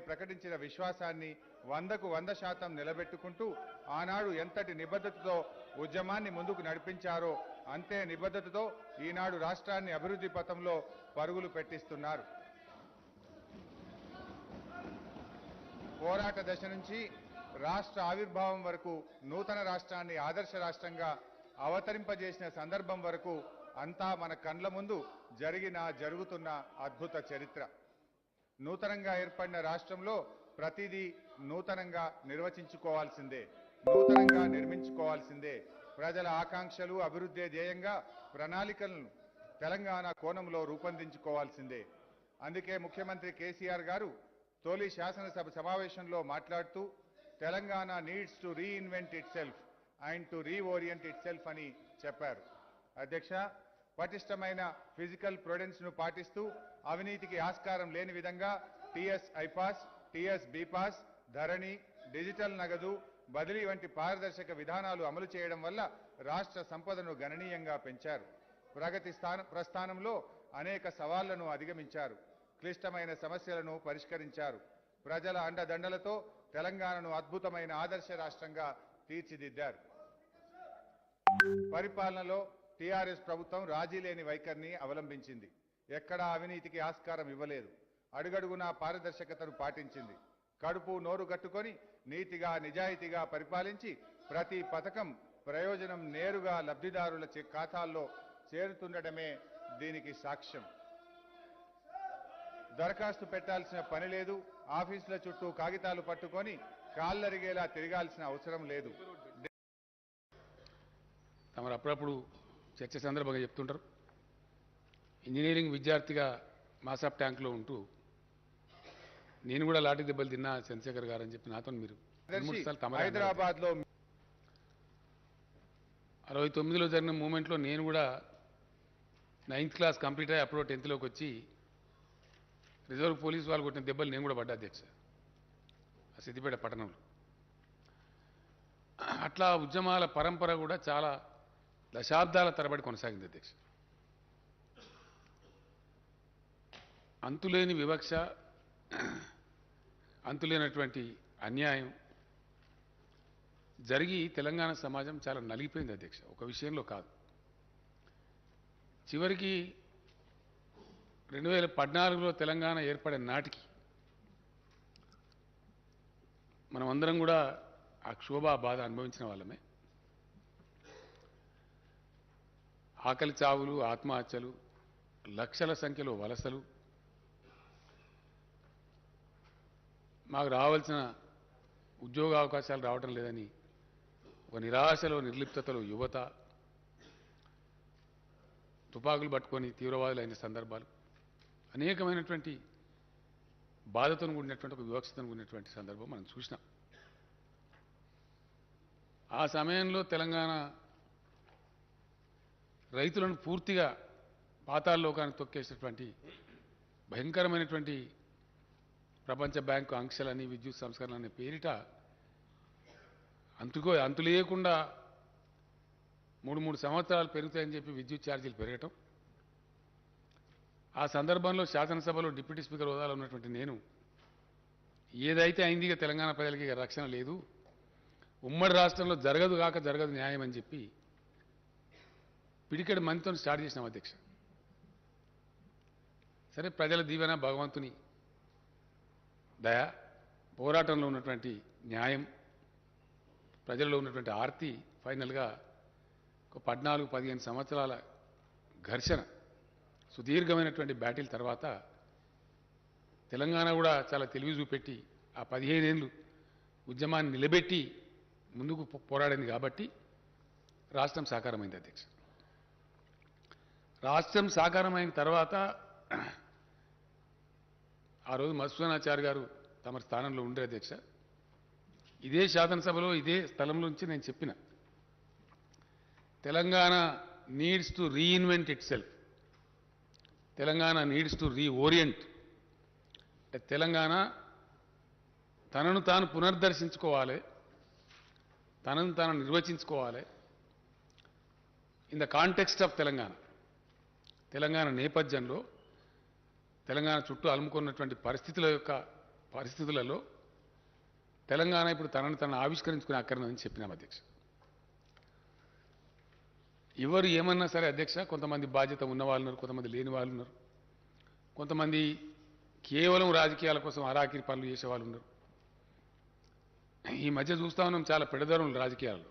ప్రకటించిన విశ్వాసాన్ని 100కు 100% నిలబెట్టుకుంటూ ఆనాడు ఎంతటి నిబద్ధతతో ఉద్యమాన్ని ముందుకు నడిపించారో అంతే నిబద్ధతతో ఈనాడు రాష్ట్రాన్ని అభివృద్ధి పథంలో పరుగులు పెట్టిస్తున్నారు. పోరాట దశ నుంచి రాష్ట్ర ఆవిర్భావం వరకు నూతన రాష్ట్రాన్ని ఆదర్శ రాష్ట్రంగా అవతరింపజేసిన సందర్భం వరకు అంతా మన కండ్ల ముందు జరుగుతున్న అద్భుత చరిత్ర. నూతనంగా ఏర్పడిన రాష్ట్రంలో ప్రతిదీ నూతనంగా నిర్వచించుకోవాల్సిందే, నూతనంగా నిర్మించుకోవాల్సిందే. ప్రజల ఆకాంక్షలు అభివృద్ధి ధ్యేయంగా ప్రణాళికలను తెలంగాణ కోణంలో రూపొందించుకోవాల్సిందే. అందుకే ముఖ్యమంత్రి కేసీఆర్ గారు తొలి శాసనసభ సమావేశంలో మాట్లాడుతూ Telangana needs to reinvent it self and to reorient it self అని చెప్పారు. అధ్యక్ష, పటిష్టమైన ఫిజికల్ ప్రుడెన్స్ ను పాటిస్తూ అవినీతికి ఆస్కారం లేని విధంగా టీఎస్ ఐపాస్, టీఎస్ బీపాస్, ధరణి, డిజిటల్ నగదు బదిలీ వంటి పారదర్శక విధానాలు అమలు చేయడం వల్ల రాష్ట్ర సంపదను గణనీయంగా పెంచారు. ప్రగతి ప్రస్థానంలో అనేక సవాళ్లను అధిగమించారు. క్లిష్టమైన సమస్యలను పరిష్కరించారు. ప్రజల అండదండలతో తెలంగాణను అద్భుతమైన ఆదర్శ రాష్ట్రంగా తీర్చిదిద్దారు. పరిపాలనలో టీఆర్ఎస్ ప్రభుత్వం రాజీ లేని వైఖరిని అవలంబించింది. ఎక్కడా అవినీతికి ఆస్కారం ఇవ్వలేదు. అడుగడుగునా పారదర్శకతను పాటించింది. కడుపు నోరు కట్టుకొని నీతిగా నిజాయితీగా పరిపాలించి ప్రతి పథకం ప్రయోజనం నేరుగా లబ్ధిదారుల ఖాతాల్లో చేరుతుండటమే దీనికి సాక్ష్యం. దరఖాస్తు పెట్టాల్సిన పని లేదు. ఆఫీసుల చుట్టూ కాగితాలు పట్టుకొని కాళ్ళరిగేలా తిరగాల్సిన అవసరం లేదు. తమరు అప్పుడప్పుడు చర్చ సందర్భంగా చెప్తుంటారు. ఇంజనీరింగ్ విద్యార్థిగా మాసాప్ ట్యాంక్లో ఉంటూ నేను కూడా లాఠీ దెబ్బలు తిన్నా చంద్రశేఖర్ గారు అని చెప్పి నాతో మీరు హైదరాబాద్లో 69లో జరిగిన మూమెంట్లో నేను కూడా 9th క్లాస్ కంప్లీట్ అయ్యి అప్పుడు 10థ్లోకి వచ్చి రిజర్వ్ పోలీసు వాళ్ళు కొట్టిన దెబ్బలు నేను కూడా పడ్డా అధ్యక్ష, ఆ సిద్దిపేట పట్టణంలో. అట్లా ఉద్యమాల పరంపర కూడా చాలా దశాబ్దాల తరబడి కొనసాగింది అధ్యక్ష. అంతులేని వివక్ష, అంతులేనటువంటి అన్యాయం జరిగి తెలంగాణ సమాజం చాలా నలిగిపోయింది అధ్యక్ష. ఒక విషయంలో కాదు, చివరికి 2014లో తెలంగాణ ఏర్పడే నాటికి మనమందరం కూడా ఆ క్షోభ బాధ అనుభవించిన వాళ్ళమే. ఆకలి చావులు, ఆత్మహత్యలు, లక్షల సంఖ్యలో వలసలు, మాకు రావాల్సిన ఉద్యోగ అవకాశాలు రావడం లేదని ఒక నిరాశలో నిర్లిప్తతలో యువత తుపాకులు పట్టుకొని తీవ్రవాదులైన సందర్భాలు, అనేకమైనటువంటి బాధతో కూడినటువంటి ఒక వివక్షతో కూడినటువంటి సందర్భం మనం చూసినాం. ఆ సమయంలో తెలంగాణ రైతులను పూర్తిగా పాతాళలోకానికి తొక్కేసినటువంటి భయంకరమైనటువంటి ప్రపంచ బ్యాంకు ఆంక్షలని, విద్యుత్ సంస్కరణ అనే పేరిట అంతులేయకుండా 3 సంవత్సరాలు పెరుగుతాయని చెప్పి విద్యుత్ ఛార్జీలు పెరగటం. ఆ సందర్భంలో శాసనసభలో డిప్యూటీ స్పీకర్ హోదాలో ఉన్నటువంటి నేను ఏదైతే అయింది ఇక తెలంగాణ ప్రజలకి రక్షణ లేదు, ఉమ్మడి రాష్ట్రంలో జరగదు న్యాయం అని చెప్పి పిడికెడు మందితో స్టార్ట్ చేసినాం అధ్యక్ష. సరే, ప్రజల దీవెన, భగవంతుని దయ, పోరాటంలో ఉన్నటువంటి న్యాయం, ప్రజల్లో ఉన్నటువంటి ఆర్తి ఫైనల్గా ఒక 14-15 సంవత్సరాల ఘర్షణ, సుదీర్ఘమైనటువంటి బ్యాటిల్ తర్వాత తెలంగాణ కూడా చాలా తెలివి చూపెట్టి ఆ 15 ఏళ్ళు ఉద్యమాన్ని నిలబెట్టి ముందుకు పోరాడింది కాబట్టి రాష్ట్రం సాకారమైంది అధ్యక్ష. రాష్ట్రం సాకారమైన తర్వాత ఆ రోజు మధుసూదనాచారి గారు తమ స్థానంలో ఉండే అధ్యక్ష, ఇదే శాసనసభలో ఇదే స్థలంలో నుంచి నేను చెప్పిన Telangana needs to reinvent itself. Telangana needs to reorient. Telangana తనను తాను పునర్దర్శించుకోవాలి, తనను తాను నిర్వచించుకోవాలి. In the context of Telangana, Telangana నేపథ్యంలో, తెలంగాణ చుట్టూ అలుముకున్నటువంటి పరిస్థితులలో తెలంగాణ ఇప్పుడు తనను తను ఆవిష్కరించుకునే అక్కర్నని చెప్పినాం అధ్యక్ష. ఎవరు ఏమన్నా సరే అధ్యక్ష, కొంతమంది బాధ్యత ఉన్నవాళ్ళు ఉన్నారు, కొంతమంది లేని వాళ్ళు ఉన్నారు, కొంతమంది కేవలం రాజకీయాల కోసం అరాకిరి పనులు చేసేవాళ్ళు ఉన్నారు. ఈ మధ్య చూస్తా ఉన్నాం చాలా పెడదరులు రాజకీయాల్లో.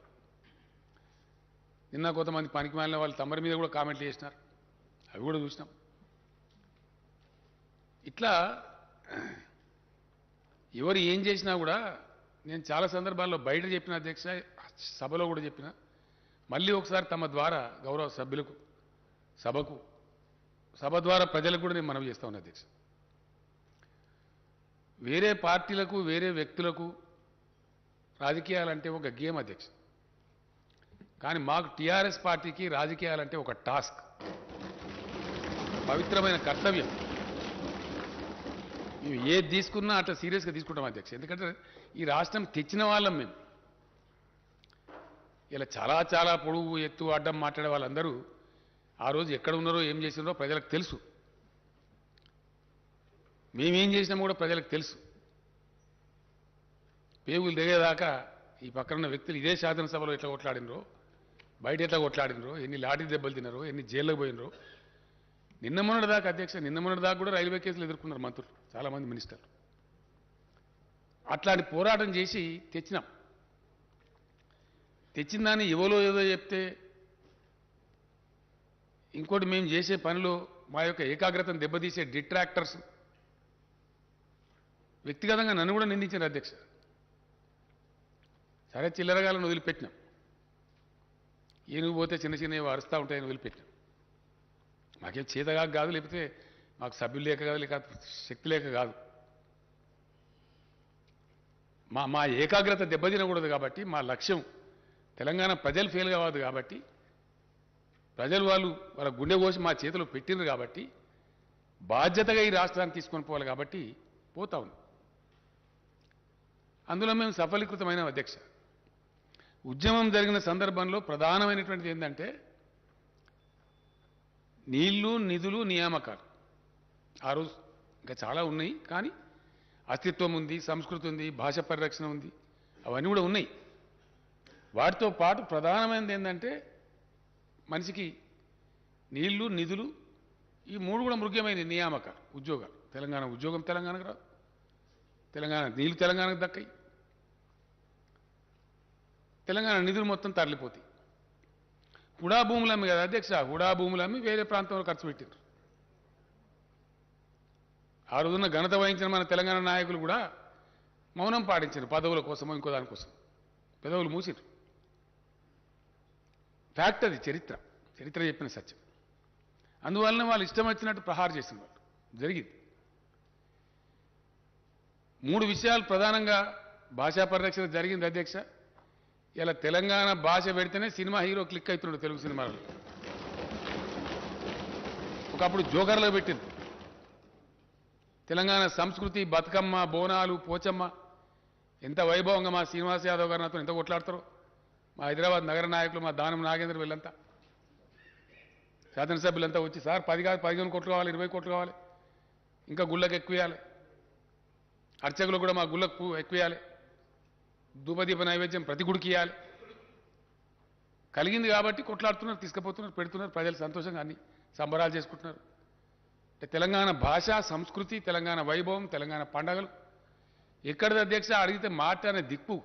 నిన్న కొంతమంది పనికి మాలిన వాళ్ళు తమరి మీద కూడా కామెంట్లు చేసినారు, అవి కూడా చూసినాం. ఇట్లా ఎవరు ఏం చేసినా కూడా నేను చాలా సందర్భాల్లో బయట చెప్పిన అధ్యక్ష, సభలో కూడా చెప్పిన, మళ్ళీ ఒకసారి తమ ద్వారా గౌరవ సభ్యులకు, సభ ద్వారా ప్రజలకు కూడా నేను మనవి చేస్తా ఉన్నా అధ్యక్ష. వేరే పార్టీలకు, వేరే వ్యక్తులకు రాజకీయాలంటే ఒక గేమ్ అధ్యక్ష. కానీ మాకు టీఆర్ఎస్ పార్టీకి రాజకీయాలంటే ఒక టాస్క్, పవిత్రమైన కర్తవ్యం. మేము ఏది తీసుకున్నా అట్లా సీరియస్గా తీసుకుంటాం అధ్యక్ష. ఎందుకంటే ఈ రాష్ట్రం తెచ్చిన వాళ్ళం మేము. ఇలా చాలా చాలా పొడుగు ఎత్తు అడ్డం మాట్లాడే వాళ్ళందరూ ఆ రోజు ఎక్కడ ఉన్నారో ఏం చేసినారో ప్రజలకు తెలుసు. మేమేం చేసినామో కూడా ప్రజలకు తెలుసు. పేగులు దిగేదాకా ఈ పక్కన వ్యక్తులు ఇదే శాసనసభలో ఎట్లా కొట్లాడినరో, బయట ఎట్లా కొట్లాడినరో, ఎన్ని లాఠీ దెబ్బలు తిన్నారో, ఎన్ని జైల్లోకి పోయినరో. నిన్న మొన్నటిదాకా అధ్యక్ష, నిన్న మొన్నటిదాకా కూడా రైల్వే కేసులు ఎదుర్కొన్నారు మంత్రులు, చాలామంది మినిస్టర్లు. అట్లాంటి పోరాటం చేసి తెచ్చినాం. తెచ్చిన దాన్ని ఎవరో ఏదో చెప్తే, ఇంకోటి మేము చేసే పనిలో మా యొక్క ఏకాగ్రతను దెబ్బతీసే డిట్రాక్టర్స్ వ్యక్తిగతంగా నన్ను కూడా నిందించారు అధ్యక్ష. సరే చిల్లరగాలను వదిలిపెట్టినాం, ఏనుగు పోతే చిన్న చిన్నవి అరుస్తూ ఉంటాయని వదిలిపెట్టినాం. మాకేం చేతగా కాదు, లేకపోతే మాకు సభ్యులు లేక కాదు, లేక శక్తి లేక కాదు. మా ఏకాగ్రత దెబ్బతినకూడదు కాబట్టి, మా లక్ష్యం తెలంగాణ ప్రజలు ఫెయిల్ కావద్దు కాబట్టి, ప్రజలు వాళ్ళ గుండె కోసి మా చేతిలో పెట్టిండ్రు కాబట్టి, బాధ్యతగా ఈ రాష్ట్రాన్ని తీసుకొని పోవాలి కాబట్టి పోతా ఉన్నాం. అందులో మేము సఫలీకృతమైన అధ్యక్ష. ఉద్యమం జరిగిన సందర్భంలో ప్రధానమైనటువంటిది ఏంటంటే నీళ్లు, నిధులు, నియామకాలు. ఆ రోజు ఇంకా చాలా ఉన్నాయి, కానీ అస్తిత్వం ఉంది, సంస్కృతి ఉంది, భాష పరిరక్షణ ఉంది, అవన్నీ కూడా ఉన్నాయి. వాటితో పాటు ప్రధానమైనది ఏంటంటే మనిషికి నీళ్లు, నిధులు, ఈ మూడు కూడా ముఖ్యమైనది. నియామకాలు, ఉద్యోగాలు. తెలంగాణ ఉద్యోగం తెలంగాణకు రాదు, తెలంగాణ నీళ్లు తెలంగాణకు దక్కాయి, తెలంగాణ నిధులు మొత్తం తరలిపోతాయి. హుడా భూములు అమ్మి కదా అధ్యక్ష, హుడా భూములు అమ్మి వేరే ప్రాంతంలో ఖర్చు పెట్టారు. ఆ రోజున ఘనత వహించిన మన తెలంగాణ నాయకులు కూడా మౌనం పాటించారు, పదవుల కోసమో ఇంకో దానికోసం పెదవులు మూసిరు. ఫ్యాక్ట్ అది, చరిత్ర చెప్పిన సత్యం. అందువలన వాళ్ళు ఇష్టం వచ్చినట్టు ప్రహారం చేసిన వాళ్ళు జరిగింది. మూడు విషయాలు ప్రధానంగా భాషా పరిరక్షణ జరిగింది అధ్యక్ష. ఇలా తెలంగాణ భాష పెడితేనే సినిమా హీరో క్లిక్ అవుతున్నాడు తెలుగు సినిమాలో. ఒకప్పుడు జోకర్లో పెట్టింది. తెలంగాణ సంస్కృతి, బతుకమ్మ, బోనాలు, పోచమ్మ ఎంత వైభవంగా మా శ్రీనివాస్ యాదవ్ గారు నాతో ఎంత కొట్లాడతారో, మా హైదరాబాద్ నగర నాయకులు, మా దానం నాగేంద్ర వీళ్ళంతా, శాసనసభ్యులంతా వచ్చి సార్ 10 కాదు 15 కోట్లు కావాలి, 20 కోట్లు కావాలి, ఇంకా గుళ్ళకు ఎక్కువేయాలి, అర్చకులు కూడా మా గుళ్ళకు ఎక్కువేయాలి, ధూపదీప నైవేద్యం ప్రతి గుడికి ఇవ్వాలి. కలిగింది కాబట్టి కొట్లాడుతున్నారు, తీసుకుపోతున్నారు, పెడుతున్నారు, ప్రజలు సంతోషంగా అన్ని సంబరాలు చేసుకుంటున్నారు. తెలంగాణ భాష, సంస్కృతి, తెలంగాణ వైభవం, తెలంగాణ పండగలు ఎక్కడిది అధ్యక్ష అడిగితే మాట్లాడే దిక్కు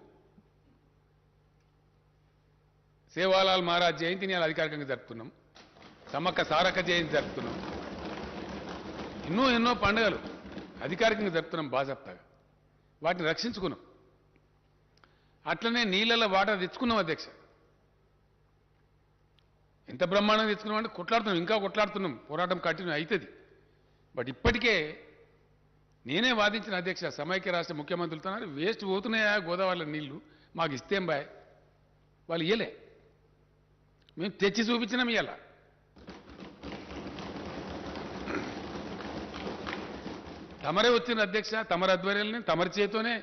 సేవాలాల్ మహారాజ్ జయంతిని అధికారికంగా జరుపుతున్నాం, సమ్మక్క సారక్క జయంతి జరుపుతున్నాం, ఎన్నో పండుగలు అధికారికంగా జరుపుతున్నాం బాజాప్తాగా. వాటిని రక్షించుకున్నాం. అట్లనే నీళ్ళల్లో వాటర్ తెచ్చుకున్నాం అధ్యక్ష. ఎంత బ్రహ్మాండంగా తెచ్చుకున్నాం అంటే కొట్లాడుతున్నాం, ఇంకా కొట్లాడుతున్నాం, పోరాటం కంటిన్యూ అవుతుంది. బట్ ఇప్పటికే నేనే వాదించిన అధ్యక్ష, సమైక్య రాష్ట్ర ముఖ్యమంత్రులతో వేస్ట్ పోతున్నాయా గోదావరిలో నీళ్లు, మాకు ఇస్తేం బాయ్, వాళ్ళు ఇయ్యలే. మేము తెచ్చి చూపించినాం ఇవాళ. తమరే వచ్చిన అధ్యక్ష, తమరి ఆధ్వర్యంలోనే తమరి చేతోనే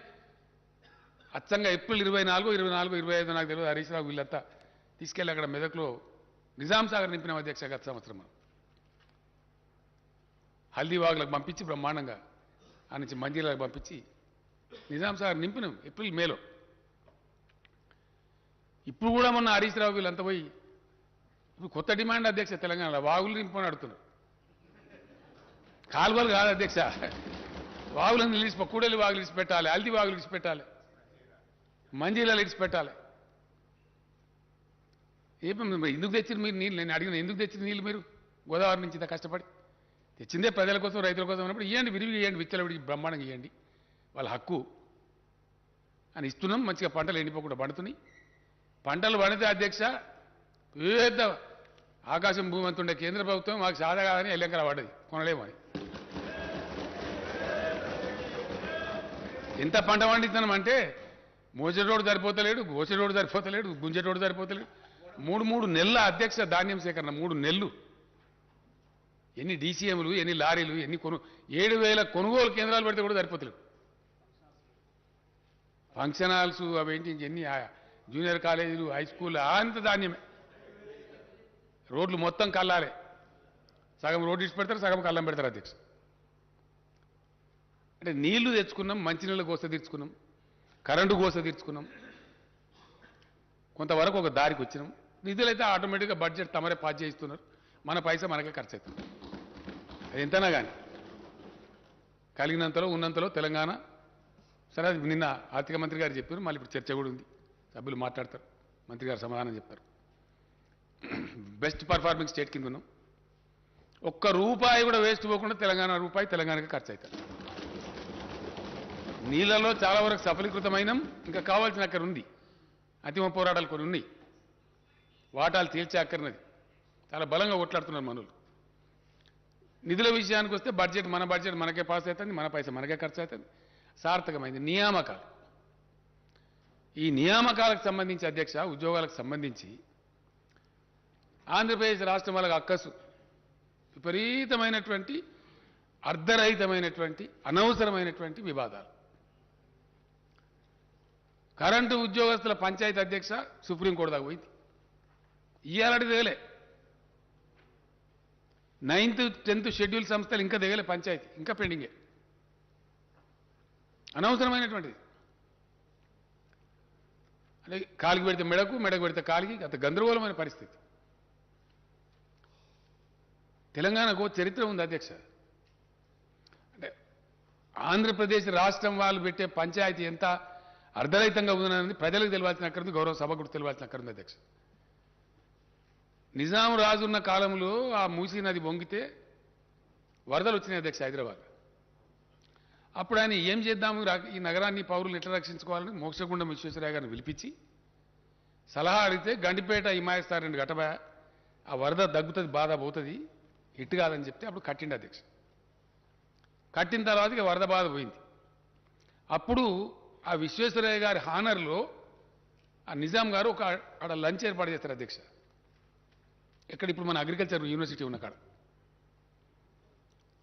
అచ్చంగా ఏప్రిల్ 24, 24, 25 నాకు తెలియదు హరీష్ రావు వీళ్ళంతా తీసుకెళ్ళి అక్కడ మెదక్లో నిజాం సాగర్ నింపినాం అధ్యక్ష. గత సంవత్సరం హల్దీవాగులకు పంపించి బ్రహ్మాండంగా ఆ నుంచి మంజీలకు పంపించి నిజాం సాగర్ నింపినాం ఏప్రిల్ మేలో. ఇప్పుడు కూడా మొన్న హరీష్ రావు వీళ్ళంతా పోయి ఇప్పుడు కొత్త డిమాండ్ అధ్యక్ష తెలంగాణలో వాగులు నింపని అడుగుతున్నారు. కాలువలు కాదు అధ్యక్ష, వాగులను నిలిచి కూడలి వాగులు ఇడిచి పెట్టాలి, హల్దీ వాగులు ఇడిచి పెట్టాలి, మంజీలలో ఇడిచి పెట్టాలి. ఎందుకు తెచ్చిన మీరు నీళ్ళు? నేను అడిగిన ఎందుకు తెచ్చిన నీళ్ళు మీరు గోదావరి నుంచి ఇంత కష్టపడి తెచ్చిందే ప్రజల కోసం రైతుల కోసం అన్నప్పుడు ఇవ్వండి, విరివి ఇవ్వండి, విచ్చలవిడి బ్రహ్మాండంగా ఇవ్వండి, వాళ్ళ హక్కు అని ఇస్తున్నాం. మంచిగా పంటలు ఎండిపోకుండా పండుతున్నాయి. పంటలు పండితే అధ్యక్ష పెద్ద ఆకాశం భూమి అంతుండే కేంద్ర ప్రభుత్వం మాకు సాదా కాదని ఎల్లెంకర పడ్డది, కొనలేమని. ఎంత పంట పండిస్తున్నాం అంటే మోసేటోడు సరిపోతలేడు, గోసేటోడు సరిపోతలేడు, గుంజేటోడు సరిపోతలేడు. 3 నెలల అధ్యక్ష ధాన్యం సేకరణ, 3 నెలలు. ఎన్ని డీసీఎంలు, ఎన్ని లారీలు, ఎన్ని 7,000 కొనుగోలు కేంద్రాలు పెడితే కూడా సరిపోతలేవు. ఫంక్షన్ హాల్స్ అవేంటి ఎన్ని జూనియర్ కాలేజీలు, హై స్కూల్ అంత ధాన్యమే. రోడ్లు మొత్తం కల్లాలే, సగం రోడ్డు ఇచ్చి పెడతారు, సగం కల్లం పెడతారు అధ్యక్ష. అంటే నీళ్లు తెచ్చుకున్నాం, మంచినీళ్ళ గోస తీర్చుకున్నాం, కరెంటు గోస తీర్చుకున్నాం, కొంతవరకు ఒక దారికి వచ్చినాం. నిధులైతే ఆటోమేటిక్గా బడ్జెట్ తమరే పాస్ చేయిస్తున్నారు, మన పైసా మనకే ఖర్చు అవుతుంది. అది ఎంతనా కానీ కలిగినంతలో ఉన్నంతలో తెలంగాణ. సరే, అది నిన్న ఆర్థిక మంత్రి గారు చెప్పారు, మళ్ళీ ఇప్పుడు చర్చ కూడా ఉంది, సభ్యులు మాట్లాడతారు, మంత్రి గారు సమాధానం చెప్తారు. బెస్ట్ పర్ఫార్మింగ్ స్టేట్ కింద ఉన్నాం. ఒక్క రూపాయి కూడా వేస్ట్ పోకుండా తెలంగాణ రూపాయి తెలంగాణకి ఖర్చు అవుతుంది. నీళ్లలో చాలా వరకు సఫలీకృతమైనం, ఇంకా కావాల్సిన అక్కడ ఉంది. అంతిమ పోరాటాలు కొన్ని ఉన్నాయి, వాటాలు తేల్చే అక్కర్నది చాలా బలంగా కొట్లాడుతున్నారు మనులు. నిధుల విషయానికి వస్తే బడ్జెట్ మన బడ్జెట్ మనకే పాస్ అవుతుంది, మన పైసా మనకే ఖర్చు అవుతుంది. సార్థకమైంది నియామకాలు. ఈ నియామకాలకు సంబంధించి అధ్యక్ష, ఉద్యోగాలకు సంబంధించి ఆంధ్రప్రదేశ్ రాష్ట్రం వాళ్ళకి అక్కసు విపరీతమైనటువంటి అర్ధరహితమైనటువంటి అనవసరమైనటువంటి వివాదాలు. కరెంటు ఉద్యోగస్తుల పంచాయతీ అధ్యక్ష సుప్రీంకోర్టు దాకా పోయింది. ఇయ్యాలటి దిగలే. 9th, 10th షెడ్యూల్ సంస్థలు ఇంకా దిగలే, పంచాయతీ ఇంకా పెండింగే. అనవసరమైనటువంటిది. అంటే కాలికి పెడితే మెడకు, మెడకు పెడితే కాలికి, అంత గందరగోళమైన పరిస్థితి. తెలంగాణకు చరిత్ర ఉంది అధ్యక్ష. అంటే ఆంధ్రప్రదేశ్ రాష్ట్రం వాళ్ళు పెట్టే పంచాయతీ ఎంత అర్ధరహితంగా ఉందనేది ప్రజలకు తెలియాల్సిన అక్కర్ది, గౌరవ సభకు తెలియాల్సిన అక్కర్ది అధ్యక్ష. నిజాం రాజున్న కాలంలో ఆ మూసీ నది పొంగితే వరదలు వచ్చినాయి అధ్యక్ష హైదరాబాద్. అప్పుడు ఆయన ఏం చేద్దాము, ఈ నగరాన్ని పౌరులు ఎట్లా రక్షించుకోవాలని మోక్షగుండం విశ్వేశ్వరయ్య గారిని పిలిపించి సలహా అడిగితే గండిపేట హిమాయస్తారు 2 గటబా, ఆ వరద దగ్గుతుంది, బాధ పోతుంది, ఇట్టు కాదని చెప్తే అప్పుడు కట్టిండి అధ్యక్ష. కట్టిన తర్వాత ఇక వరద బాధ పోయింది. అప్పుడు ఆ విశ్వేశ్వరయ్య గారి హానర్లో ఆ నిజాం గారు ఒక అక్కడ లంచ్ ఏర్పాటు చేస్తారు అధ్యక్ష. ఎక్కడ ఇప్పుడు మన అగ్రికల్చర్ యూనివర్సిటీ ఉన్న కాడ,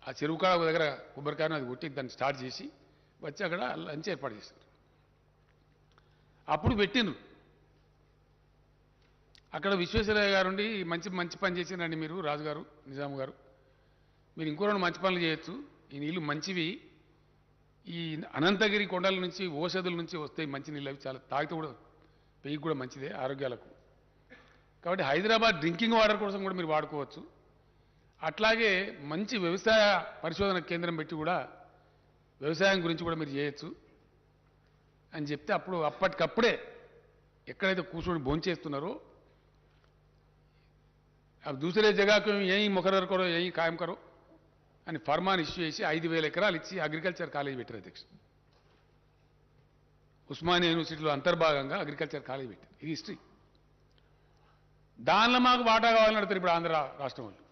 ఆ చెరువు కాడ ఒక దగ్గర కొబ్బరికాయను అది కొట్టి దాన్ని స్టార్ట్ చేసి వచ్చి అక్కడ లంచ్ ఏర్పాటు చేస్తారు. అప్పుడు పెట్టిండ్రు. అక్కడ విశ్వేశ్వరయ్య గారు ఉండి మంచి పని చేసిందండి మీరు, రాజుగారు, నిజాం గారు, మీరు ఇంకో 2 మంచి పనులు చేయొచ్చు, ఈ నీళ్లు మంచివి, ఈ అనంతగిరి కొండల నుంచి ఓషధుల నుంచి వస్తాయి మంచి నీళ్ళు, అవి చాలా తాగితే కూడా పెయ్యికి కూడా మంచిదే ఆరోగ్యాలకు. కాబట్టి హైదరాబాద్ డ్రింకింగ్ వాటర్ కోసం కూడా మీరు వాడుకోవచ్చు. అట్లాగే మంచి వ్యవసాయ పరిశోధన కేంద్రం పెట్టి కూడా వ్యవసాయం గురించి కూడా మీరు చేయొచ్చు అని చెప్తే అప్పుడు అప్పటికప్పుడే ఎక్కడైతే కూర్చొని భోంచేస్తున్నారో अब दूसरे जगह को यहीं मुकर्रर करो, यहीं कायम करो అని ఫర్మాన్ ఇష్యూ చేసి 5,000 ఎకరాలు ఇచ్చి అగ్రికల్చర్ కాలేజ్ పెట్టారు అధ్యక్ష. ఉస్మానియా యూనివర్సిటీలో అంతర్భాగంగా అగ్రికల్చర్ కాలేజ్ పెట్టారు. ఇది హిస్టరీ. దానిలో మాకు వాటా కావాలని అడుగుతారు ఇప్పుడు ఆంధ్ర రాష్ట్రం వాళ్ళు.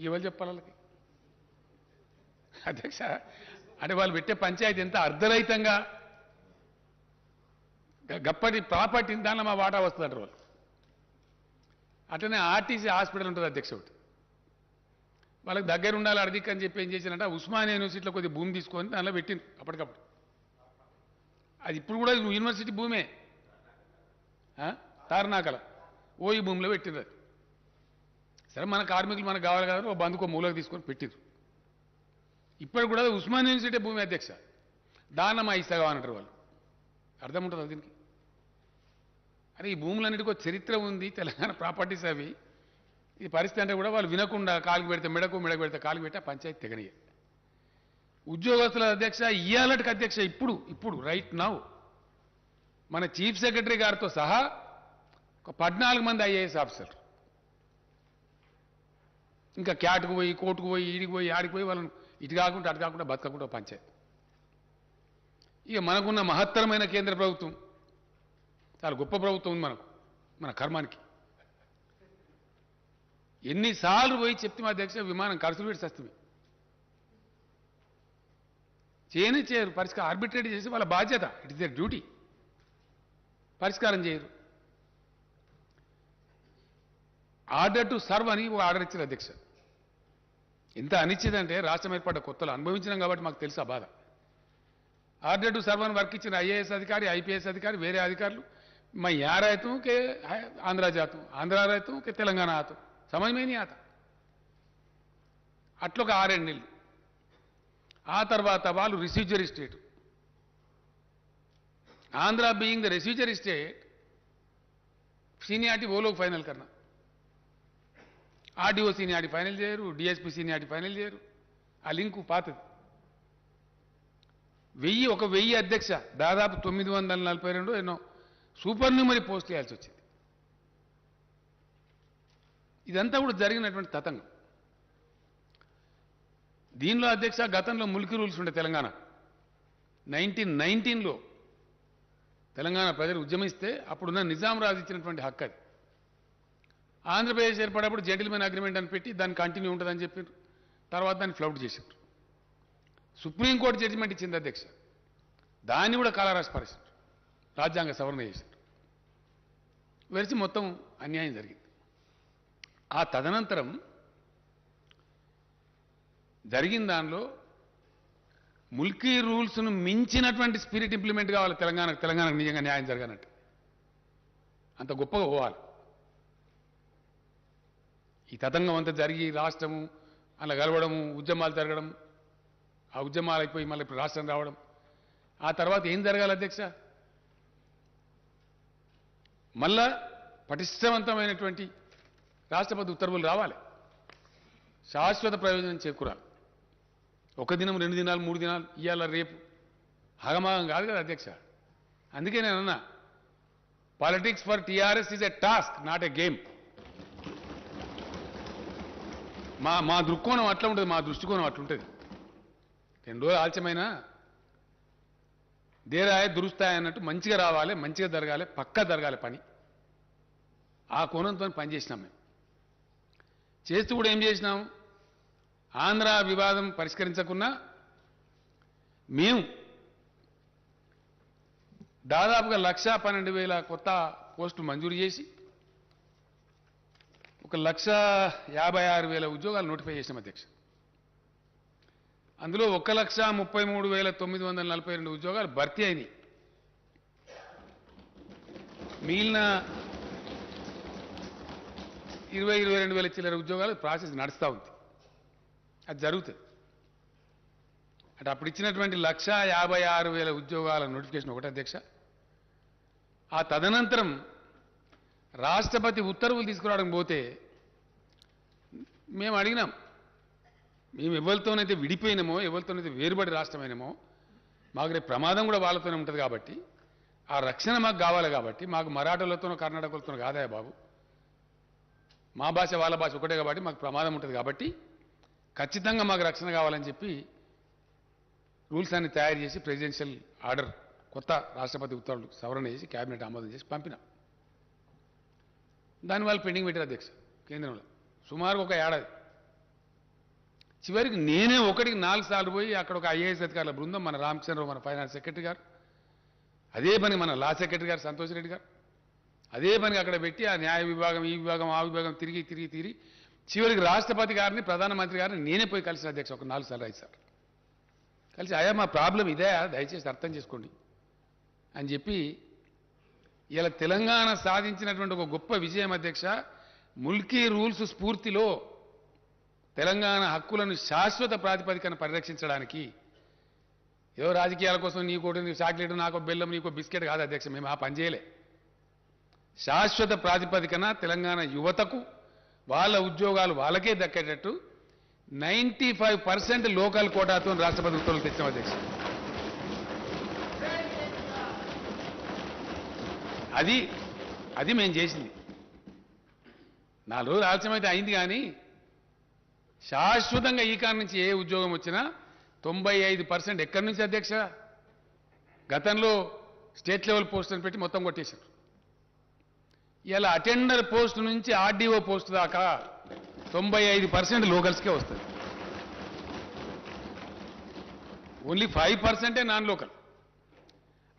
ఎవరు చెప్పాలి వాళ్ళకి అధ్యక్ష? అంటే వాళ్ళు పెట్టే పంచాయతీ ఎంత అర్ధరహితంగా గప్పటి ప్రాపర్టీ దానిలో మా వాటా వస్తుందంటారు వాళ్ళు. అట్లనే ఆర్టీసీ హాస్పిటల్ ఉంటుంది అధ్యక్ష ఒకటి, వాళ్ళకి దగ్గర ఉండాలి అడిదిక్ అని చెప్పి ఏం చేశారంటే ఉస్మానియా యూనివర్సిటీలో కొద్దిగా భూమి తీసుకొని దానిలో పెట్టింది అప్పటికప్పుడు. అది ఇప్పుడు కూడా యూనివర్సిటీ భూమే, తారనాకల ఓ ఈ భూమిలో పెట్టింది అది. సరే మన కార్మికులు మనకు కావాలి కదా, ఓ బందుకో మూలకు తీసుకొని పెట్టిండ్రు. ఇప్పుడు కూడా ఉస్మానియా యూనివర్సిటీ భూమి అధ్యక్ష, దానమా ఇస్తాగా అంటారు వాళ్ళు. అర్థం ఉంటుంది దీనికి. అరే ఈ భూములన్నిటికీ చరిత్ర ఉంది, తెలంగాణ ప్రాపర్టీస్ అవి. ఈ పరిస్థితి అంటే కూడా వాళ్ళు వినకుండా కాలుకి పెడితే మెడకు పెడితే కాలుకి పెడితే పంచాయతీ తెగనియ. ఉద్యోగస్తుల అధ్యక్ష ఇయ్యాలటికి అధ్యక్ష ఇప్పుడు రైట్ నౌ మన చీఫ్ సెక్రటరీ గారితో సహా ఒక 14 మంది ఐఏఎస్ ఆఫీసర్లు ఇంకా క్యాట్కు పోయి కోర్టుకు పోయి ఈడికి పోయి ఆడికి పోయి వాళ్ళని ఇటు కాకుండా బతకకుండా పంచాయతీ. ఇక మనకున్న మహత్తరమైన కేంద్ర ప్రభుత్వం చాలా గొప్ప ప్రభుత్వం ఉంది మనకు, మన కర్మానికి. ఎన్నిసార్లు పోయి చెప్తే మా అధ్యక్ష విమానం ఖర్చులు పెట్టి వస్తుంది, చేయరు పరిష్కారం. ఆర్బిట్రేట్ చేసి వాళ్ళ బాధ్యత, ఇట్ ఇస్ దేర్ డ్యూటీ, పరిష్కారం చేయరు. ఆర్డర్ టు సర్వ్ అని ఒక ఆర్డర్ ఇచ్చారు అధ్యక్ష. ఎంత అనిచ్చేదంటే రాష్ట్రం ఏర్పడ్డ కొత్తలో అనుభవించినాం కాబట్టి మాకు తెలుసు ఆ బాధ. ఆర్డర్ టు సర్వ్ అని వర్క్ ఇచ్చిన ఐఏఎస్ అధికారి, ఐపీఎస్ అధికారి, వేరే అధికారులు मैं यहाँ रहता हूँ कि आंध्रा जाता हूँ, आंध्रा रहता हूँ कि तेलंगाना आता हूँ, समझ में ही नहीं आता. అట్లా ఒక 6 నెలలు. ఆ తర్వాత వాళ్ళు residuary state, Andhra being the residuary state, seniority वो लोग फाइनल करना. आरडीओ सीनियरिटी फाइनल చేయరు, डीएसपी सीनियरिटी फाइनल చేయరు. ఆ లింకు పాతది. 1000 అధ్యక్ష దాదాపు 942 ఎన్నో సూపర్ న్యూమరీ పోస్ట్ చేయాల్సి వచ్చింది. ఇదంతా కూడా జరిగినటువంటి తతంగం. దీనిలో అధ్యక్ష గతంలో ముల్కీ రూల్స్ ఉండే తెలంగాణ 1919లో తెలంగాణ ప్రజలు ఉద్యమిస్తే అప్పుడున్న నిజాం రాజు ఇచ్చినటువంటి హక్కు అది. ఆంధ్రప్రదేశ్ ఏర్పడేప్పుడు జెంటిల్మెన్ అగ్రిమెంట్ అని పెట్టి దాన్ని కంటిన్యూ ఉంటుందని చెప్పారు. తర్వాత దాన్ని ఫ్లౌట్ చేశారు. సుప్రీంకోర్టు జడ్జిమెంట్ ఇచ్చింది అధ్యక్ష, దాన్ని కూడా కాలరాసి పరిస్థితి రాజ్యాంగ సవరణ చేశారు. వెరిచి మొత్తం అన్యాయం జరిగింది. ఆ తదనంతరం జరిగిన దానిలో ముల్కీ రూల్స్ను మించినటువంటి స్పిరిట్ ఇంప్లిమెంట్ కావాలి తెలంగాణకు నిజంగా న్యాయం జరగాలంటే. అంత గొప్పగా పోవాలి. ఈ తతంగం అంతా జరిగి రాష్ట్రము అలా కలవడము, ఉద్యమాలు జరగడం, ఆ ఉద్యమాలు అయిపోయి మళ్ళీ ఇప్పుడు రాష్ట్రం రావడం, ఆ తర్వాత ఏం జరగాలి అధ్యక్ష? మళ్ళా పటిష్టవంతమైనటువంటి రాష్ట్రపతి ఉత్తర్వులు రావాలి, శాశ్వత ప్రయోజనం చేకూరాలి. 1 దినం 2 దినాలు 3 దినాలు ఇవాళ రేపు హగమాగం కాదు కదా అధ్యక్ష. అందుకే నేను అన్నా, politics for TRS is a task, not a game. మా దృక్కోణం అట్లా ఉంటుంది, మా దృష్టికోణం అట్లుంటుంది. 2 రోజులు ఆలస్యమైనా దేరాయ దురుస్తాయి అన్నట్టు మంచిగా రావాలి, మంచిగా జరగాలి, పక్కా జరగాలి పని. ఆ కోణంతో పనిచేసినాం మేము. చేస్తూ కూడా ఏం చేసినాం, ఆంధ్ర వివాదం పరిష్కరించకున్నా మేము దాదాపుగా 1,12,000 కొత్త పోస్టులు మంజూరు చేసి 1,56,000 ఉద్యోగాలు నోటిఫై చేసినాం అధ్యక్ష. అందులో 1,33,942 ఉద్యోగాలు భర్తీ అయినాయి. మిగిలిన 22,000 చిల్లర ఉద్యోగాలు ప్రాసెస్ నడుస్తూ ఉంది. అది జరుగుతుంది. అంటే అప్పుడు ఇచ్చినటువంటి 1,56,000 ఉద్యోగాల నోటిఫికేషన్ ఒకటి అధ్యక్ష. ఆ తదనంతరం రాష్ట్రపతి ఉత్తర్వులు తీసుకురావడానికి పోతే మేము అడిగినాం, మేము ఎవరితోనైతే విడిపోయినామో, ఎవరితోనైతే వేరుబడి రాష్ట్రమైనామో, మాకు రేపు ప్రమాదం కూడా వాళ్ళతోనే ఉంటుంది కాబట్టి ఆ రక్షణ మాకు కావాలి. కాబట్టి మాకు మరాఠాలతోనో కర్ణాటకలతోనో కాదా బాబు, మా భాష వాళ్ళ భాష ఒకటే కాబట్టి మాకు ప్రమాదం ఉంటుంది. కాబట్టి ఖచ్చితంగా మాకు రక్షణ కావాలని చెప్పి రూల్స్ అన్ని తయారు చేసి ప్రెసిడెన్షియల్ ఆర్డర్, కొత్త రాష్ట్రపతి ఉత్తర్వులు సవరణ చేసి క్యాబినెట్ ఆమోదం చేసి పంపినాం. దానివల్ల పెండింగ్ పెట్టారు అధ్యక్ష కేంద్రంలో సుమారు 1 ఏడాది. చివరికి నేనే 1కి 4 సార్లు పోయి అక్కడ ఒక ఐఏఎస్ అధికారుల బృందం, మన రామచంద్రరావు మన ఫైనాన్స్ సెక్రటరీ గారు, అదే పని మన లా సెక్రటరీ గారు సంతోష్ రెడ్డి గారు, అదే పనిగా అక్కడ పెట్టి ఆ న్యాయ విభాగం ఈ విభాగం ఆ విభాగం తిరిగి చివరికి రాష్ట్రపతి గారిని ప్రధానమంత్రి గారిని నేనే పోయి కలిసిన అధ్యక్ష ఒక 4 సార్లు 5 సార్లు కలిసి అయ్యా మా ప్రాబ్లం ఇదే దయచేసి అర్థం చేసుకోండి అని చెప్పి ఇలా తెలంగాణ సాధించినటువంటి ఒక గొప్ప విజయం అధ్యక్ష ముల్కీ రూల్స్ స్ఫూర్తిలో తెలంగాణ హక్కులను శాశ్వత ప్రాతిపదికన పరిరక్షించడానికి ఏదో రాజకీయాల కోసం నీకోటి చాక్లెట్ నాకో బెల్లం నీకో బిస్కెట్ కాదు అధ్యక్ష మేము ఆ పని చేయలే శాశ్వత ప్రాతిపదికన తెలంగాణ యువతకు వాళ్ళ ఉద్యోగాలు వాళ్ళకే దక్కేటట్టు 95% లోకల్ కోటాతో రాష్ట్రపతి ఉత్తర్వులు తెచ్చిన అధ్యక్ష అది మేము చేసింది 4 రోజులు ఆలస్యమైతే అయింది కానీ శాశ్వతంగా ఈ కారణం నుంచి ఏ ఉద్యోగం వచ్చినా 95% ఎక్కడి నుంచి అధ్యక్ష గతంలో స్టేట్ లెవెల్ పోస్టులను పెట్టి మొత్తం కొట్టేశారు ఇలా అటెండర్ పోస్ట్ నుంచి ఆర్డీఓ పోస్ట్ దాకా 95% లోకల్స్కే వస్తుంది ఓన్లీ 5% నాన్ లోకల్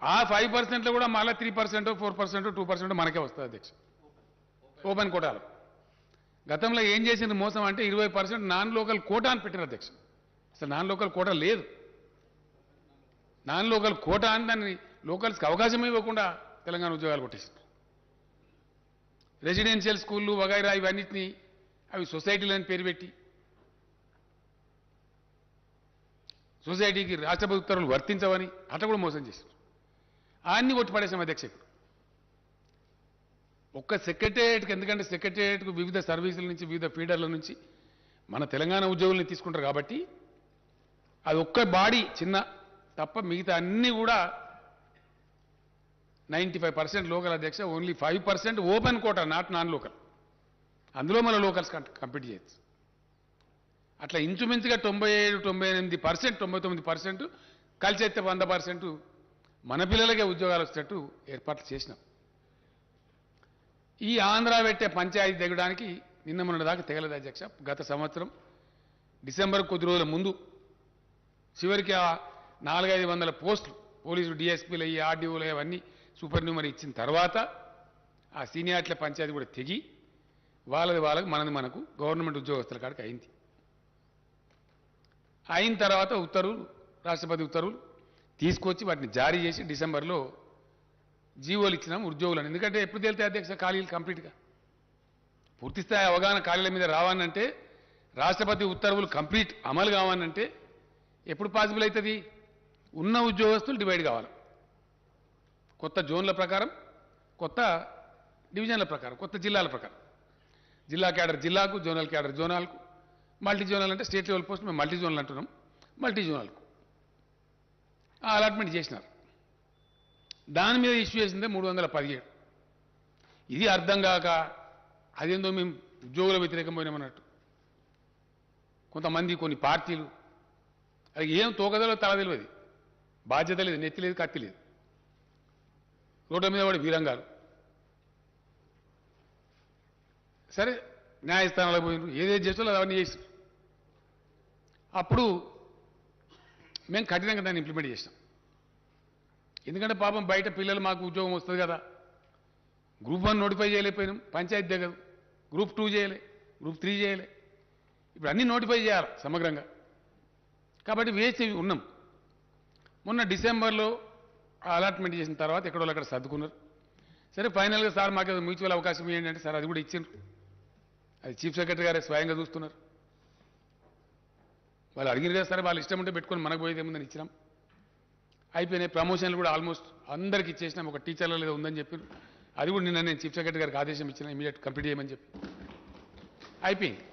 ఆ 5%లో కూడా మళ్ళీ 3% 4% 2% మనకే వస్తుంది అధ్యక్ష ఓపెన్ కోటాలు గతంలో ఏం చేసింది మోసం అంటే 20% నాన్ లోకల్ కోటా అని పెట్టిన అధ్యక్ష అసలు నాన్ లోకల్ కోటా లేదు నాన్ లోకల్ కోటా అని దాన్ని లోకల్స్కి అవకాశం ఇవ్వకుండా తెలంగాణ ఉద్యోగాలు కొట్టేసింది రెసిడెన్షియల్ స్కూళ్ళు వగైరా ఇవన్నిటినీ అవి సొసైటీలని పేరు పెట్టి సొసైటీకి రాష్ట్రపతి ఉత్తర్వులు వర్తించవని అట్లా కూడా మోసం చేశారు అన్ని కొట్టిపడేసాం అధ్యక్ష ఒక్క సెక్రటేరియట్కి ఎందుకంటే సెక్రటేరియట్కు వివిధ సర్వీసుల నుంచి వివిధ ఫీడర్ల నుంచి మన తెలంగాణ ఉద్యోగుల్ని తీసుకుంటారు కాబట్టి అది ఒక్క బాడీ చిన్న తప్ప మిగతా అన్నీ కూడా 95% లోకల్ అధ్యక్ష only 5% open quota non local అందులో మన లోకల్స్ కంపీట్ చేయొచ్చు అట్లా ఇంచుమించుగా 97-98% 99% కలిసి అయితే 100% మన పిల్లలకే ఉద్యోగాలు వచ్చేటట్టు ఏర్పాట్లు చేసినాం ఈ ఆంధ్ర పెట్టే పంచాయతీ తెగడానికి నిన్న మొన్న దాకా తెగలేదు అధ్యక్ష గత సంవత్సరం డిసెంబర్ కొద్ది రోజుల ముందు చివరికి ఆ 400-500 పోస్టులు పోలీసులు డిఎస్పీలు అయ్యి ఆర్డీఓలు అవన్నీ సూపర్ న్యూమరీ ఇచ్చిన తర్వాత ఆ సీనియార్ల పంచాయతీ కూడా తెగి వాళ్ళకి మనకు గవర్నమెంట్ ఉద్యోగస్తుల కాడికి అయింది అయిన తర్వాత ఉత్తర్వులు రాష్ట్రపతి ఉత్తర్వులు తీసుకొచ్చి వాటిని జారీ చేసి డిసెంబర్లో జీవోలు ఇచ్చినాం ఉద్యోగులను ఎందుకంటే ఎప్పుడు తేలితే అధ్యక్ష ఖాళీలు కంప్లీట్గా పూర్తిస్థాయి అవగాహన ఖాళీల మీద రావాలంటే రాష్ట్రపతి ఉత్తర్వులు కంప్లీట్ అమలు కావాలంటే ఎప్పుడు పాసిబుల్ అవుతుంది ఉన్న ఉద్యోగస్తులు డివైడ్ కావాలి కొత్త జోన్ల ప్రకారం కొత్త డివిజన్ల ప్రకారం కొత్త జిల్లాల ప్రకారం జిల్లా క్యాడర్ జిల్లాకు జోనల్ క్యాడర్ జోనాల్కు మల్టీ జోనల్ అంటే స్టేట్ లెవెల్ పోస్ట్ మేము మల్టీ జోనల్ అంటున్నాం మల్టీ జోనల్కు ఆ అలాట్మెంట్ చేసినారు దాని మీద ఇష్యూ చేసిందే 317 ఇది అర్థం కాక అదేందో మేము ఉద్యోగుల వ్యతిరేకం పోయినామన్నట్టు కొంతమంది కొన్ని పార్టీలు అది ఏం తోకదలో తల తెలియదు బాధ్యత లేదు నెత్తి లేదు కత్తి లేదు రోడ్ల మీద వాడి వీరంగాలు సరే న్యాయస్థానాలకు పోయినారు ఏదేది చేస్తారో అవన్నీ చేస్తారు అప్పుడు మేము కఠినంగా దాన్ని ఇంప్లిమెంట్ చేసినాం ఎందుకంటే పాపం బయట పిల్లలు మాకు ఉద్యోగం వస్తుంది కదా గ్రూప్ 1 నోటిఫై చేయలేకపోయినాం పంచాయతీ దగ్గర గ్రూప్ 2 చేయలే గ్రూప్ 3 చేయలే ఇప్పుడు అన్నీ నోటిఫై చేయాలి సమగ్రంగా కాబట్టి వేసి ఉన్నాం మొన్న డిసెంబర్లో అలాట్మెంట్ చేసిన తర్వాత ఎక్కడో అక్కడ సర్దుకున్నారు సరే ఫైనల్గా సార్ మాకు మ్యూచువల్ అవకాశం ఇవ్వండి అంటే సార్ అది కూడా ఇచ్చిండ్రు అది చీఫ్ సెక్రటరీ గారే స్వయంగా చూస్తున్నారు వాళ్ళు అడిగిరు కదా సరే వాళ్ళు ఇష్టం ఉంటే పెట్టుకొని మనకు పోయేది ఏముందని ఇచ్చినాం అయిపోయినాయి ప్రమోషన్లు కూడా ఆల్మోస్ట్ అందరికి ఇచ్చేసినాం ఒక టీచర్లో లేదా ఉందని చెప్పారు అది కూడా నిన్న నేను చీఫ్ సెక్రటరీ గారికి ఆదేశం ఇచ్చిన ఇమీడియట్ కంప్లీట్ చేయమని చెప్పి అయిపోయింది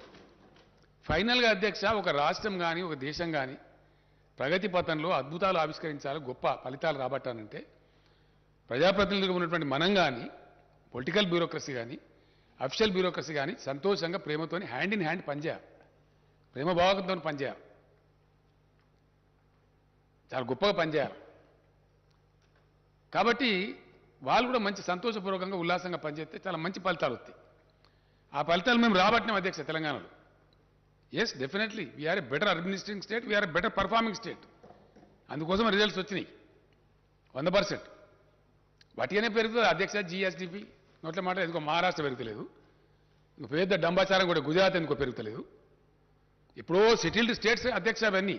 ఫైనల్గా అధ్యక్ష ఒక రాష్ట్రం కానీ ఒక దేశం కానీ ప్రగతి పథంలో అద్భుతాలు ఆవిష్కరించాలి గొప్ప ఫలితాలు రాబట్టానంటే ప్రజాప్రతినిధులుగా ఉన్నటువంటి మనం కానీ పొలిటికల్ బ్యూరోక్రసీ కానీ అఫిషియల్ బ్యూరోక్రసీ కానీ సంతోషంగా ప్రేమతోని హ్యాండ్ ఇన్ హ్యాండ్ పనిచేయాలి ప్రేమ భావకంతో పనిచేయాలి చాలా గొప్పగా పనిచేయాలి కాబట్టి వాళ్ళు కూడా మంచి సంతోషపూర్వకంగా ఉల్లాసంగా పనిచేస్తే చాలా మంచి ఫలితాలు వస్తాయి ఆ ఫలితాలు మేము రాబట్టినాం అధ్యక్ష తెలంగాణలో yes definitely we are a better administrating state we are a better performing state అందుకోసం రిజల్ట్స్ వచ్చినాయి 100% వాటిగానే పెరుగుతుంది అధ్యక్ష జిఎస్డిపి నోట్ల మాట ఎందుకో మహారాష్ట్ర పెరుగుతలేదు, ఇంకో పెద్ద డంబాచారం కూడా గుజరాత్ ఎందుకో పెరుగుతలేదు. ఎప్పుడో సెటిల్డ్ స్టేట్స్ అధ్యక్ష అవన్నీ.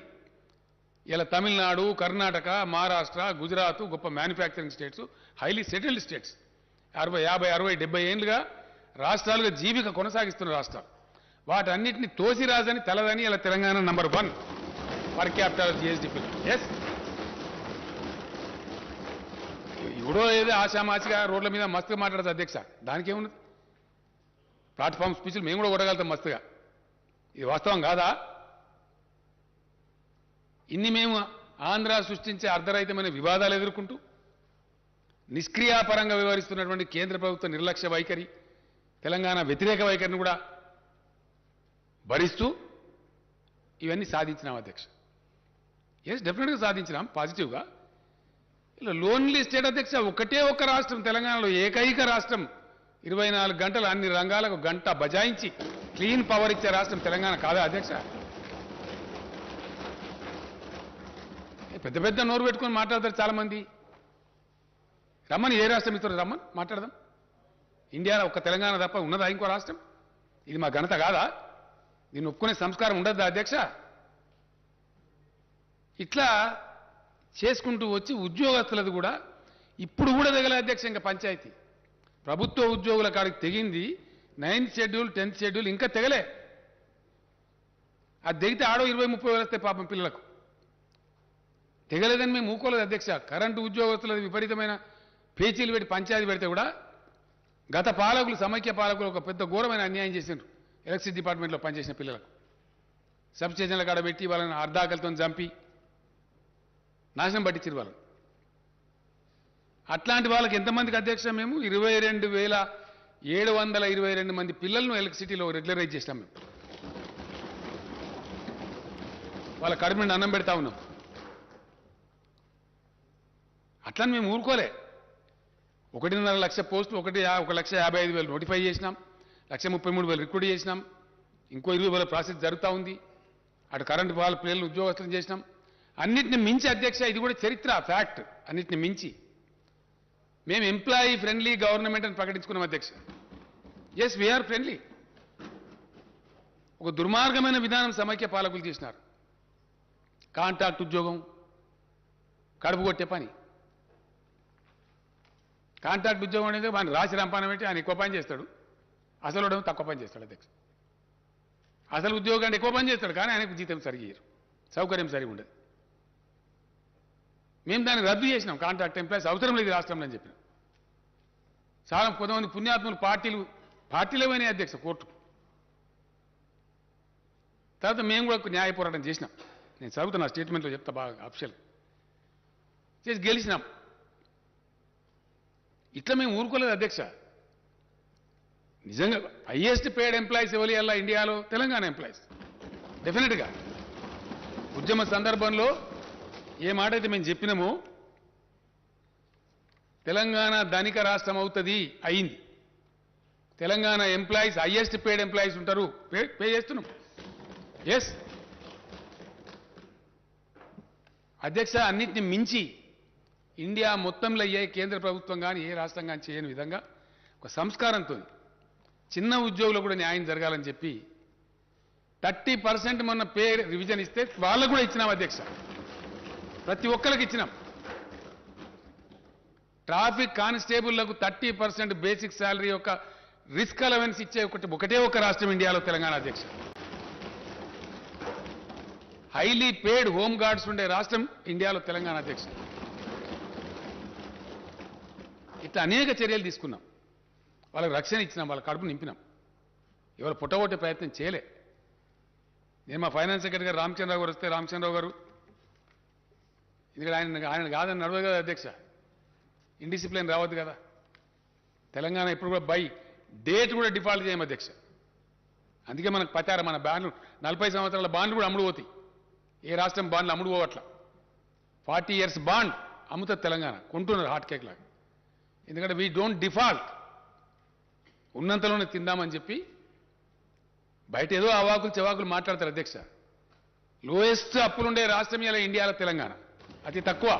ఇలా తమిళనాడు, కర్ణాటక, మహారాష్ట్ర, గుజరాత్ గొప్ప manufacturing states, highly settled states. 40, 50, 60, 70 ఏళ్ళుగా రాష్ట్రాలుగా జీవిక కొనసాగిస్తున్న రాష్ట్రాలు. వాటన్నిటిని తోసిరాజని తలదని ఇలా Telangana number 1 per capital GSDP. Yes, ఎవడో ఏదో ఆశామాచిగా రోడ్ల మీద మస్తుగా మాట్లాడదు అధ్యక్ష, దానికేమున్నది? ప్లాట్ఫామ్ స్పీచ్లు మేము కూడా కొట్టగలుగుతాం మస్తుగా. ఇది వాస్తవం కాదా? ఇన్ని మేము ఆంధ్ర సృష్టించే అర్ధరహితమైన వివాదాలు ఎదుర్కొంటూ నిష్క్రియాపరంగా వ్యవహరిస్తున్నటువంటి కేంద్ర ప్రభుత్వ నిర్లక్ష్య వైఖరి, తెలంగాణ వ్యతిరేక వైఖరిని కూడా భరిస్తూ ఇవన్నీ సాధించినాం అధ్యక్ష. ఎస్, డెఫినెట్గా సాధించినాం పాజిటివ్గా. ఇలా లోన్లీ స్టేట్ అధ్యక్ష, ఒకటే ఒక్క రాష్ట్రం తెలంగాణలో, ఏకైక రాష్ట్రం 24 గంటలు అన్ని రంగాలకు గంట బజాయించి క్లీన్ పవర్ ఇచ్చే రాష్ట్రం తెలంగాణ కాదా అధ్యక్ష? పెద్ద పెద్ద నోరు పెట్టుకొని మాట్లాడతారు చాలామంది. రమ్మని, ఏ రాష్ట్రం ఇస్తారు రమ్మని మాట్లాడదాం. ఇండియాలో ఒక్క తెలంగాణ తప్ప ఉన్నదా ఇంకో రాష్ట్రం? ఇది మా ఘనత కాదా? దీన్ని ఒప్పుకునే సంస్కారం ఉండద్దా అధ్యక్ష? ఇట్లా చేసుకుంటూ వచ్చి ఉద్యోగస్తులది కూడా ఇప్పుడు కూడా తెగలే అధ్యక్ష. ఇంకా పంచాయతీ ప్రభుత్వ ఉద్యోగుల కాడికి తెగింది. 9th షెడ్యూల్, 10th షెడ్యూల్ ఇంకా తెగలే. అది తెగితే ఆడో 20-30 వేలు వస్తాయి పాపం పిల్లలకు. తెగలేదని మేము ఊకోలేదు అధ్యక్ష. కరెంటు ఉద్యోగస్తులది విపరీతమైన పేచీలు పెట్టి పంచాయతీ పెడితే కూడా గత పాలకులు, సమైక్య పాలకులు ఒక పెద్ద ఘోరమైన అన్యాయం చేసిండ్రు. ఎలక్ట్రిసిటీ డిపార్ట్మెంట్లో పనిచేసిన పిల్లలకు సబ్ స్టేషన్ల కాడ పెట్టి వాళ్ళని అర్ధాకలతో చంపి నాశనం పట్టించారు వాళ్ళని. అట్లాంటి వాళ్ళకి ఎంతమందికి అధ్యక్ష మేము 22,722 మంది పిల్లలను ఎలక్ట్రిసిటీలో రెగ్యులరైజ్ చేస్తాం. మేము వాళ్ళ కడుపు నుండి అన్నం పెడతా ఉన్నాం. అట్లని మేము ఊరుకోలే. 1.5 లక్ష పోస్టులు 1,55,000 నోటిఫై చేసినాం. 1,33,000 రిక్రూట్ చేసినాం. ఇంకో 20,000 ప్రాసెస్ జరుగుతూ ఉంది. అటు కరెంటు వాళ్ళ పిల్లలను ఉద్యోగస్తులను చేసినాం. అన్నిటిని మించి అధ్యక్ష, ఇది కూడా చరిత్ర, ఫ్యాక్ట్, అన్నిటిని మించి మేము ఎంప్లాయీ ఫ్రెండ్లీ గవర్నమెంట్ అని ప్రకటించుకున్నాం అధ్యక్ష. Yes, we are friendly. ఒక దుర్మార్గమైన విధానం సమైక్య పాలకులు చేసినారు. కాంట్రాక్ట్ ఉద్యోగం, కడుపు కొట్టే పని. కాంట్రాక్ట్ ఉద్యోగం అనేది ఆయన రాసి రంపానం పెట్టి ఆయన ఎక్కువ పని చేస్తాడు, అసలు తక్కువ పని చేస్తాడు అధ్యక్ష. అసలు ఉద్యోగం అంటే ఎక్కువ పని చేస్తాడు, కానీ ఆయనకు జీతం సరిగ్గా సౌకర్యం సరిగా ఉండదు. మేము దాన్ని రద్దు చేసినాం. కాంట్రాక్ట్ ఎంప్లాయీస్ అవసరం లేదు రాష్ట్రంలో అని చెప్పినాం. చాలా కొంతమంది పుణ్యాత్ములు పార్టీలో పోయినాయి అధ్యక్ష కోర్టు. తర్వాత మేము కూడా న్యాయ పోరాటం చేసినాం. నేను చదువుతున్నా, స్టేట్మెంట్లో చెప్తా బాగా అఫిషియల్ చేసి గెలిచినాం. ఇట్లా మేము ఊరుకోలేదు అధ్యక్ష. నిజంగా హైయెస్ట్ పేడ్ ఎంప్లాయీస్ ఎవరి అలా ఇండియాలో తెలంగాణ ఎంప్లాయీస్. డెఫినెట్గా ఉద్యమ సందర్భంలో ఏ మాట అయితే మేము చెప్పినామో తెలంగాణ ధనిక రాష్ట్రం అవుతుంది, అయింది. Telangana employees highest paid employees ఉంటారు, పే చేస్తున్నాం. ఎస్ అధ్యక్ష, అన్నిటిని మించి ఇండియా మొత్తంలో ఏ కేంద్ర ప్రభుత్వం కానీ ఏ రాష్ట్రం కానీ చేయని విధంగా ఒక సంస్కారంతో చిన్న ఉద్యోగులకు కూడా న్యాయం జరగాలని చెప్పి 30% మొన్న పే రివిజన్ ఇస్తే వాళ్ళకు కూడా ఇచ్చినాం అధ్యక్ష. ప్రతి ఒక్కరికి ఇచ్చినాం. ట్రాఫిక్ కానిస్టేబుళ్లకు 30% బేసిక్ శాలరీ యొక్క రిస్క్ అలవెన్స్ ఇచ్చే ఒకటే ఒక రాష్ట్రం ఇండియాలో తెలంగాణ అధ్యక్ష. హైలీ పేడ్ హోమ్ గార్డ్స్ ఉండే రాష్ట్రం ఇండియాలో తెలంగాణ అధ్యక్ష. ఇట్లా అనేక చర్యలు తీసుకున్నాం. వాళ్ళకి రక్షణ ఇచ్చినాం, వాళ్ళ కడుపు నింపినాం. ఎవరు పుట్టగొట్టే ప్రయత్నం చేయలే. నేను మా ఫైనాన్స్ సెక్రటరీ గారు రామచంద్రరావు గారు వస్తే, రామచంద్రరావు గారు ఎందుకంటే ఆయన కాదని నడవదు కదా అధ్యక్ష, ఇండిసిప్లిన్ రావద్దు కదా. తెలంగాణ ఇప్పుడు కూడా బై డేట్ కూడా డిఫాల్ట్ చేయము అధ్యక్ష. అందుకే మనకు పచారం, మన బాండ్లు 40 సంవత్సరాల బాండ్లు కూడా అమ్ముడు పోతాయి. ఏ రాష్ట్రం బాండ్లు అమ్ముడు పోవట్లా. 40 years బాండ్ అమ్ముతుంది తెలంగాణ, కొంటున్నారు హాట్ కేక్ లాగా. ఎందుకంటే వీ డోంట్ డిఫాల్ట్, ఉన్నంతలోనే తిందామని చెప్పి బయట ఏదో అవాకులు చెవాకులు మాట్లాడతారు అధ్యక్ష. లోయెస్ట్ అప్పులుండే రాష్ట్రం ఇలా ఇండియాలో తెలంగాణ, అతి తక్కువ.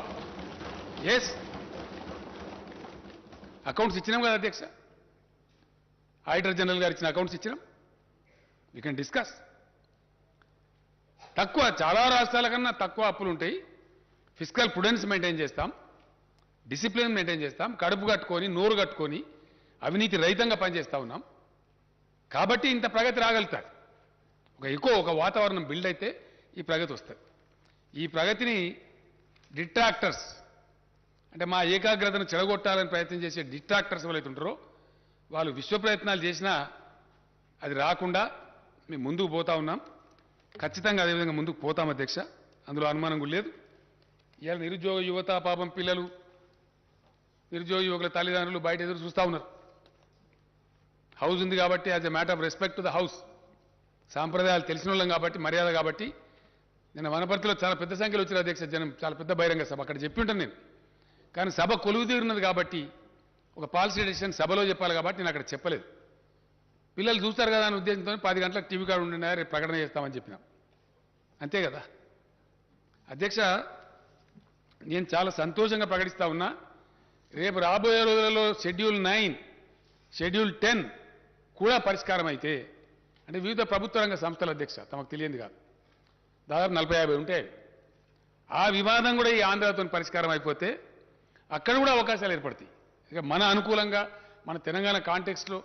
ఎస్, అకౌంట్స్ ఇచ్చినాం కదా అధ్యక్ష. ఆడిటర్ జనరల్ గారు ఇచ్చిన అకౌంట్స్ ఇచ్చినాం. We can discuss. తక్కువ, చాలా రాష్ట్రాల కన్నా తక్కువ అప్పులు ఉంటాయి. ఫిస్కల్ ప్రుడెన్స్ మెయింటైన్ చేస్తాం, డిసిప్లిన్ మెయింటైన్ చేస్తాం, కడుపు కట్టుకొని నోరు కట్టుకొని అవినీతి రహితంగా పనిచేస్తూ ఉన్నాం. కాబట్టి ఇంత ప్రగతి రాగలుగుతారు. ఒక వాతావరణం బిల్డ్ అయితే ఈ ప్రగతి వస్తుంది. ఈ ప్రగతిని డిట్రాక్టర్స్, అంటే మా ఏకాగ్రతను చెడగొట్టాలని ప్రయత్నం చేసే డిట్రాక్టర్స్ ఎవరైతే ఉంటారో వాళ్ళు విశ్వ ప్రయత్నాలు చేసినా అది రాకుండా మేము ముందుకు పోతా ఉన్నాం. ఖచ్చితంగా అదేవిధంగా ముందుకు పోతాం అధ్యక్ష, అందులో అనుమానం కూడా లేదు. ఇవాళ నిరుద్యోగ యువత, పాపం పిల్లలు, నిరుద్యోగ యువకుల తల్లిదండ్రులు బయట ఎదురు చూస్తూ ఉన్నారు. హౌస్ ఉంది కాబట్టి, as a matter of respect to the house, సాంప్రదాయాలు తెలిసిన వాళ్ళం కాబట్టి, మర్యాద కాబట్టి. నిన్న వనపర్తిలో చాలా పెద్ద సంఖ్యలో వచ్చిన అధ్యక్ష జనం, చాలా పెద్ద బహిరంగ సభ, అక్కడ చెప్పి ఉంటాను నేను. కానీ సభ కొలువు తీరున్నది కాబట్టి, ఒక పాలసీ డెసిషన్ సభలో చెప్పాలి కాబట్టి నేను అక్కడ చెప్పలేదు. పిల్లలు చూస్తారు కదా అనే ఉద్దేశంతో 10 గంటలకు టీవీ కార్డు ఉండినా రేపు ప్రకటన చేస్తామని చెప్పినాం. అంతే కదా అధ్యక్ష. నేను చాలా సంతోషంగా ప్రకటిస్తా ఉన్నా, రేపు రాబోయే రోజులలో షెడ్యూల్ 9, షెడ్యూల్ 10 కూడా పరిష్కారం అయితే, అంటే వివిధ ప్రభుత్వ రంగ సంస్థల అధ్యక్ష, తమకు తెలియంది కాదు, దాదాపు 40-50 ఉంటాయి. ఆ వివాదం కూడా ఈ ఆంధ్రతో పరిష్కారం అయిపోతే అక్కడ కూడా అవకాశాలు ఏర్పడతాయి. ఇక మన అనుకూలంగా మన తెలంగాణ కాంటెక్స్ట్లో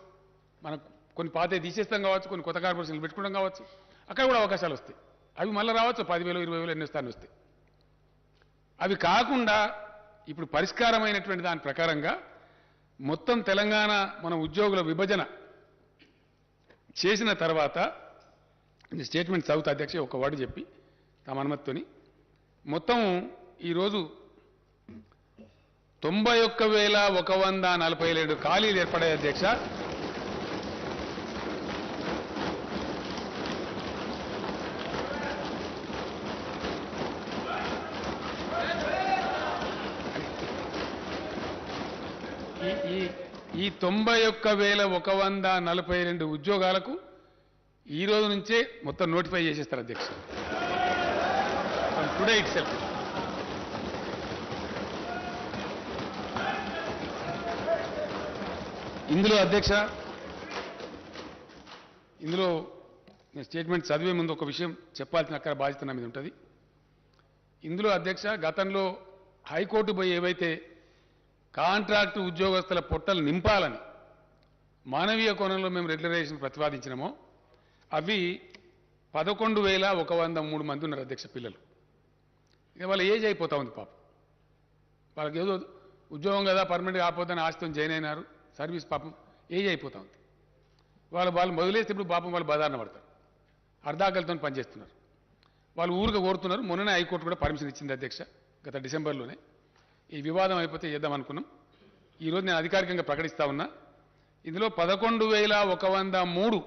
మనకు కొన్ని పాతే తీసేస్తాం కావచ్చు, కొన్ని కొత్త కార్పొరేషన్లు పెట్టుకోవడం కావచ్చు, అక్కడ కూడా అవకాశాలు వస్తాయి. అవి మళ్ళీ రావచ్చు, 10,000, 20,000 ఎన్ని స్థానం వస్తాయి. అవి కాకుండా ఇప్పుడు పరిష్కారమైనటువంటి దాని ప్రకారంగా మొత్తం తెలంగాణ మన ఉద్యోగుల విభజన చేసిన తర్వాత స్టేట్మెంట్ చదువుతా అధ్యక్ష, ఒక వర్డ్ చెప్పి తమ అనుమతితోని. మొత్తం ఈరోజు 91,147 ఖాళీలు ఏర్పడాయి అధ్యక్ష. ఈ 91,142 ఉద్యోగాలకు ఈ రోజు నుంచే మొత్తం నోటిఫై చేసేస్తారు అధ్యక్ష, టుడే ఇట్ సెల్ఫ్. ఇందులో అధ్యక్ష, ఇందులో నేను స్టేట్మెంట్ చదివే ముందు ఒక విషయం చెప్పాల్సిన అక్కడ బాధ్యత నా మీద ఉంటుంది. ఇందులో అధ్యక్ష, గతంలో హైకోర్టు పోయి ఏవైతే కాంట్రాక్టు ఉద్యోగస్తుల పొట్టలు నింపాలని మానవీయ కోణంలో మేము రెగ్యులరైజేషన్ ప్రతిపాదించినామో అవి 11,103 మంది ఉన్నారు అధ్యక్ష పిల్లలు. ఇక వాళ్ళ ఏజ్ అయిపోతా ఉంది పాపం. వాళ్ళకి ఏదో ఉద్యోగం కదా పర్మనెంట్గా ఆపోద్దని ఆశతో జాయిన్ అయినారు, సర్వీస్ పాపం ఏజ్ అయిపోతా ఉంది. వాళ్ళు మొదలేస్తే ఇప్పుడు పాపం వాళ్ళు బదారణ పడతారు, అర్ధాకలతో పనిచేస్తున్నారు. వాళ్ళు ఊరుగా కోరుతున్నారు. మొన్ననే హైకోర్టు కూడా పర్మిషన్ ఇచ్చింది అధ్యక్ష, గత డిసెంబర్లోనే. ఈ వివాదం అయిపోతే చేద్దాం అనుకున్నాం. ఈరోజు నేను అధికారికంగా ప్రకటిస్తా ఉన్నా, ఇందులో 11,103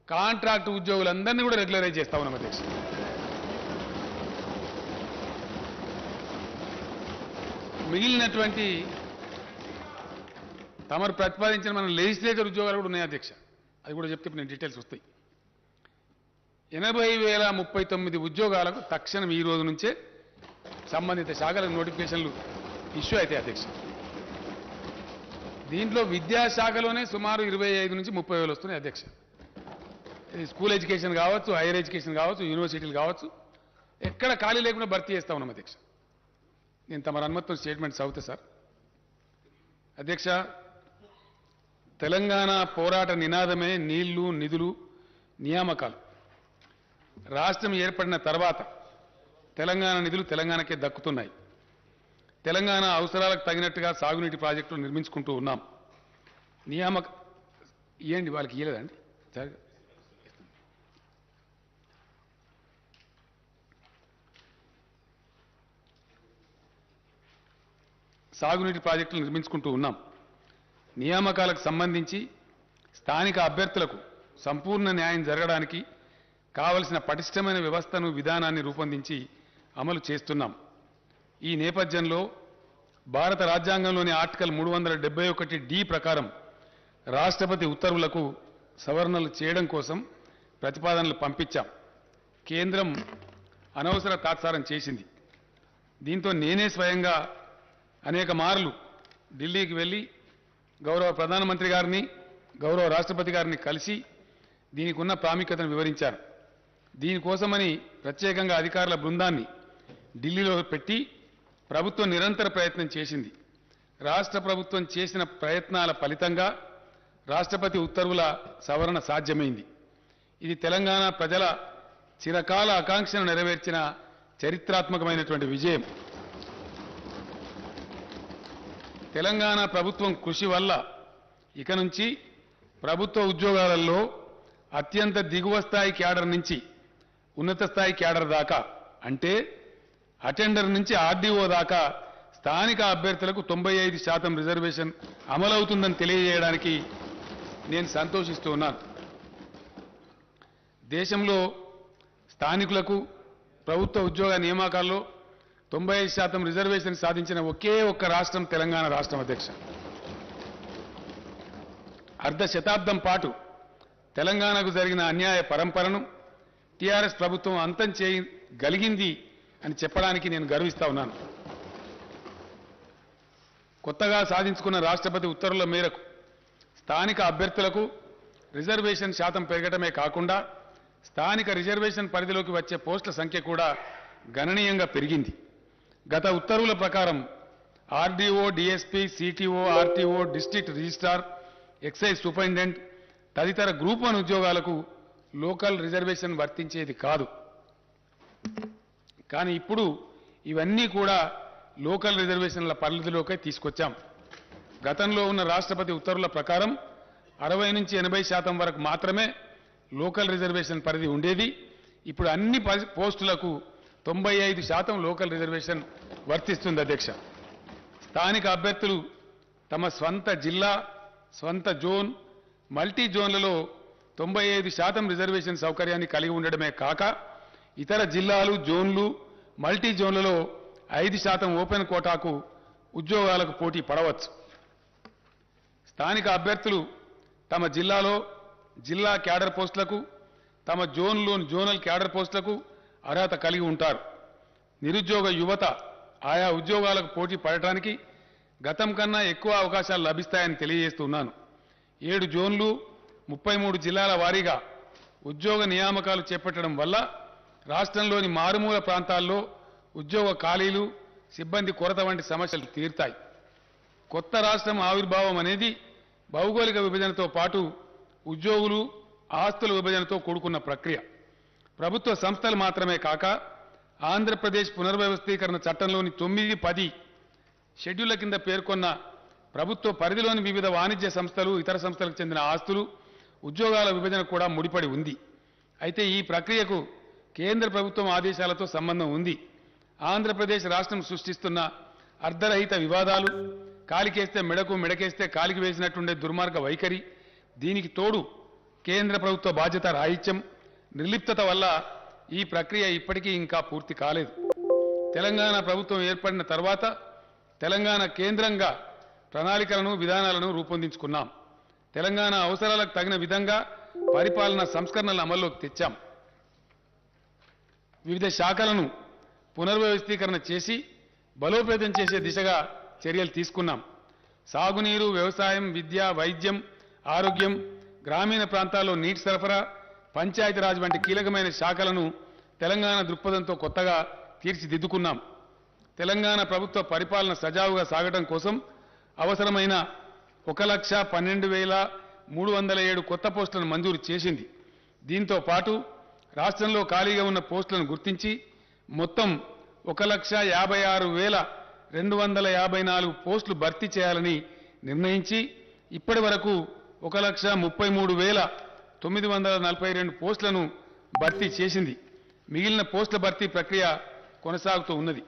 కాంట్రాక్టు ఉద్యోగులందరినీ కూడా రెగ్యులరైజ్ చేస్తా ఉన్నాం అధ్యక్ష. మిగిలినటువంటి తమరు ప్రతిపాదించిన మన లెజిస్లేచర్ ఉద్యోగాలు కూడా ఉన్నాయి అధ్యక్ష, అది కూడా చెప్తే నేను డీటెయిల్స్ వస్తాయి. 80,039 ఉద్యోగాలకు తక్షణం ఈ రోజు నుంచే సంబంధిత శాఖలకు నోటిఫికేషన్లు ఇష్యూ అవుతాయి అధ్యక్ష. దీంట్లో విద్యాశాఖలోనే సుమారు 25 నుంచి 30,000 వస్తున్నాయి అధ్యక్ష. స్కూల్ ఎడ్యుకేషన్ కావచ్చు, హైయర్ ఎడ్యుకేషన్ కావచ్చు, యూనివర్సిటీలు కావచ్చు, ఎక్కడ ఖాళీ లేకుండా భర్తీ చేస్తా ఉన్నాం అధ్యక్ష. నేను తమ అనుమతితో స్టేట్మెంట్ చదువుతా సార్. అధ్యక్ష, తెలంగాణ పోరాట నినాదమే నీళ్లు, నిధులు, నియామకాలు. రాష్ట్రం ఏర్పడిన తర్వాత తెలంగాణ నిధులు తెలంగాణకే దక్కుతున్నాయి. తెలంగాణ అవసరాలకు తగినట్టుగా సాగునీటి ప్రాజెక్టులు నిర్మించుకుంటూ ఉన్నాం. నియామక ఇవ్వండి, వాళ్ళకి ఇవ్వలేదండి సరే. సాగునీటి ప్రాజెక్టులు నిర్మించుకుంటూ ఉన్నాం. నియామకాలకు సంబంధించి స్థానిక అభ్యర్థులకు సంపూర్ణ న్యాయం జరగడానికి కావలసిన పటిష్టమైన వ్యవస్థను, విధానాన్ని రూపొందించి అమలు చేస్తున్నాం. ఈ నేపథ్యంలో భారత రాజ్యాంగంలోని ఆర్టికల్ 371D ప్రకారం రాష్ట్రపతి ఉత్తర్వులకు సవరణలు చేయడం కోసం ప్రతిపాదనలు పంపించాం. కేంద్రం అనవసర తాత్సారం చేసింది. దీంతో నేనే స్వయంగా అనేక మార్లు ఢిల్లీకి వెళ్ళి గౌరవ ప్రధానమంత్రి గారిని, గౌరవ రాష్ట్రపతి గారిని కలిసి దీనికి ఉన్న ప్రాముఖ్యతను వివరించారు. దీనికోసమని ప్రత్యేకంగా అధికారుల బృందాన్ని ఢిల్లీలో పెట్టి ప్రభుత్వం నిరంతర ప్రయత్నం చేసింది. రాష్ట్ర ప్రభుత్వం చేసిన ప్రయత్నాల ఫలితంగా రాష్ట్రపతి ఉత్తర్వుల సవరణ సాధ్యమైంది. ఇది తెలంగాణ ప్రజల చిరకాల ఆకాంక్షను నెరవేర్చిన చరిత్రాత్మకమైనటువంటి విజయం. తెలంగాణ ప్రభుత్వం కృషి వల్ల ఇక నుంచి ప్రభుత్వ ఉద్యోగాలలో అత్యంత దిగువ స్థాయి క్యాడర్ నుంచి ఉన్నత స్థాయి క్యాడర్ దాకా, అంటే అటెండర్ నుంచి ఆర్డీఓ దాకా స్థానిక అభ్యర్థులకు 95% రిజర్వేషన్ అమలవుతుందని తెలియజేయడానికి నేను సంతోషిస్తూ ఉన్నాను. దేశంలో స్థానికులకు ప్రభుత్వ ఉద్యోగ నియామకాల్లో 95% రిజర్వేషన్ సాధించిన ఒకే ఒక్క రాష్ట్రం తెలంగాణ రాష్ట్రం. అధ్యక్ష, అర్ధ శతాబ్దం పాటు తెలంగాణకు జరిగిన అన్యాయ పరంపరను టీఆర్ఎస్ ప్రభుత్వం అంతం చేయగలిగింది అని చెప్పడానికి నేను గర్విస్తా ఉన్నాను. కొత్తగా సాధించుకున్న రాష్ట్రపతి ఉత్తర్వుల మేరకు స్థానిక అభ్యర్థులకు రిజర్వేషన్ శాతం పెరగడమే కాకుండా స్థానిక రిజర్వేషన్ పరిధిలోకి వచ్చే పోస్టుల సంఖ్య కూడా గణనీయంగా పెరిగింది. గత ఉత్తర్వుల ప్రకారం RDO, DSP, CTO, RTO, district registrar, excise superintendent తదితర గ్రూప్ 1 ఉద్యోగాలకు లోకల్ రిజర్వేషన్ వర్తించేది కాదు. కానీ ఇప్పుడు ఇవన్నీ కూడా లోకల్ రిజర్వేషన్ల పరిధిలోకే తీసుకొచ్చాం. గతంలో ఉన్న రాష్ట్రపతి ఉత్తర్వుల ప్రకారం 60 నుంచి 80% వరకు మాత్రమే లోకల్ రిజర్వేషన్ పరిధి ఉండేది. ఇప్పుడు అన్ని పోస్టులకు 95% లోకల్ రిజర్వేషన్ వర్తిస్తుంది. అధ్యక్ష, స్థానిక అభ్యర్థులు తమ స్వంత జిల్లా, స్వంత జోన్, మల్టీ జోన్లలో 95% రిజర్వేషన్ సౌకర్యాన్ని కలిగి ఉండడమే కాక ఇతర జిల్లాలు, జోన్లు, మల్టీ జోన్లలో 5% ఓపెన్ కోటాకు ఉద్యోగాలకు పోటీ పడవచ్చు. స్థానిక అభ్యర్థులు తమ జిల్లాలో జిల్లా క్యాడర్ పోస్టులకు, తమ జోన్లోని జోనల్ క్యాడర్ పోస్టులకు అర్హత కలిగి ఉంటారు. నిరుద్యోగ యువత ఆయా ఉద్యోగాలకు పోటీ పడటానికి గతం కన్నా ఎక్కువ అవకాశాలు లభిస్తాయని తెలియజేస్తున్నాను. 7 జోన్లు, 33 జిల్లాల వారీగా ఉద్యోగ నియామకాలు చేపట్టడం వల్ల రాష్ట్రంలోని మారుమూల ప్రాంతాల్లో ఉద్యోగ ఖాళీలు, సిబ్బంది కొరత వంటి సమస్యలు తీరుతాయి. కొత్త రాష్ట్రం ఆవిర్భావం అనేది భౌగోళిక విభజనతో పాటు ఉద్యోగులు, ఆస్తుల విభజనతో కూడుకున్న ప్రక్రియ. ప్రభుత్వ సంస్థలు మాత్రమే కాక ఆంధ్రప్రదేశ్ పునర్వ్యవస్థీకరణ చట్టంలోని 9, 10 షెడ్యూళ్ల కింద పేర్కొన్న ప్రభుత్వ పరిధిలోని వివిధ వాణిజ్య సంస్థలు, ఇతర సంస్థలకు చెందిన ఆస్తులు, ఉద్యోగాల విభజన కూడా ముడిపడి ఉంది. అయితే ఈ ప్రక్రియకు కేంద్ర ప్రభుత్వం ఆదేశాలతో సంబంధం ఉంది. ఆంధ్రప్రదేశ్ రాష్ట్రం సృష్టిస్తున్న అర్ధరహిత వివాదాలు, కాలికేస్తే మెడకు, మెడకేస్తే కాలికి వేసినట్టుండే దుర్మార్గ వైఖరి, దీనికి తోడు కేంద్ర ప్రభుత్వ బాధ్యత రాహిత్యం, నిర్లిప్తత వల్ల ఈ ప్రక్రియ ఇప్పటికీ ఇంకా పూర్తి కాలేదు. తెలంగాణ ప్రభుత్వం ఏర్పడిన తర్వాత తెలంగాణ కేంద్రంగా ప్రణాళికలను, విధానాలను రూపొందించుకున్నాం. తెలంగాణ అవసరాలకు తగిన విధంగా పరిపాలన సంస్కరణలను అమల్లోకి తెచ్చాం. వివిధ శాఖలను పునర్వ్యవస్థీకరణ చేసి బలోపేతం చేసే దిశగా చర్యలు తీసుకున్నాం. సాగునీరు, వ్యవసాయం, విద్య, వైద్యం, ఆరోగ్యం, గ్రామీణ ప్రాంతాల్లో నీటి సరఫరా, పంచాయతీరాజ్ వంటి కీలకమైన శాఖలను తెలంగాణ దృక్పథంతో కొత్తగా తీర్చిదిద్దుకున్నాం. తెలంగాణ ప్రభుత్వ పరిపాలన సజావుగా సాగడం కోసం అవసరమైన 1,12,307 కొత్త పోస్టులను మంజూరు చేసింది. దీంతో పాటు రాష్ట్రంలో ఖాళీగా ఉన్న పోస్టులను గుర్తించి మొత్తం 1,56,254 పోస్టులు భర్తీ చేయాలని నిర్ణయించి ఇప్పటి వరకు 1,33,942 పోస్టులను భర్తీ చేసింది. మిగిలిన పోస్టుల భర్తీ ప్రక్రియ కొనసాగుతూ ఉన్నది.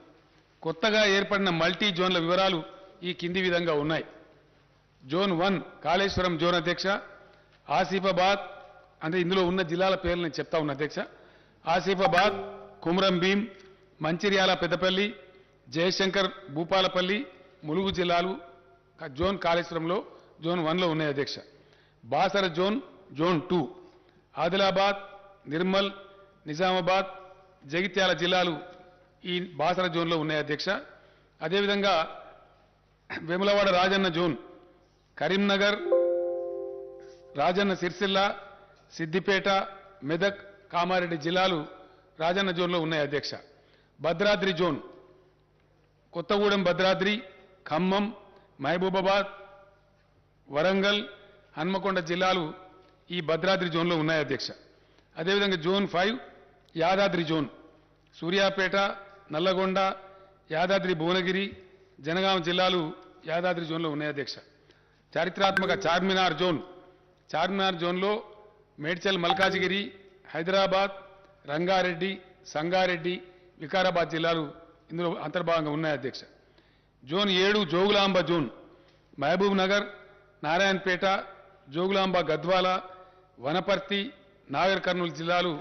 కొత్తగా ఏర్పడిన మల్టీ జోన్ల వివరాలు ఈ కింది విధంగా ఉన్నాయి. Zone 1 Kaleshwaram zone. అధ్యక్ష, ఆసిఫాబాద్, అంటే ఇందులో ఉన్న జిల్లాల పేర్లు నేను చెప్తా ఉన్నా. అధ్యక్ష, ఆసిఫాబాద్, కుమ్రం భీం, మంచిర్యాల, పెద్దపల్లి, జయశంకర్, భూపాలపల్లి, ములుగు జిల్లాలు జోన్ కాళేశ్వరంలో జోన్ 1లో ఉన్నాయి. అధ్యక్ష, బాసర జోన్, జోన్ 2, ఆదిలాబాద్, నిర్మల్, నిజామాబాద్, జగిత్యాల జిల్లాలు ఈ బాసర జోన్లో ఉన్నాయి. అధ్యక్ష, అదేవిధంగా వేములవాడ రాజన్న జోన్, కరీంనగర్, రాజన్న సిరిసిల్ల, సిద్దిపేట, మెదక్, కామారెడ్డి జిల్లాలు రాజన్న జోన్లో ఉన్నాయి అధ్యక్ష. భద్రాద్రి జోన్ కొత్తగూడెం, భద్రాద్రి, ఖమ్మం, మహబూబాబాద్, వరంగల్, హన్మకొండ జిల్లాలు ఈ భద్రాద్రి జోన్లో ఉన్నాయి అధ్యక్ష. అదేవిధంగా జోన్ 5 యాదాద్రి జోన్ సూర్యాపేట, నల్లగొండ, యాదాద్రి భువనగిరి, జనగాం జిల్లాలు యాదాద్రి జోన్లో ఉన్నాయి అధ్యక్ష. చారిత్రాత్మక చార్మినార్ జోన్లో మేడ్చల్, మల్కాజిగిరి, హైదరాబాద్, రంగారెడ్డి, సంగారెడ్డి, వికారాబాద్ జిల్లాలు ఇందులో అంతర్భాగంగా ఉన్నాయి అధ్యక్ష. జోన్ 7 జోగులాంబ జోన్ మహబూబ్ నగర్, నారాయణపేట, జోగులాంబ, గద్వాల, వనపర్తి, నాగర్ కర్నూలు జిల్లాలు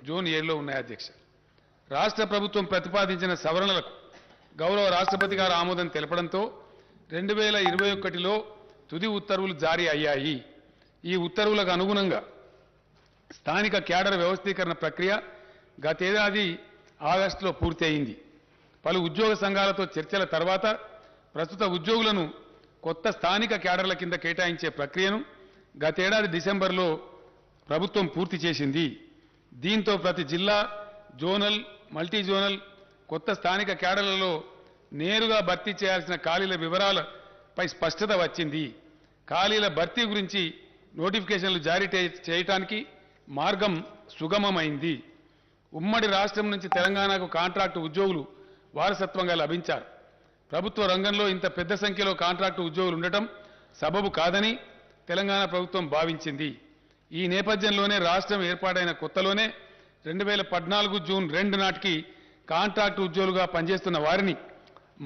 జోన్ 7లో ఉన్నాయి అధ్యక్ష. రాష్ట్ర ప్రభుత్వం ప్రతిపాదించిన సవరణలకు గౌరవ రాష్ట్రపతి గారు ఆమోదం తెలపడంతో 2021లో తుది ఉత్తర్వులు జారీ అయ్యాయి. ఈ ఉత్తర్వులకు అనుగుణంగా స్థానిక క్యాడర్ వ్యవస్థీకరణ ప్రక్రియ గతేడాది ఆగస్టులో పూర్తి అయింది. పలు ఉద్యోగ సంఘాలతో చర్చల తర్వాత ప్రస్తుత ఉద్యోగులను కొత్త స్థానిక క్యాడర్ల కింద కేటాయించే ప్రక్రియను గతేడాది డిసెంబర్లో ప్రభుత్వం పూర్తి చేసింది. దీంతో ప్రతి జిల్లా, జోనల్, మల్టీ జోనల్ కొత్త స్థానిక క్యాడర్లలో నేరుగా భర్తీ చేయాల్సిన ఖాళీల వివరాలపై స్పష్టత వచ్చింది. ఖాళీల భర్తీ గురించి నోటిఫికేషన్లు జారీ చేయడానికి మార్గం సుగమమైంది. ఉమ్మడి రాష్ట్రం నుంచి తెలంగాణకు కాంట్రాక్టు ఉద్యోగులు వారసత్వంగా లభించారు. ప్రభుత్వ రంగంలో ఇంత పెద్ద సంఖ్యలో కాంట్రాక్టు ఉద్యోగులు ఉండటం సబబు కాదని తెలంగాణ ప్రభుత్వం భావించింది. ఈ నేపథ్యంలోనే రాష్ట్రం ఏర్పాటైన కొత్తలోనే 2014 జూన్ 2 నాటికి కాంట్రాక్టు ఉద్యోగులుగా పనిచేస్తున్న వారిని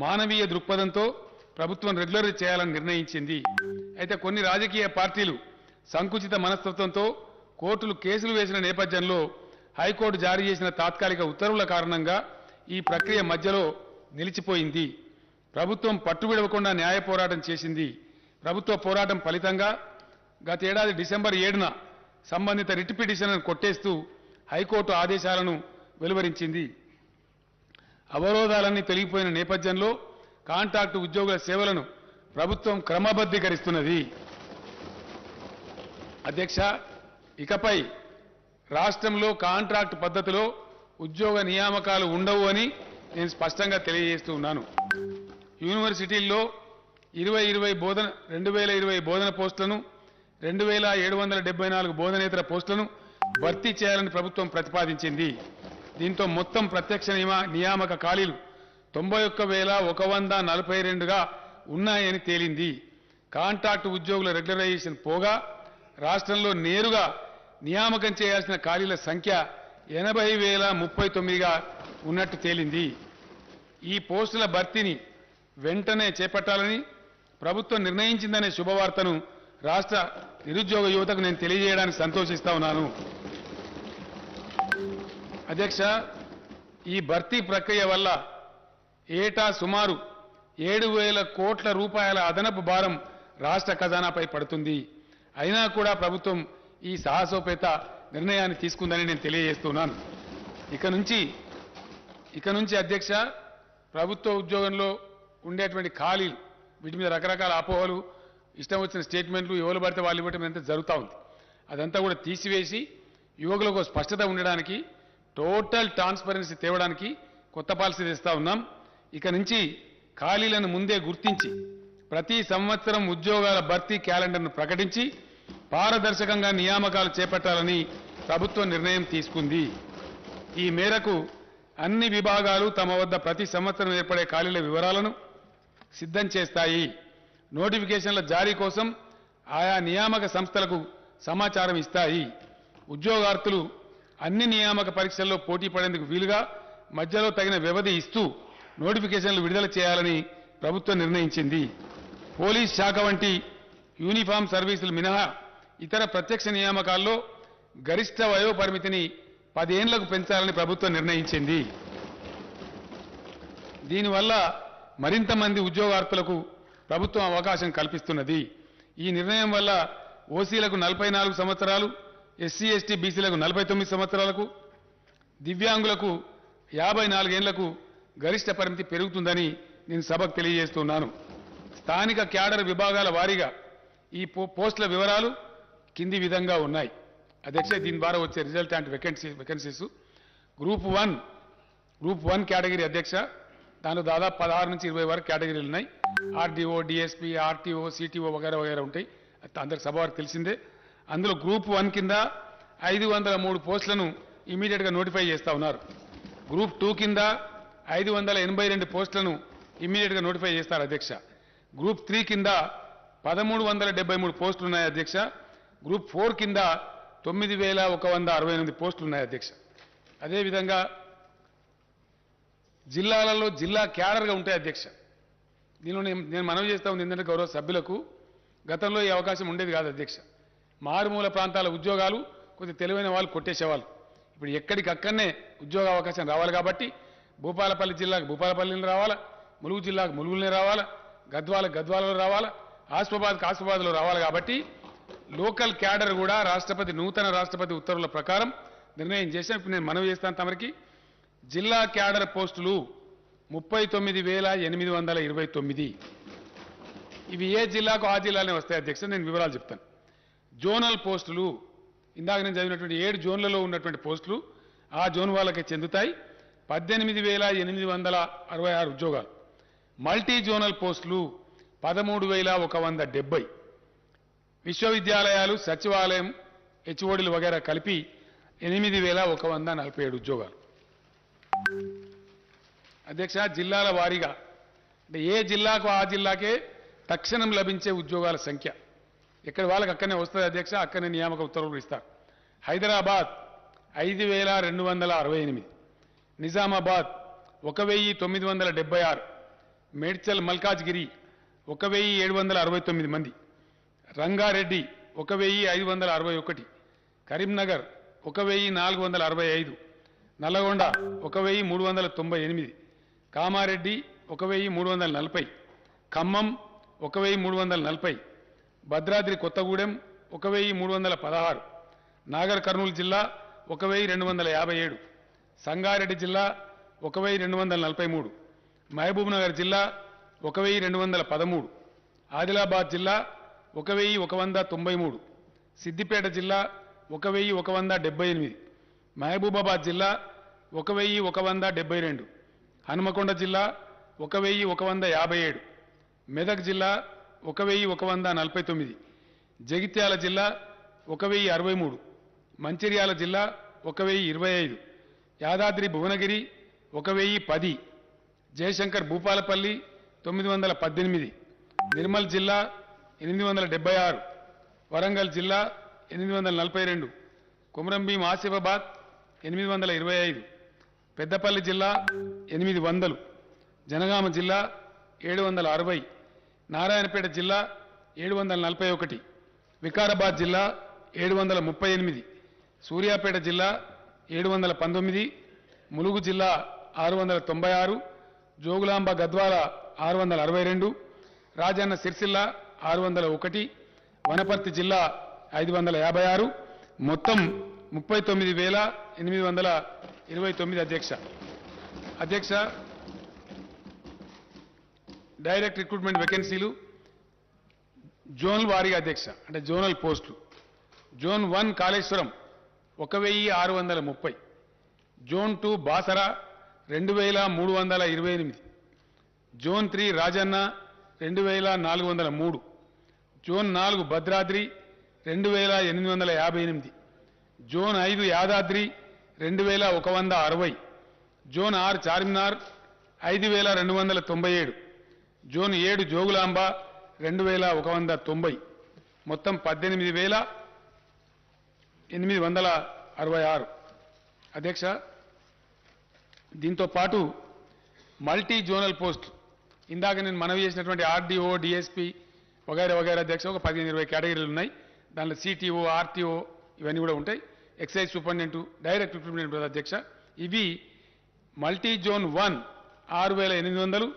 మానవీయ దృక్పథంతో ప్రభుత్వం రెగ్యులర్ చేయాలని నిర్ణయించింది. అయితే కొన్ని రాజకీయ పార్టీలు సంకుచిత మనస్తత్వంతో కోర్టులు కేసులు వేసిన నేపథ్యంలో హైకోర్టు జారీ చేసిన తాత్కాలిక ఉత్తర్వుల కారణంగా ఈ ప్రక్రియ మధ్యలో నిలిచిపోయింది. ప్రభుత్వం పట్టువిడవకుండా న్యాయ పోరాటం చేసింది. ప్రభుత్వ పోరాటం ఫలితంగా గతేడాది డిసెంబర్ 7న సంబంధిత రిట్ పిటిషన్లను కొట్టేస్తూ హైకోర్టు ఆదేశాలను వెలువరించింది. అవరోధాలన్నీ తొలగిపోయిన నేపథ్యంలో కాంట్రాక్టు ఉద్యోగుల సేవలను ప్రభుత్వం క్రమబద్ధీకరిస్తున్నది. అధ్యక్ష, ఇకపై రాష్ట్రంలో కాంట్రాక్టు పద్ధతిలో ఉద్యోగ నియామకాలు ఉండవు అని నేను స్పష్టంగా తెలియజేస్తూ ఉన్నాను. యూనివర్సిటీల్లో 2020 బోధన పోస్టులను 2774 బోధనేతర పోస్టులను భర్తీ చేయాలని ప్రభుత్వం ప్రతిపాదించింది. దీంతో మొత్తం ప్రత్యక్ష నియామక ఖాళీలు 91,142గా ఉన్నాయని తేలింది. కాంట్రాక్టు ఉద్యోగుల రెగ్యులరైజేషన్ పోగా రాష్ట్రంలో నేరుగా నియామకం చేయాల్సిన ఖాళీల సంఖ్య 80,039గా ఉన్నట్టు తేలింది. ఈ పోస్టుల భర్తీని వెంటనే చేపట్టాలని ప్రభుత్వం నిర్ణయించిందనే శుభవార్తను రాష్ట్ర నిరుద్యోగ యువతకు నేను తెలియజేయడానికి సంతోషిస్తా ఉన్నాను. అధ్యక్ష, ఈ భర్తీ ప్రక్రియ వల్ల ఏటా సుమారు 7,000 కోట్ల రూపాయల అదనపు భారం రాష్ట్ర ఖజానాపై పడుతుంది. అయినా కూడా ప్రభుత్వం ఈ సాహసోపేత నిర్ణయాన్ని తీసుకుందని నేను తెలియజేస్తున్నాను. ఇక నుంచి అధ్యక్ష, ప్రభుత్వ ఉద్యోగంలో ఉండేటువంటి ఖాళీలు, వీటి మీద రకరకాల అపోహలు, ఇష్టం వచ్చిన స్టేట్మెంట్లు, ఎవరు పడితే వాళ్ళు ఇవ్వటం అంతా జరుగుతూ ఉంది. అదంతా కూడా తీసివేసి యువకులకు స్పష్టత ఉండడానికి, టోటల్ ట్రాన్స్పరెన్సీ తేవడానికి కొత్త పాలసీ తెస్తా ఉన్నాం. ఇక నుంచి ఖాళీలను ముందే గుర్తించి ప్రతి సంవత్సరం ఉద్యోగాల భర్తీ క్యాలెండర్ను ప్రకటించి పారదర్శకంగా నియామకాలు చేపట్టాలని ప్రభుత్వం నిర్ణయం తీసుకుంది. ఈ మేరకు అన్ని విభాగాలు తమ వద్ద ప్రతి సంవత్సరం ఏర్పడే ఖాళీల వివరాలను సిద్ధం చేస్తాయి. నోటిఫికేషన్ల జారీ కోసం ఆయా నియామక సంస్థలకు సమాచారం ఇస్తాయి. ఉద్యోగార్థులు అన్ని నియామక పరీక్షల్లో పోటీ పడేందుకు వీలుగా మధ్యలో తగిన వ్యవధి ఇస్తూ నోటిఫికేషన్లు విడుదల చేయాలని ప్రభుత్వం నిర్ణయించింది. పోలీస్ శాఖ వంటి యూనిఫామ్ సర్వీసులు మినహా ఇతర ప్రత్యక్ష నియామకాల్లో గరిష్ట వయో పరిమితిని 10 ఏళ్లకు పెంచాలని ప్రభుత్వం నిర్ణయించింది. దీనివల్ల మరింత మంది ఉద్యోగార్థులకు ప్రభుత్వం అవకాశం కల్పిస్తున్నది. ఈ నిర్ణయం వల్ల ఓసీలకు 44 సంవత్సరాలు, ఎస్సీ ఎస్టీ బీసీలకు 49 సంవత్సరాలకు, దివ్యాంగులకు 54 ఏళ్లకు గరిష్ట పరిమితి పెరుగుతుందని నేను సభకు తెలియజేస్తున్నాను. స్థానిక క్యాడర్ విభాగాల వారీగా ఈ పోస్టుల వివరాలు కింది విధంగా ఉన్నాయి అధ్యక్ష. దీని ద్వారా వచ్చే result and vacancies group 1 category అధ్యక్ష. దానిలో దాదాపు 16 నుంచి 20 వరకు కేటగిరీలు ఉన్నాయి. ఆర్డీఓ, డిఎస్పీ, ఆర్టీఓ, సిటీఓ వగైరా ఉంటాయి. అందరికి సభ వారికి తెలిసిందే. అందులో గ్రూప్ 1 కింద 503 పోస్టులను ఇమీడియట్గా నోటిఫై చేస్తూ ఉన్నారు. గ్రూప్ 2 కింద 582 పోస్టులను ఇమీడియట్గా నోటిఫై చేస్తారు అధ్యక్ష. గ్రూప్ 3 కింద 1373 పోస్టులు ఉన్నాయి అధ్యక్ష. గ్రూప్ 4 కింద 9168 పోస్టులు ఉన్నాయి అధ్యక్ష. అదేవిధంగా జిల్లాలలో జిల్లా క్యాడర్గా ఉంటాయి అధ్యక్ష. దీనిలో నేను మనవి చేస్తా ఉంది ఏంటంటే గౌరవ సభ్యులకు, గతంలో ఈ అవకాశం ఉండేది కాదు అధ్యక్ష. మారుమూల ప్రాంతాల ఉద్యోగాలు కొద్ది తెలివైన వాళ్ళు కొట్టేసేవాళ్ళు. ఇప్పుడు ఎక్కడికక్కడనే ఉద్యోగ అవకాశం రావాలి కాబట్టి భూపాలపల్లి జిల్లాకు భూపాలపల్లిని రావాలా, ములుగు జిల్లాకు ములుగులనే రావాలా, గద్వాలలో రావాలా, ఆసిఫాబాద్లో రావాలి. కాబట్టి లోకల్ క్యాడర్ కూడా నూతన రాష్ట్రపతి ఉత్తర్వుల ప్రకారం నిర్ణయం చేశాం. ఇప్పుడు నేను మనవి చేస్తాను తమరికి. జిల్లా క్యాడర్ పోస్టులు 39,829. ఇవి ఏ జిల్లాకు ఆ జిల్లానే వస్తాయి అధ్యక్ష. నేను వివరాలు చెప్తాను. జోనల్ పోస్టులు ఇందాక నేను చదివినటువంటి 7 జోన్లలో ఉన్నటువంటి పోస్టులు ఆ జోన్ వాళ్ళకే చెందుతాయి. 18,866 ఉద్యోగాలు. మల్టీ జోనల్ పోస్టులు 13,170. విశ్వవిద్యాలయాలు, సచివాలయం, హెచ్ఓడీలు వగైరా కలిపి 8,147 ఉద్యోగాలు. అధ్యక్ష, జిల్లాల వారీగా అంటే ఏ జిల్లాకు ఆ జిల్లాకే తక్షణం లభించే ఉద్యోగాల సంఖ్య ఎక్కడి వాళ్ళకి అక్కడనే వస్తుంది అధ్యక్ష. అక్కడనే నియామక ఉత్తర్వులు ఇస్తారు. హైదరాబాద్ 5,268, నిజామాబాద్ 1,976, మేడ్చల్ మల్కాజ్గిరి 1,769 మంది, రంగారెడ్డి 1,561, కరీంనగర్ 1,465, నల్లగొండ 1,398, కామారెడ్డి 1,340, ఖమ్మం 1,340, భద్రాద్రి కొత్తగూడెం 1,316, నాగర్ కర్నూలు జిల్లా 1,257, సంగారెడ్డి జిల్లా 1,243, మహబూబ్ నగర్ జిల్లా 1,213, ఆదిలాబాద్ జిల్లా 1,193, సిద్దిపేట జిల్లా 1,178, మహబూబాబాద్ జిల్లా 1,172, హనుమకొండ జిల్లా 1,157, మెదక్ జిల్లా 1,149, జగిత్యాల జిల్లా 1,063, మంచిర్యాల జిల్లా 1,025, యాదాద్రి భువనగిరి 1,010, జయశంకర్ భూపాలపల్లి 918, నిర్మల్ జిల్లా 876, వరంగల్ జిల్లా 842, కొమరంభీం ఆసిఫాబాద్ 825, పెద్దపల్లి జిల్లా 800, జనగామ జిల్లా 760, నారాయణపేట జిల్లా 741, వికారాబాద్ జిల్లా 738, సూర్యాపేట జిల్లా 719, ములుగు జిల్లా 696, జోగులాంబ గద్వాల 662, రాజన్న సిరిసిల్ల 601, వనపర్తి జిల్లా 556, మొత్తం 39,829 అధ్యక్ష. డైరెక్ట్ రిక్రూట్మెంట్ వేకెన్సీలు జోన్ వారీగా అధ్యక్ష, అంటే జోనల్ పోస్టులు. Zone 1 Kaleshwaram 1,630, zone 2 Basara 2,328, zone 3 Rajanna 2,403, zone 4 Bhadradri 2,858, zone 5 Yadadri 2,160, zone 6 Charminar 5,297, zone 7 Jogulamba 2,190, మొత్తం 18,866 అధ్యక్ష. దీంతో పాటు మల్టీ జోనల్ పోస్ట్ ఇందాక నేను మనవి చేసినటువంటి ఆర్డీఓ, డిఎస్పీ వగైరా అధ్యక్ష ఒక 15-20 కేటగిరీలు ఉన్నాయి. దానిలో సిటీఓ, ఆర్టీఓ ఇవన్నీ కూడా ఉంటాయి. ఎక్సైజ్ సూపరింటెండెంట్, డైరెక్ట్ రిక్రూట్మెంట్ అధ్యక్ష. ఇవి multi zone 1 6,800,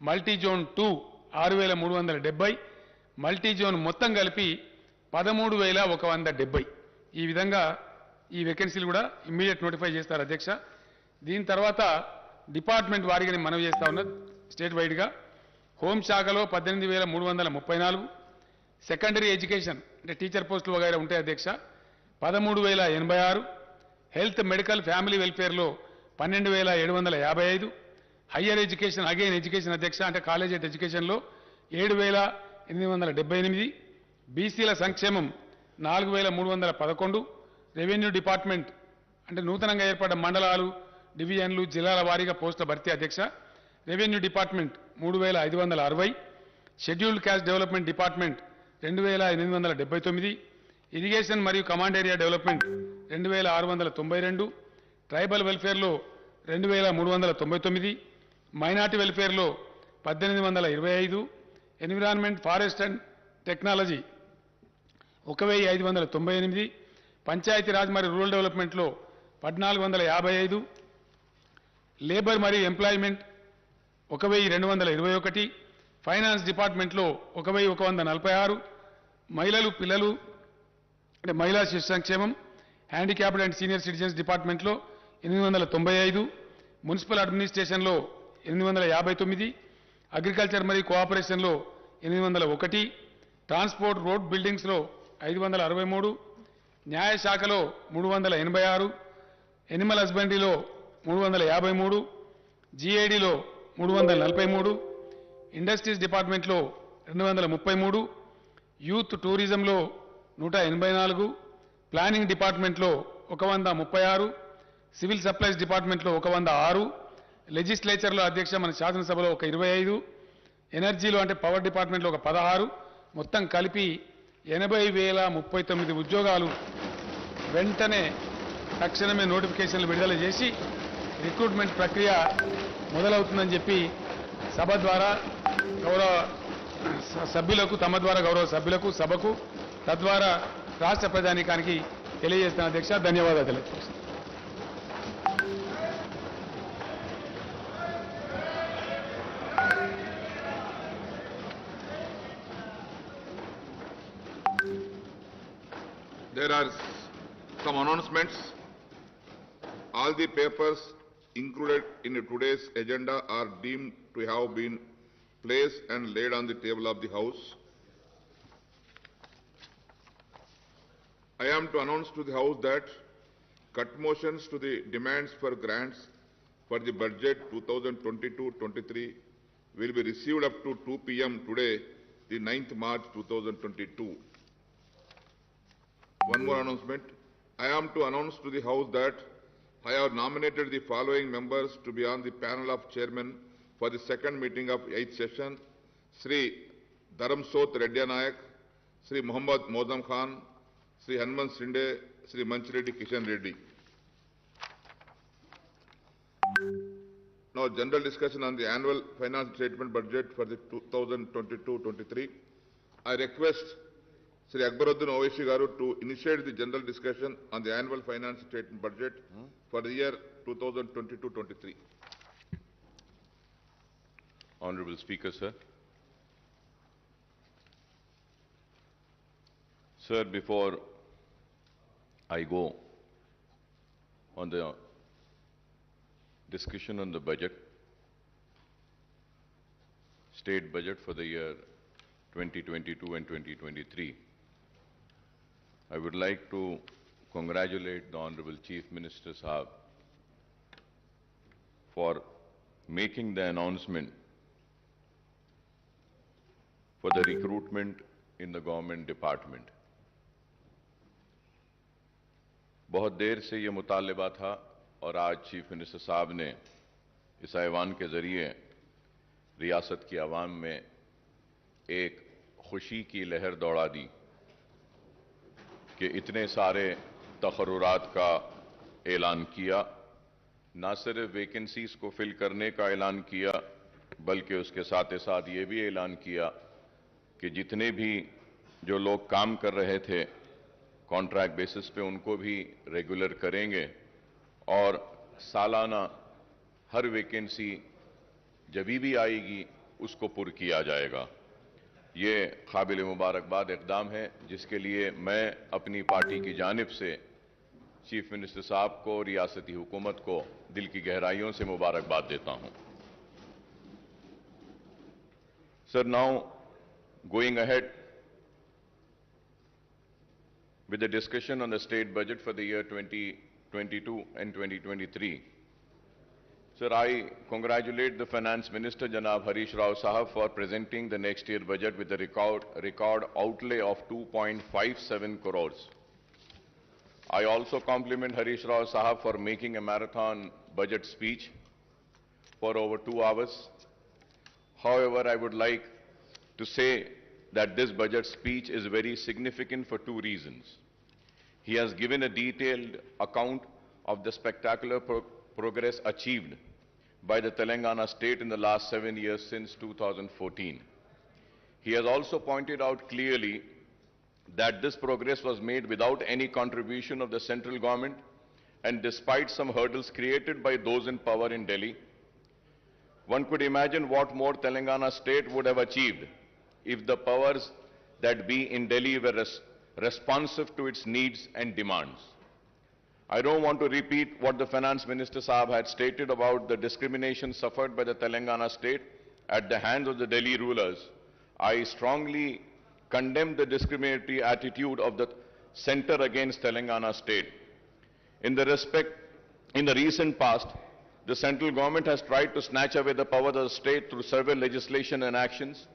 multi zone 2 6,370, multi zone మొత్తం కలిపి 13,170. ఈ విధంగా ఈ వేకెన్సీలు కూడా ఇమ్మీడియట్ నోటిఫై చేస్తారు అధ్యక్ష. దీని తర్వాత డిపార్ట్మెంట్ వారీగా నేను మనవి చేస్తా ఉన్నా స్టేట్ వైడ్గా. హోంశాఖలో 18,334, సెకండరీ ఎడ్యుకేషన్ అంటే టీచర్ పోస్టులు వగైరా ఉంటాయి అధ్యక్ష 13,086, హెల్త్ మెడికల్ ఫ్యామిలీ వెల్ఫేర్లో 12,755, హయ్యర్ ఎడ్యుకేషన్ అగైన్ ఎడ్యుకేషన్ అధ్యక్ష అంటే కాలేజ్ ఎడ్యుకేషన్లో 7,878, బీసీల సంక్షేమం 4,311, రెవెన్యూ డిపార్ట్మెంట్ అంటే నూతనంగా ఏర్పడ్డ మండలాలు డివిజన్లు జిల్లాల వారీగా పోస్టుల భర్తీ అధ్యక్ష revenue department 3,560, scheduled caste development department 2,879, irrigation మరియు కమాండ్ ఏరియా డెవలప్మెంట్ 2,692, ట్రైబల్ వెల్ఫేర్లో 2,399, మైనార్టీ వెల్ఫేర్లో 1,825, environment forest and technology 1,598, Panchayati Raj మరియు రూరల్ డెవలప్మెంట్లో 1,455, లేబర్ మరియు ఎంప్లాయ్మెంట్ 1,221, ఫైనాన్స్ డిపార్ట్మెంట్లో 1,146, మహిళలు పిల్లలు అంటే మహిళా శిశు సంక్షేమం హ్యాండిక్యాప్డ్ అండ్ సీనియర్ సిటిజన్స్ డిపార్ట్మెంట్లో 895, మున్సిపల్ అడ్మినిస్ట్రేషన్లో 859, అగ్రికల్చర్ మరియు కోఆపరేషన్లో 801, ట్రాన్స్పోర్ట్ రోడ్ బిల్డింగ్స్లో 563, న్యాయశాఖలో 386, ఎనిమల్ హస్బెండరీలో 353, జీఐడీలో 343, ఇండస్ట్రీస్ డిపార్ట్మెంట్లో 233, యూత్ టూరిజంలో 184, ప్లానింగ్ డిపార్ట్మెంట్లో 136, సివిల్ సప్లైస్ డిపార్ట్మెంట్లో 106, లెజిస్లేచర్లో అధ్యక్ష మన శాసనసభలో 25, ఎనర్జీలో అంటే పవర్ డిపార్ట్మెంట్లో 16, మొత్తం కలిపి 80,039 ఉద్యోగాలు వెంటనే తక్షణమే నోటిఫికేషన్లు విడుదల చేసి రిక్రూట్మెంట్ ప్రక్రియ మొదలవుతుందని చెప్పి సభ ద్వారా గౌరవ సభ్యులకు తమ ద్వారా గౌరవ సభ్యులకు సభకు తద్వారా రాష్ట్ర ప్రజానీకానికి తెలియజేస్తున్న అధ్యక్ష ధన్యవాదాలు తెలియజేస్తున్నాను. There are some announcements. All the papers included in today's agenda are deemed to have been placed and laid on the table of the House. I am to announce to the House that cut motions to the demands for grants for the budget 2022-23 will be received up to 2 p.m. today, the 9th March 2022. One more announcement. I am to announce to the House that I have nominated the following members to be on the panel of chairmen for the second meeting of 8th session: Sri Dharamsot Reddy Nayak, Sri Muhammad Mozam Khan, Sri Hanuman Sinde, Sri Manchireddy Kishan Reddy. Now, general discussion on the annual finance statement budget for the 2022-23. I request Sri Akbaruddin Owaisi Garu to initiate the general discussion on the annual finance statement budget for the year 2022-23. Honorable Speaker, sir. Sir, before I go on the discussion on the budget, state budget for the year 2022 and 2023, I would like to congratulate the Honorable Chief Minister Sahab for making the announcement for the recruitment in the government department. बहुत देर से ये मुतालबा था और आज chief minister साहब ने इस ऐवान के जरिए रियासत की आवाम में एक खुशी की लहर दौड़ा दी कि इतने सारे तकर्रुरात का ऐलान किया, ना सिर्फ वैकेंसीज को फिल करने का ऐलान किया बल्कि उसके साथ ही साथ ये भी ऐलान किया कि जितने भी जो लोग काम कर रहे थे कॉन्ट्रैक्ट बेसिस पे उनको भी रेगुलर करेंगे और सालाना हर वैकेंसी जब भी आएगी उसको पुर किया जाएगा। ये काबिल मुबारकबाद इक़दाम है जिसके लिए मैं अपनी पार्टी की जानिब से चीफ मिनिस्टर साहब को, रियासती हुकूमत को दिल की गहराइयों से मुबारकबाद देता हूं। Sir, now going ahead, with the discussion on the state budget for the year 2022 and 2023. Sir, I congratulate the Finance Minister, Janab Harish Rao Sahab, for presenting the next year budget with a record outlay of 2.57 crores. I also compliment Harish Rao Sahab for making a marathon budget speech for over 2 hours. However, I would like to say that this budget speech is very significant for 2 reasons. He has given a detailed account of the spectacular progress achieved by the Telangana state in the last 7 years since 2014. He has also pointed out clearly that this progress was made without any contribution of the central government and despite some hurdles created by those in power in Delhi. One could imagine what more Telangana state would have achieved if the powers that be in Delhi were responsive to its needs and demands. I don't want to repeat what the Finance Minister Sahab had stated about the discrimination suffered by the Telangana state at the hands of the Delhi rulers. I strongly condemn the discriminatory attitude of the centre against Telangana state. In the recent past, the central government has tried to snatch away the power of the state through several legislation and actions.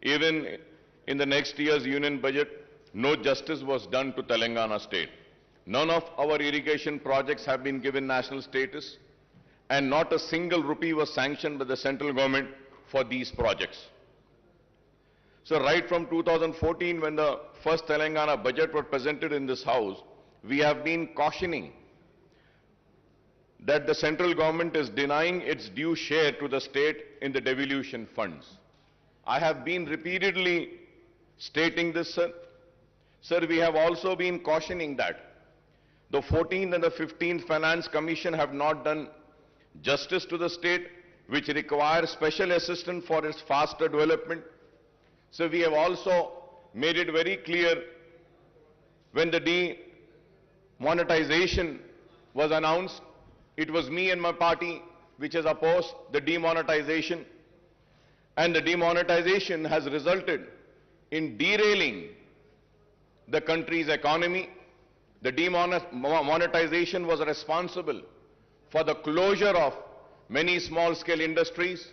Even in the next year's union budget, no justice was done to Telangana state. None of our irrigation projects have been given national status, and not a single rupee was sanctioned by the central government for these projects. So right from 2014, when the first Telangana budget was presented in this house, we have been cautioning that the central government is denying its due share to the state in the devolution funds. I have been repeatedly stating this, sir. Sir, we have also been cautioning that the 14th and the 15th Finance Commission have not done justice to the state, which requires special assistance for its faster development. So we have also made it very clear when the demonetization was announced, it was me and my party which has opposed the demonetization, and the demonetization has resulted in derailing the country's economy. The demonetization was responsible for the closure of many small-scale industries.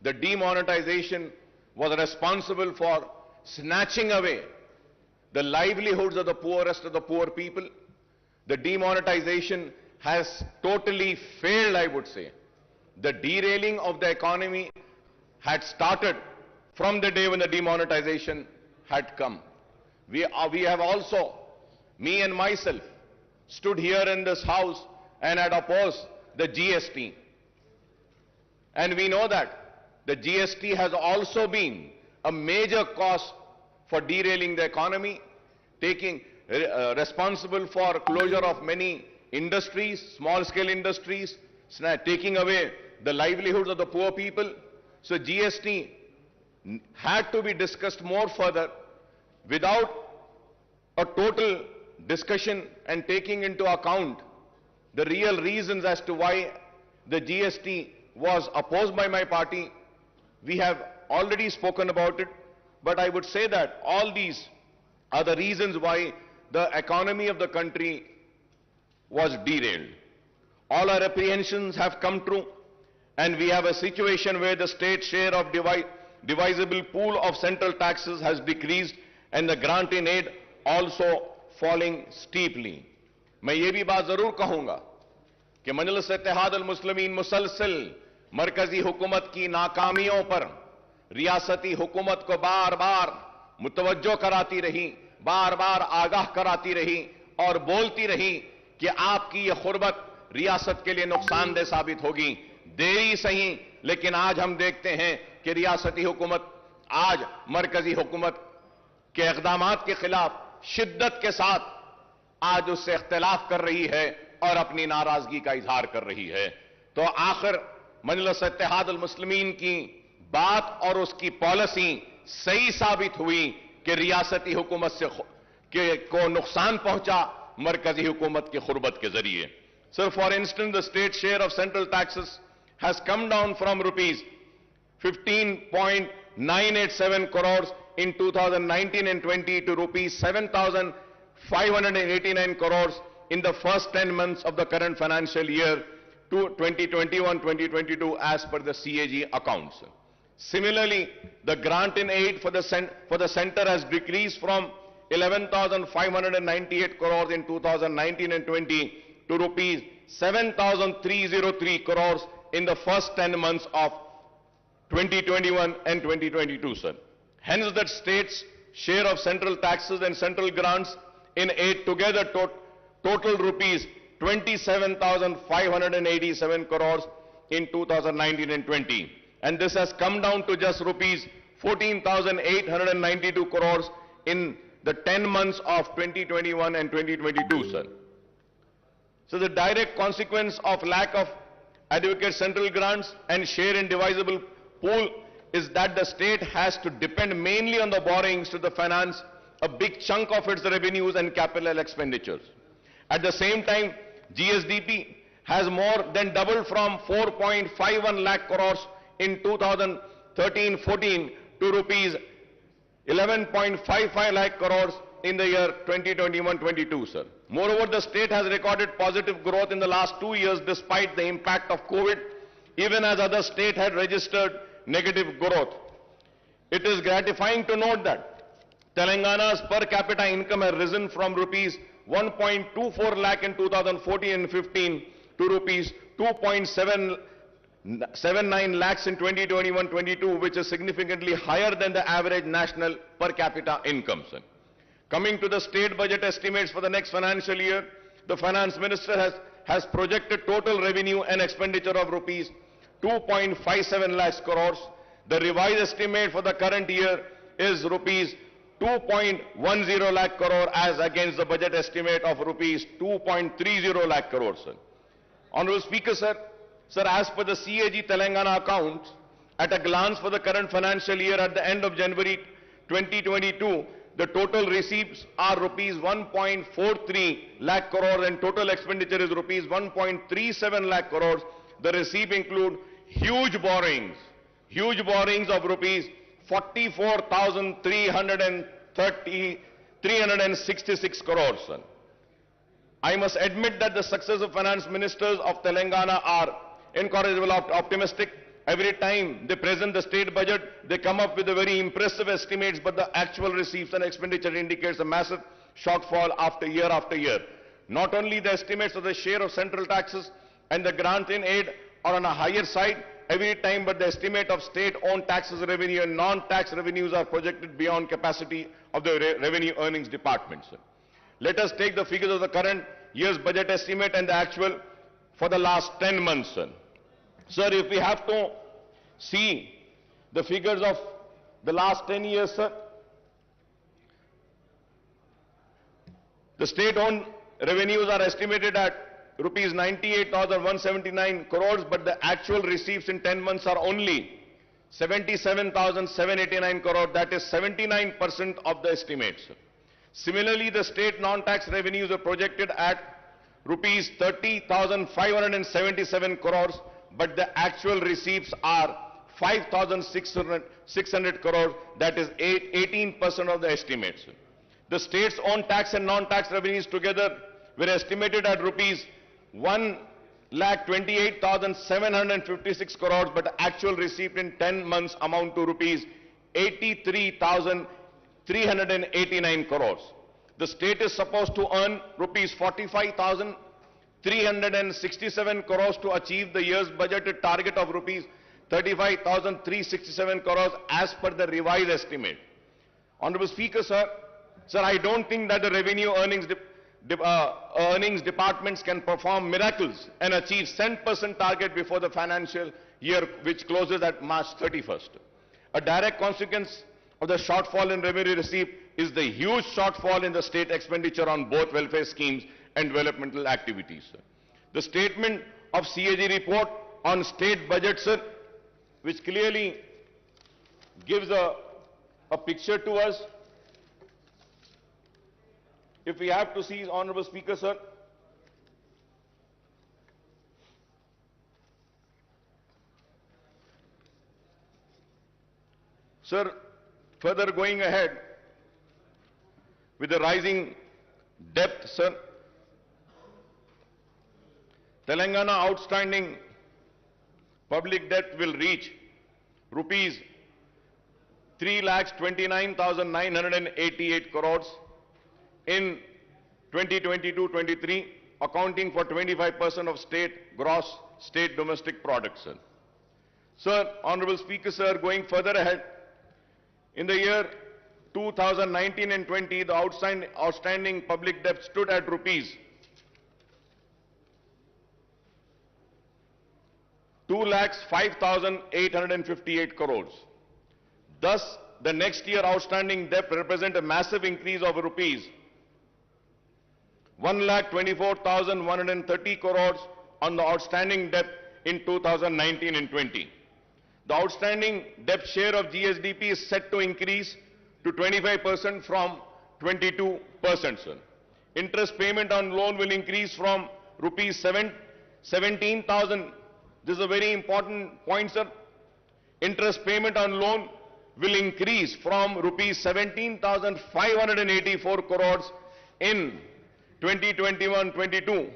The demonetization was responsible for snatching away the livelihoods of the poorest of the poor people. The demonetization has totally failed, I would say. The derailing of the economy had started from the day when the demonetization had come. We have also, me and myself, stood here in this house and had opposed the GST. And we know that the GST has also been a major cause for derailing the economy, responsible for closure of many industries, small-scale industries, taking away the livelihoods of the poor people. So GST had to be discussed more further without a total discussion and taking into account the real reasons as to why the GST was opposed by my party. We have already spoken about it, but I would say that all these are the reasons why the economy of the country was derailed. All our apprehensions have come true, and we have a situation where the state share of divisible pool of central taxes has decreased and the grant in aid also falling steeply. मैं ये भी बात जरूर कहूंगा कि मजलिस इत्तेहाद अल मुस्लिमीन मुसलसल मरकजी हुकूमत की नाकामियों पर रियासती हुकूमत को बार बार मुतवज्जो कराती रही, बार बार आगाह कराती रही और बोलती रही कि आपकी ये खुरबत रियासत के लिए नुकसानदेह साबित होगी। देरी सही, लेकिन आज हम देखते हैं कि रियासती हुकूमत आज मरकजी हुकूमत के इक़दामात के खिलाफ शिद्दत के साथ आज उससे इख्तिलाफ कर रही है और अपनी नाराजगी का इजहार कर रही है। तो आखिर मजलिस इत्तेहाद अल मुस्लिमीन की बात और उसकी पॉलिसी सही साबित हुई कि रियासती हुकूमत से को नुकसान पहुंचा मरकजी हुकूमत की खुरबत के जरिए। Sir, for instance the state share of central taxes has come down from rupees 15.987 crores in 2019 and 20 to rupees 589 crores in the first 10 months of the current financial year to 2021-2022 as per the CAG accounts. Similarly, the grant in aid for the center has decreased from 11,598 crores in 2019 and 20 to rupees 7,303 crores in the first 10 months of 2021 and 2022, sir. Hence, the state's share of central taxes and central grants in aid together total rupees 27,587 crores in 2019 and 20. And this has come down to just rupees 14,892 crores in the 10 months of 2021 and 2022, sir. So the direct consequence of lack of adequate central grants and share in divisible pool is that the state has to depend mainly on the borrowings to the finance a big chunk of its revenues and capital expenditures. At the same time, GSDP has more than doubled from 4.51 lakh crores in 2013-14 to rupees 11.55 lakh crores in the year 2021-22, sir. Moreover, the state has recorded positive growth in the last 2 years despite the impact of COVID, even as other states had registered negative growth. It is gratifying to note that Telangana's per capita income has risen from rupees 1.24 lakh in 2014 and 15 to rupees 2.79 lakhs in 2021-22, which is significantly higher than the average national per capita income, sir. Coming to the state budget estimates for the next financial year, the finance minister has projected total revenue and expenditure of rupees 2.57 lakhs crores. The revised estimate for the current year is rupees 2.10 lakh crore as against the budget estimate of rupees 2.30 lakh crores, sir. Honorable Speaker, sir, as per the CAG Telangana account, at a glance for the current financial year at the end of January 2022, the total receipts are rupees 1.43 lakh crore and total expenditure is rupees 1.37 lakh crores. The receipts include huge borrowings of rupees 44,366 crores, sir. I must admit that the successive finance ministers of Telangana are incorrigible optimistic. Every time they present the state budget, they come up with a very impressive estimates, but the actual receipts and expenditure indicates a massive shortfall after year. Not only the estimates of the share of central taxes and the grant in aid are on a higher side every time, but the estimate of state-owned taxes revenue and non-tax revenues are projected beyond capacity of the revenue earnings department, sir. Let us take the figures of the current year's budget estimate and the actual for the last 10 months, sir. Sir, if we have to see the figures of the last 10 years, sir, the state-owned revenues are estimated at rupees 98,179 crores, but the actual receipts in 10 months are only 77,789 crores, that is 79% of the estimates. Similarly, the state non-tax revenues are projected at rupees 30,577 crores, but the actual receipts are 5,600 crores, that is 18% of the estimates. The state's own tax and non-tax revenues together were estimated at rupees 1,28,756 crores, but the actual receipt in 10 months amount to rupees 83,389 crores. The state is supposed to earn rupees 45,367 crores to achieve the year's budgeted target of rupees 35,367 crores as per the revised estimate. Honorable Speaker, sir, I don't think that the revenue earnings departments can perform miracles and achieve 10% target before the financial year which closes at March 31st. A direct consequence of the shortfall in revenue receipt is the huge shortfall in the state expenditure on both welfare schemes and developmental activities, sir. The statement of CAG report on state budget, sir, which clearly gives a picture to us. If we have to see, Honorable Speaker, sir, further going ahead with the rising Depth, sir. Telangana outstanding public debt will reach rupees 3,29,988 crores in 2022-23, accounting for 25% of gross state domestic product, sir. Sir, Honorable Speaker, sir, going further ahead, in the year 2019 and 20, the outstanding public debt stood at rupees 2,05,858 crores. Thus, the next year outstanding debt represent a massive increase of rupees 1,24,130 crores on the outstanding debt in 2019 and 20. The outstanding debt share of GSDP is set to increase to 25% from 22%, sir. Interest payment on loan will increase from rupees 17,000. This is a very important point, sir. Interest payment on loan will increase from rupees 17,584 crores in 2021-22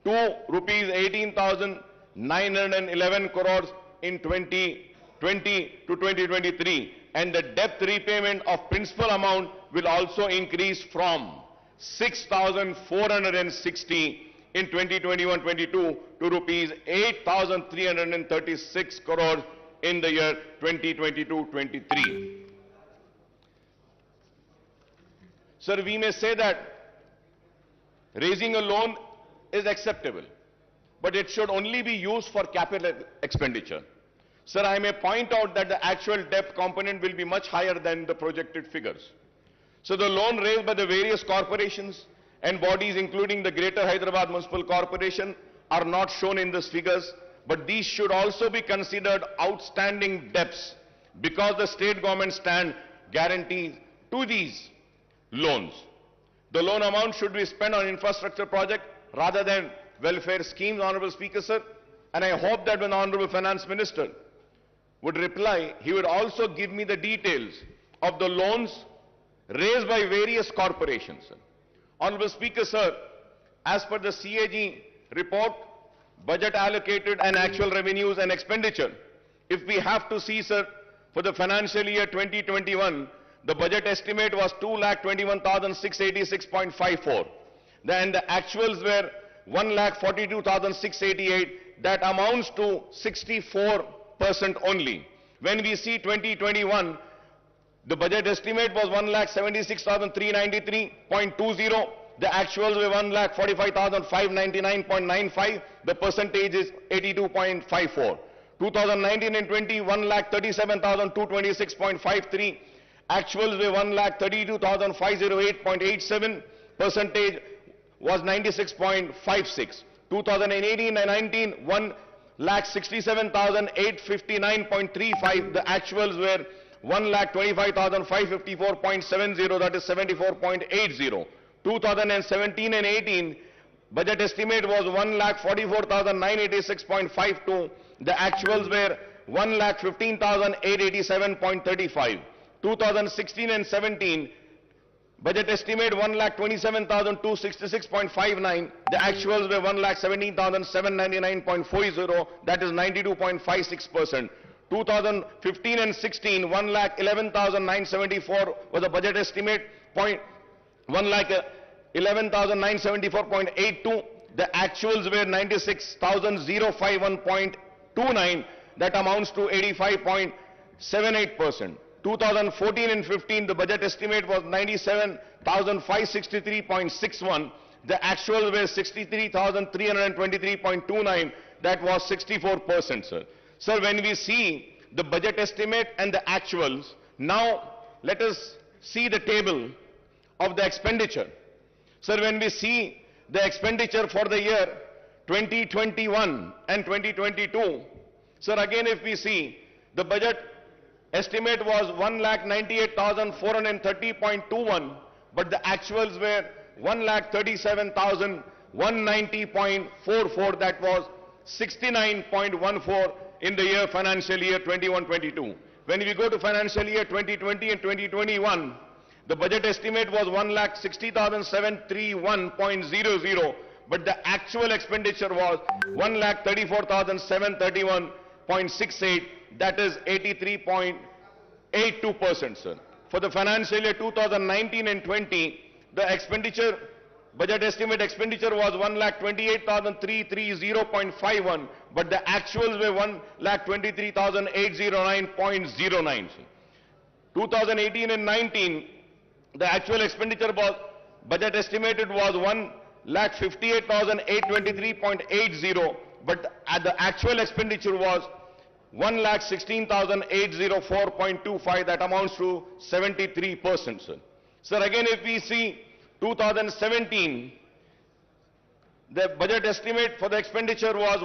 to rupees 18,911 crores in 2020 to 2023, and the debt repayment of principal amount will also increase from 6,460 in 2021-22 to rupees 8,336 crores in the year 2022-23. Sir, we may say that raising a loan is acceptable, but it should only be used for capital expenditure. Sir, I may point out that the actual debt component will be much higher than the projected figures. So the loan raised by the various corporations and bodies, including the Greater Hyderabad Municipal Corporation, are not shown in these figures, but these should also be considered outstanding debts because the state government stand guarantees to these loans. The loan amount should be spent on infrastructure project rather than welfare schemes, Honorable Speaker, sir. And I hope that when the Honorable Finance Minister would reply, he would also give me the details of the loans raised by various corporations, sir. Honorable Speaker, sir, as per the CAG report, budget allocated and actual revenues and expenditure, if we have to see, sir, for the financial year 2021, the budget estimate was 2,21,686.54. Then the actuals were 1,42,688. That amounts to 64% only. When we see 2021, the budget estimate was 1,76,393.20. The actuals were 1,45,599.95. The percentage is 82.54. 2019 and 20, 1,37,226.53. Actuals were 1,32,508.87. Percentage was 96.56. 2018 and 19, 1,67,859.35. The actuals were 1,25,554.70, that is 74.80. 2017 and 18, budget estimate was 1,44,986.52. The actuals were 1,15,887.35. 2016 and 17, budget estimate 1,27,266.59. The actuals were 1,17,799.40. That is 92.56%. 2015 and 16, 1,11,974 was the budget estimate. 1,11,974.82. The actuals were 96,051.29. That amounts to 85.78%. 2014 and 15, the budget estimate was 97,563.61. The actuals were 63,323.29. That was 64%, sir. Sir, when we see the budget estimate and the actuals, now let us see the table of the expenditure. Sir, when we see the expenditure for the year 2021 and 2022, sir, again if we see the budget estimate was 1,98,430.21, but the actuals were 1,37,190.44. That was 69.14 in the year financial year 21-22. When we go to financial year 2020 and 2021, The budget estimate was 1,60,731.00, but the actual expenditure was 1,34,731.68, that is 83.82%, sir. For the financial year 2019 and 20, the expenditure, budget estimate expenditure was 1,28,330.51, but the actuals were 1,23,809.09. 2018 and 19, the actual expenditure was, budget estimated was 1,58,823.80, but the actual expenditure was 1,16,804.25, that amounts to 73%, sir. Sir, again, if we see 2017, the budget estimate for the expenditure was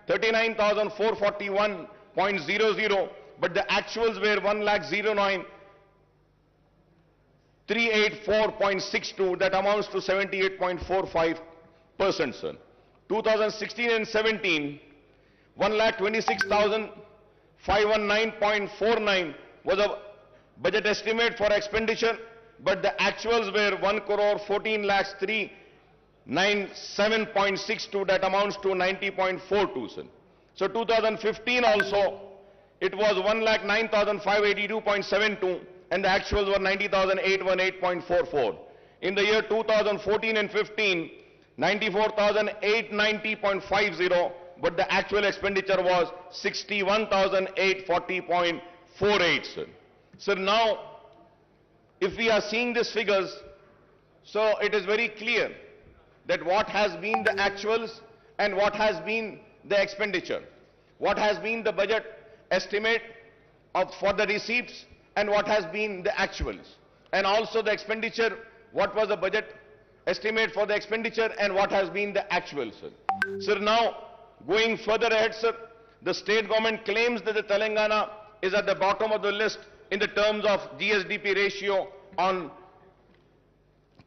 1,39,441.00, but the actuals were 1,09,384.62, that amounts to 78.45%, sir. 2016 and 17, 1,26,519.49 was a budget estimate for expenditure, but the actuals were 1,14,397.62, that amounts to 90.42, sir. So 2015 also, it was 1,09,582.72, and the actuals were 90,818.44. In the year 2014 and 15, 94,890.50, but the actual expenditure was 61,840.48, sir. So now, if we are seeing these figures, so it is very clear that what has been the actuals and what has been the expenditure, what has been the budget estimate for the receipts and what has been the actuals, and also the expenditure, what was the budget estimate for the expenditure and what has been the actuals, sir. Sir, now going further ahead, sir, the state government claims that the Telangana is at the bottom of the list in the terms of GSDP ratio on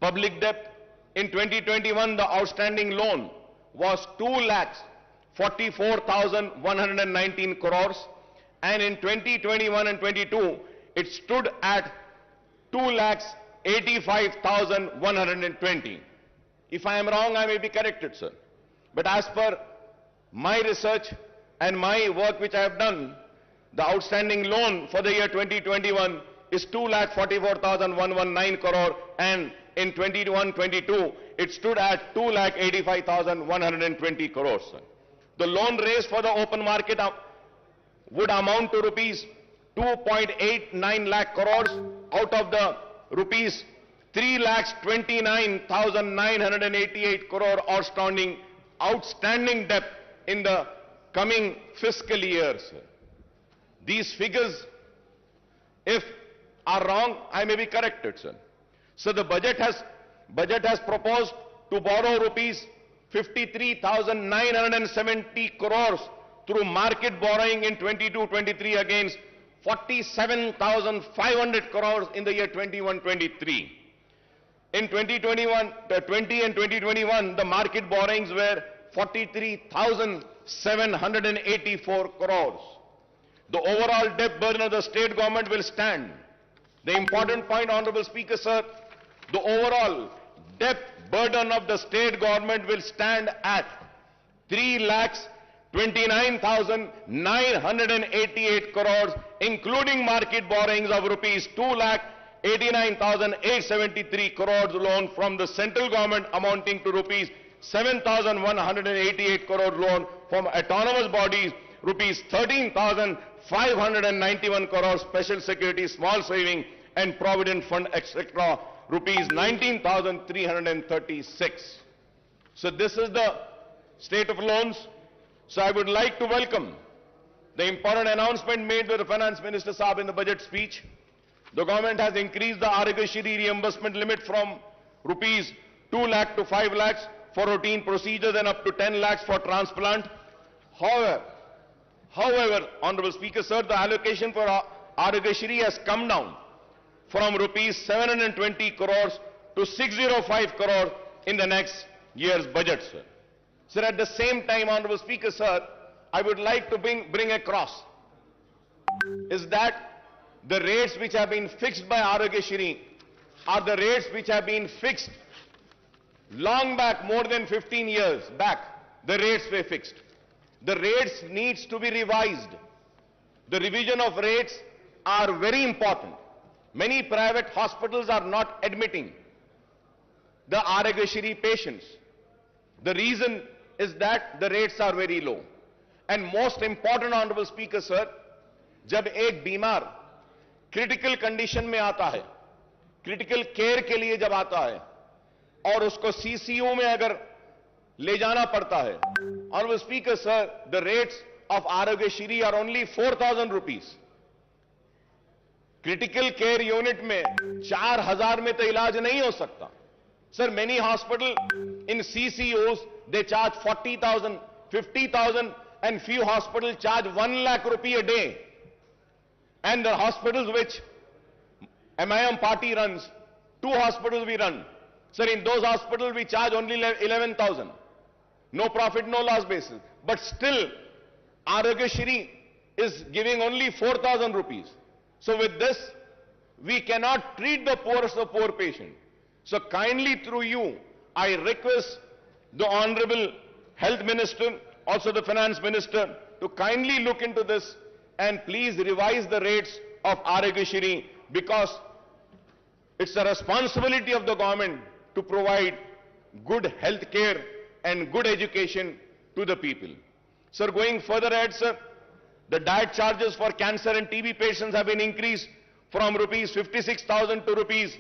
public debt. In 2021, the outstanding loan was 2,44,119 crores, and in 2021 and 22, it stood at 2,85,120. If I am wrong, I may be corrected, sir. But as per my research and my work which I have done, the outstanding loan for the year 2021 is 2,44,119 crore, and in 21-22, it stood at 2,85,120 crores, sir. The loan raised for the open market would amount to rupees 2.89 lakh crores out of the rupees 3,29,988 crore outstanding debt in the coming fiscal year, sir. These figures, if are wrong, I may be corrected, sir. So the budget has proposed to borrow rupees 53,970 crores through market borrowing in 22-23 against 47,500 crores in the year 21-23. In 2021, 20 and 2021, the market borrowings were 43,784 crores. The overall debt burden of the state government will stand. The important point, Honorable Speaker, sir, the overall debt burden of the state government will stand at 3,29,988 crores, including market borrowings of rupees 2,89,873 crores loan from the central government amounting to rupees 7,188 crore loan from autonomous bodies, rupees 13,591 crore special security, small saving and provident fund, etc., rupees 19,336. So this is the state of loans. So I would like to welcome the important announcement made by the Finance Minister Saab in the budget speech. The government has increased the Arogashri reimbursement limit from rupees 2 lakh to 5 lakhs for routine procedures and up to 10 lakhs for transplant. However, Honorable Speaker, sir, the allocation for Arogashri has come down from rupees 720 crores to 605 crores in the next year's budget, sir. Sir, at the same time, Honorable Speaker, sir, I would like to bring across is that the rates which have been fixed by Arogashri are the rates which have been fixed long back, more than 15 years back. The rates were fixed. The rates needs to be revised. The revision of rates are very important. Many private hospitals are not admitting the Aragashree patients. The reason is that the rates are very low. And most important, Honorable Speaker, sir, जब एक बीमार critical condition में आता है, critical care के लिए जब आता है और उसको सीसीयू में अगर ले जाना पड़ता है, Honorable Speaker, sir, the rates of Aragashree are only 4,000 rupees. Critical care unit में 4,000 में तो इलाज नहीं हो सकता. Sir, many hospitals in CCUs, they charge 40,000, 50,000, and few hospitals charge 1 lakh rupee a day. And the hospitals which MIM party runs, 2 hospitals we run. Sir, in those hospitals we charge only 11,000. No profit, no loss basis. But still, Aragashree is giving only 4,000 rupees. So with this, we cannot treat the poorest of poor patient. So kindly through you, I request the Honorable Health Minister, also the Finance Minister, to kindly look into this and please revise the rates of Aragashree, because it's the responsibility of the government to provide good health care and good education to the people. Sir, going further ahead, sir, the diet charges for cancer and TB patients have been increased from rupees 56,000 to rupees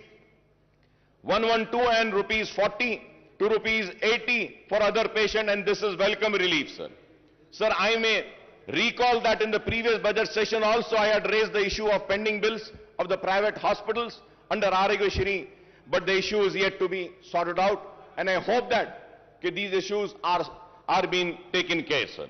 112 and rupees 40 to rupees 80 for other patients, and this is welcome relief, sir. Sir, I may recall that in the previous budget session also I had raised the issue of pending bills of the private hospitals under Aragashree, but the issue is yet to be sorted out, and I hope that these issues are being taken care, sir.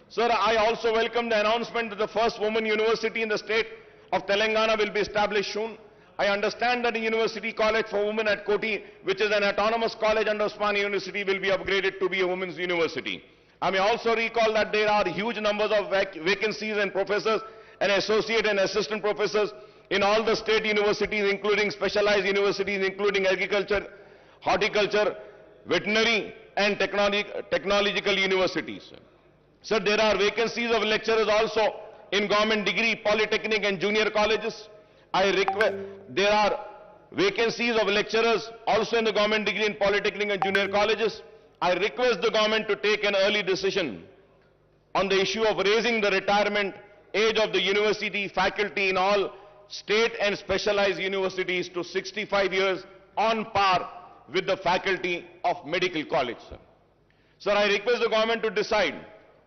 Sir, I also welcome the announcement that the first women university in the state of Telangana will be established soon. I understand that the University College for Women at Koti, which is an autonomous college under Osmania University, will be upgraded to be a women's university. I may also recall that there are huge numbers of vacancies and professors and associate and assistant professors in all the state universities, including specialized universities, including agriculture, horticulture, veterinary, and technological universities. Sir, there are vacancies of lecturers also in government degree, polytechnic, and junior colleges. There are vacancies of lecturers also in the government degree in polytechnic and junior colleges. I request the government to take an early decision on the issue of raising the retirement age of the university faculty in all state and specialized universities to 65 years on par with the faculty of medical college, sir. Sir, I request the government to decide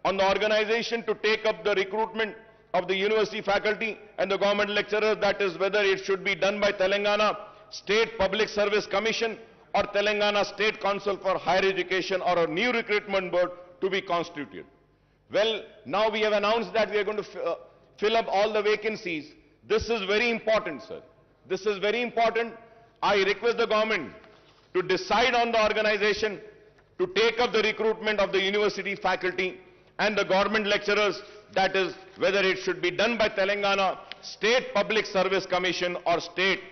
on the organization to take up the recruitment of the university faculty and the government lecturers, that is whether it should be done by Telangana State Public Service Commission or Telangana State Council for Higher Education, or a new recruitment board to be constituted. Well, now we have announced that we are going to fill up all the vacancies. This is very important, sir. This is very important. I request the government to decide on the organization to take up the recruitment of the university faculty and the government lecturers, that is whether it should be done by Telangana State Public Service Commission or State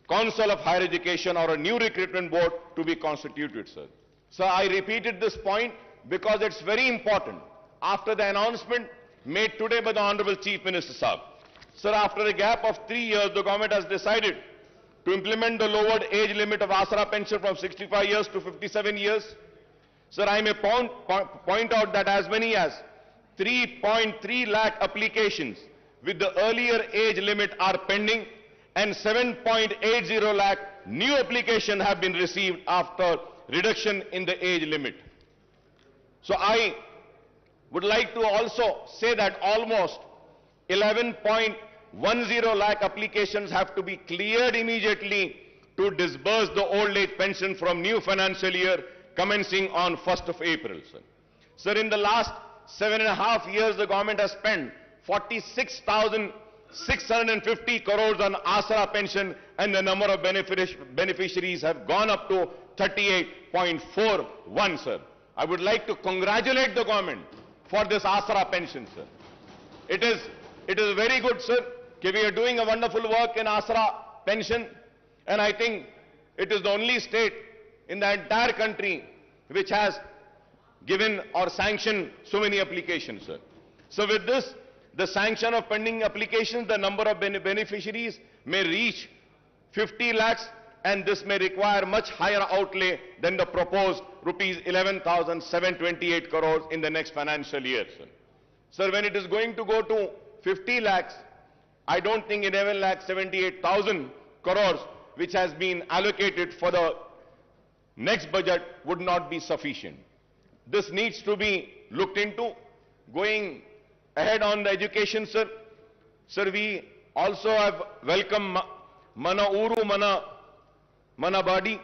Council of Higher Education, or a new recruitment board to be constituted, sir. So I repeated this point because it's very important after the announcement made today by the Honorable Chief Minister, sir. Sir, after a gap of 3 years, the government has decided to implement the lowered age limit of Asra pension from 65 years to 57 years. Sir, I may point out that as many as 3.3 lakh applications with the earlier age limit are pending, and 7.80 lakh new applications have been received after reduction in the age limit. So I would like to also say that almost 11.10 lakh applications have to be cleared immediately to disburse the old age pension from new financial year commencing on 1st of April, sir. Sir, in the last 7.5 years, the government has spent 46,650 crores on Asra pension, and the number of beneficiaries have gone up to 38.41, sir. I would like to congratulate the government for this Asra pension, sir. It is very good, sir, that we are doing a wonderful work in Asra pension, And I think it is the only state in the entire country which has given or sanctioned so many applications, sir. So with this, the sanction of pending applications, the number of beneficiaries may reach 50 lakhs, and this may require much higher outlay than the proposed rupees 11,728 crores in the next financial year, sir. Sir, when it is going to go to 50 lakhs, I don't think 11,78,000 crores, which has been allocated for the next budget, would not be sufficient. This needs to be looked into. Going ahead on the education, sir. Sir, we also have welcomed Mana Uru Mana Badi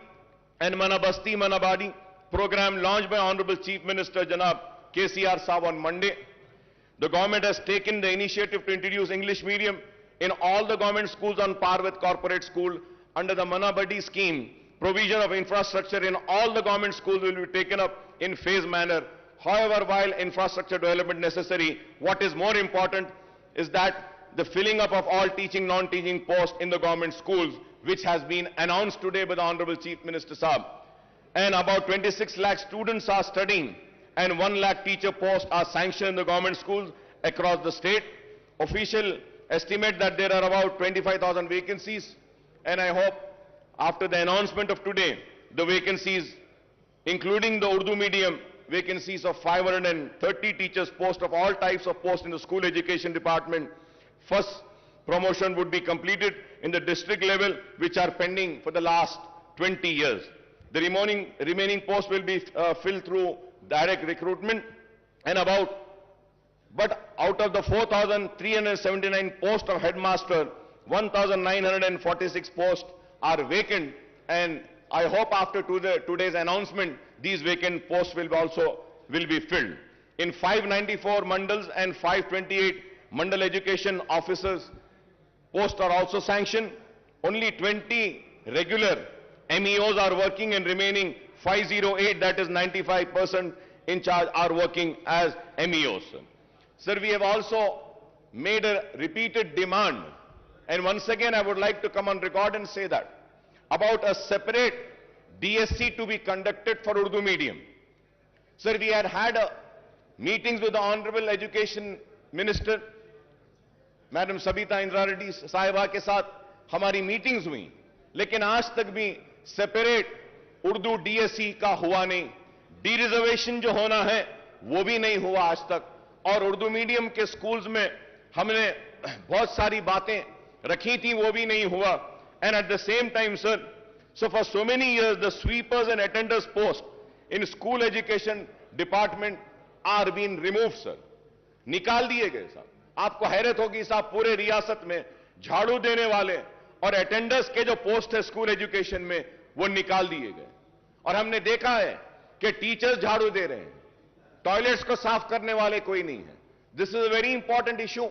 and Mana Basti Mana Badi program launched by Honorable Chief Minister Janab KCR Saab on Monday. The government has taken the initiative to introduce English medium in all the government schools on par with corporate school. Under the Mana Badi scheme, provision of infrastructure in all the government schools will be taken up in phased manner. However, while infrastructure development necessary, what is more important is that the filling up of all teaching, non-teaching posts in the government schools, which has been announced today by the Honorable Chief Minister Saab. And about 26 lakh students are studying, and 1 lakh teacher posts are sanctioned in the government schools across the state. Official estimate that there are about 25,000 vacancies, and I hope after the announcement of today, the vacancies, including the Urdu medium vacancies of 530 teachers posts of all types of posts in the school education department, first promotion would be completed in the district level, which are pending for the last 20 years. The remaining posts will be filled through direct recruitment, and but out of the 4,379 posts of headmaster, 1,946 posts are vacant, and I hope after today's announcement, these vacant posts will be filled. In 594 mandals and 528 mandal education officers posts are also sanctioned. Only 20 regular MEOs are working, and remaining 508, that is 95% in charge, are working as MEOs. Sir, we have also made a repeated demand, and once again I would like to come on record and say that about a separate DSC to be conducted for Urdu medium. Sir, we had meetings with the Honorable Education Minister, Madam Sabita Indra Reddy साहिबा के साथ हमारी meetings हुई, लेकिन आज तक भी separate Urdu DSC का हुआ नहीं. डी रिजर्वेशन जो होना है वो भी नहीं हुआ आज तक, और उर्दू मीडियम के स्कूल्स में हमने बहुत सारी बातें रखी थी, वो भी नहीं हुआ. And at the same time, sir, so for so many years, the sweepers and attenders posts in school education department are being removed, sir. निकाल दिए गए साहब. आपको हैरत होगी साहब, पूरे रियासत में झाड़ू देने वाले और अटेंडर्स के जो पोस्ट है स्कूल एजुकेशन में, वो निकाल दिए गए. और हमने देखा है कि टीचर्स झाड़ू दे रहे हैं, टॉयलेट्स को साफ करने वाले कोई नहीं है. This is a very important issue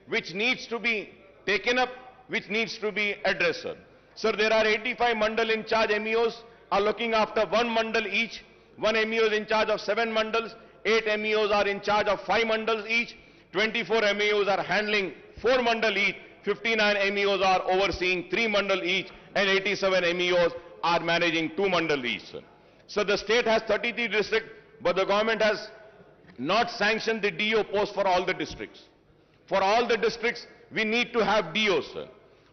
which needs to be taken up, which needs to be addressed, sir. Sir, there are 85 mandal in charge MEOs are looking after 1 mandal each. 1 MEO is in charge of 7 mandals. 8 MEOs are in charge of 5 mandals each. 24 MEOs are handling 4 mandal each. 59 MEOs are overseeing 3 mandal each, and 87 MEOs are managing 2 mandal each, sir. So the state has 33 districts, but the government has not sanctioned the DO post for all the districts. For all the districts, we need to have DOs, sir.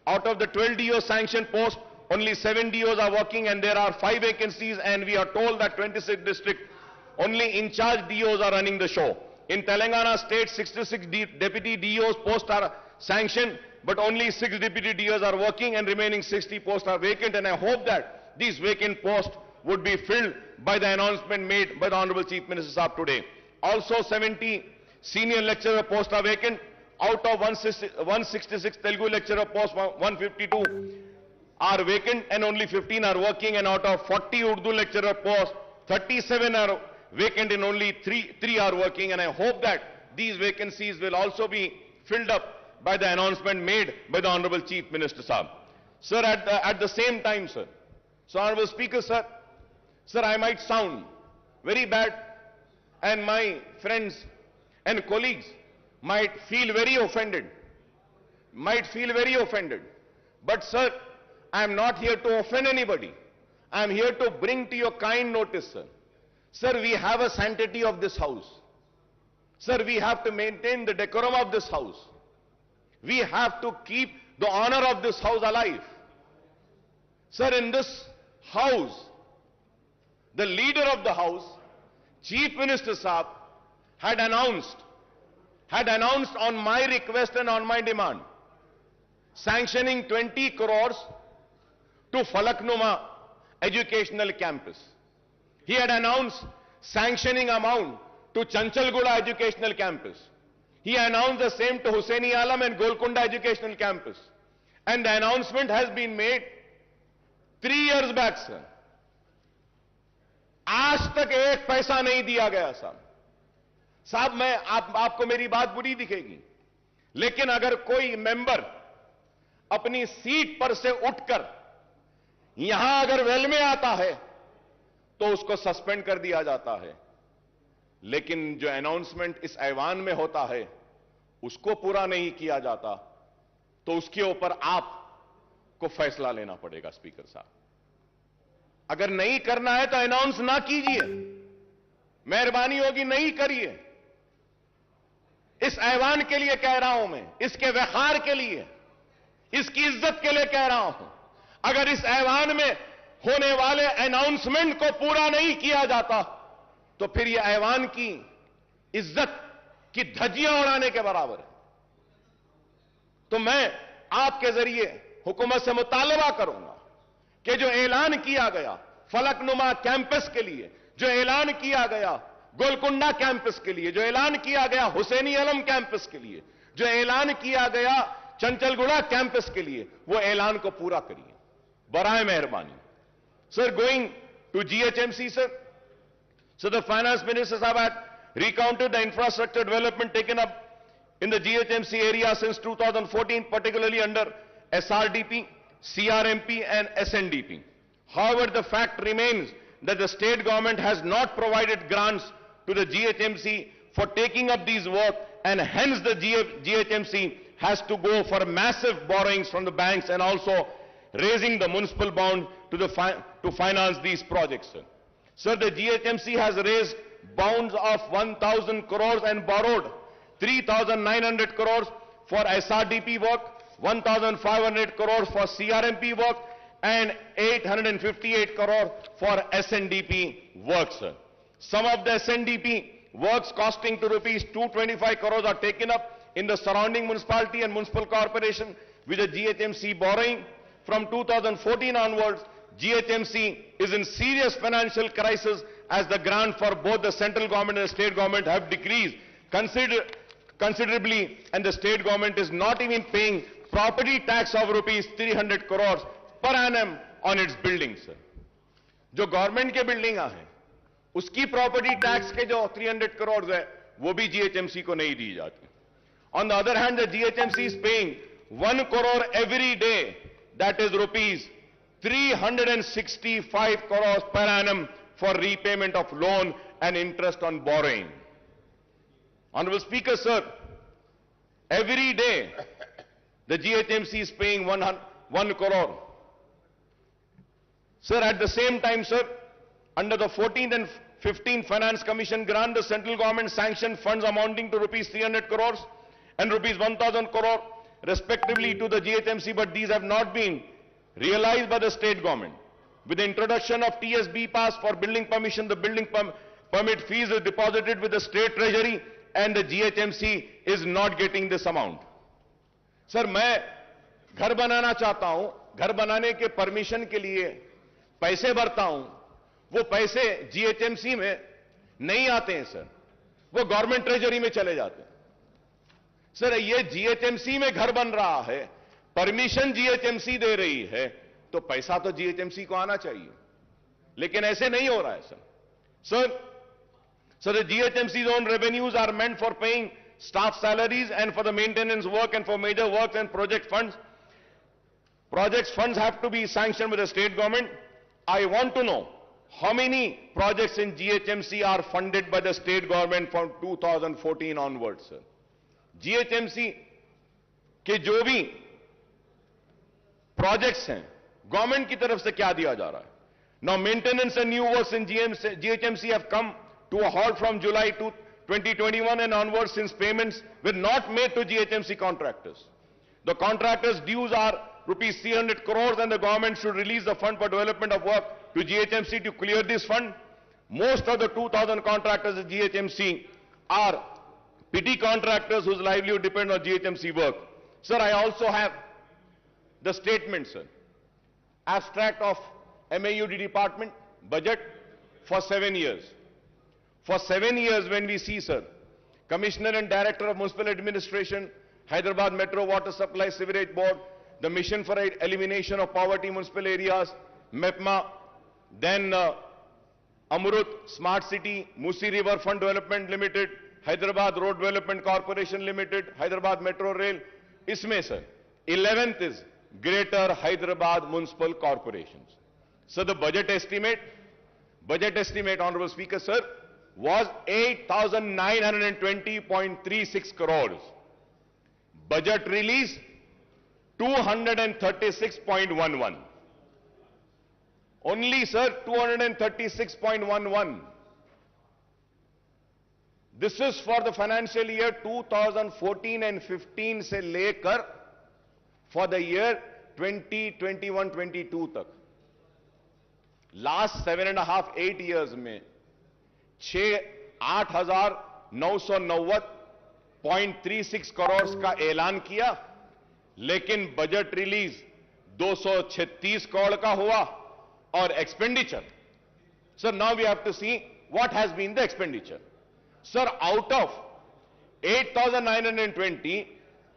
Out of the 12 DO sanctioned posts, only 7 DOs are working, and there are 5 vacancies, and we are told that 26 districts, only in charge DOs are running the show. In Telangana state, 66 deputy DOs posts are sanctioned, but only 6 deputy DOs are working, and remaining 60 posts are vacant, and I hope that these vacant posts would be filled by the announcement made by the Honorable Chief Minister Saab today. Also, 70 senior lecturer posts are vacant. Out of 166 Telugu lecturer posts, 152 are vacant, and only 15 are working, and out of 40 Urdu lecturer posts, 37 are vacant, and only 3 are working, and I hope that these vacancies will also be filled up by the announcement made by the Honorable Chief Minister Saab. Sir, at the same time, sir, so Honorable Speaker, sir, I might sound very bad, and my friends and colleagues might feel very offended, but sir, I am not here to offend anybody. I am here to bring to your kind notice, sir. Sir, we have a sanctity of this house. Sir, we have to maintain the decorum of this house. We have to keep the honor of this house alive. Sir, in this house, the leader of the house, Chief Minister Saab, had announced on my request and on my demand, sanctioning 20 crores to Falaknuma Educational Campus. He had announced sanctioning amount to Chanchalguda Educational Campus. He announced the same to Hussaini Alam and Golconda Educational Campus. And the announcement has been made 3 years back, sir. आज तक एक पैसा नहीं दिया गया साहब मैं आपको मेरी बात बुरी दिखेगी, लेकिन अगर कोई मेंबर अपनी सीट पर से उठकर यहां अगर वेल में आता है तो उसको सस्पेंड कर दिया जाता है, लेकिन जो अनाउंसमेंट इस ऐवान में होता है उसको पूरा नहीं किया जाता तो उसके ऊपर आपको फैसला लेना पड़ेगा स्पीकर साहब। अगर नहीं करना है तो अनाउंस ना कीजिए, मेहरबानी होगी नहीं करिए। इस ऐवान के लिए कह रहा हूं मैं, इसके वखार के लिए, इसकी इज्जत के लिए कह रहा हूं। अगर इस ऐवान में होने वाले अनाउंसमेंट को पूरा नहीं किया जाता तो फिर यह ऐवान की इज्जत की धज्जियां उड़ाने के बराबर है। तो मैं आपके जरिए हुकूमत से मुतालबा करूंगा कि जो ऐलान किया गया फलकनुमा कैंपस के लिए, जो ऐलान किया गया गोलकुंडा कैंपस के लिए, जो ऐलान किया गया हुसैनी आलम कैंपस के लिए, जो ऐलान किया गया चंचलगुड़ा कैंपस के लिए, वो ऐलान को पूरा करिए बराए मेहरबानी। Sir, going to GHMC, sir. So the finance minister had recounted the infrastructure development taken up in the GHMC area since 2014, particularly under SRDP, CRMP and SNDP. However, the fact remains that the state government has not provided grants to the GHMC for taking up these work, and hence the GHMC has to go for massive borrowings from the banks and also raising the municipal bond to finance these projects. Sir, the GHMC has raised bonds of 1,000 crores and borrowed 3,900 crores for SRDP work, 1,500 crores for CRMP work, and 858 crores for SNDP work, sir. Some of the SNDP works costing to rupees 225 crores are taken up in the surrounding municipality and municipal corporation with the GHMC borrowing. From 2014 onwards, GHMC is in serious financial crisis as the grant for both the central government and the state government have decreased considerably, and the state government is not even paying property tax of rupees 300 crores per annum on its buildings. जो government के building हैं उसकी property tax के जो 300 करोड़ है वो भी GHMC को नहीं दी जाती. On the other hand, the GHMC is paying 1 crore every day, that is rupees 365 crores per annum for repayment of loan and interest on borrowing. Honorable Speaker, sir, every day the GHMC is paying 1 crore. Sir, at the same time, sir, under the 14th and 15th Finance Commission grant, the central government sanctioned funds amounting to rupees 300 crores and rupees 1,000 crore respectively to the GHMC, but these have not been realized by the state government. With the introduction of TSB pass for building permission, the building permit fees is deposited with the state treasury and the GHMC is not getting this amount. Sir, मैं घर बनाना चाहता हूं, घर बनाने के permission के लिए पैसे भरता हूं, वो पैसे GHMC में नहीं आते हैं सर, वो गवर्नमेंट ट्रेजरी में चले जाते हैं. सर, ये GHMC में घर बन रहा है, परमिशन GHMC दे रही है, तो पैसा तो GHMC को आना चाहिए, लेकिन ऐसे नहीं हो रहा है sir. So the GHMC's own revenues are meant for paying staff salaries and for the maintenance work and for major works and project funds. Projects funds have to be sanctioned with the state government. I want to know how many projects in GHMC are funded by the state government from 2014 onwards, sir. GHMC के जो भी projects हैं government की तरफ से क्या दिया जा रहा है? Now maintenance and new works in GHMC have come to a halt from July 2021 and onwards, since payments were not made to GHMC contractors. The contractors' dues are rupees 300 crores and the government should release the fund for development of work to GHMC to clear this fund. Most of the 2,000 contractors at GHMC are petty contractors whose livelihood depends on GHMC work. Sir, I also have the statement, sir. Abstract of MAUD department budget for 7 years. For 7 years when we see, sir, Commissioner and Director of Municipal Administration, Hyderabad Metro Water Supply Sewerage Board, the Mission for Elimination of Poverty Municipal Areas, MEPMA, then Amrut Smart City, Musi River Fund Development Limited, Hyderabad Road Development Corporation Limited, Hyderabad Metro Rail. Isme, sir, 11th is Greater Hyderabad Municipal Corporations. So the budget estimate, Honorable Speaker, sir, was 8,920.36 crores. Budget release, 236.11. Only, sir, 236.11. This is for the financial year 2014 and 15 se lekar for the year 2021-22 tak. Last 7.5-8 years में 8,990.36 करोड़ का ऐलान किया, लेकिन budget release 236 crore का हुआ और expenditure, sir, now we have to see what has been the expenditure. Sir, out of 8,920,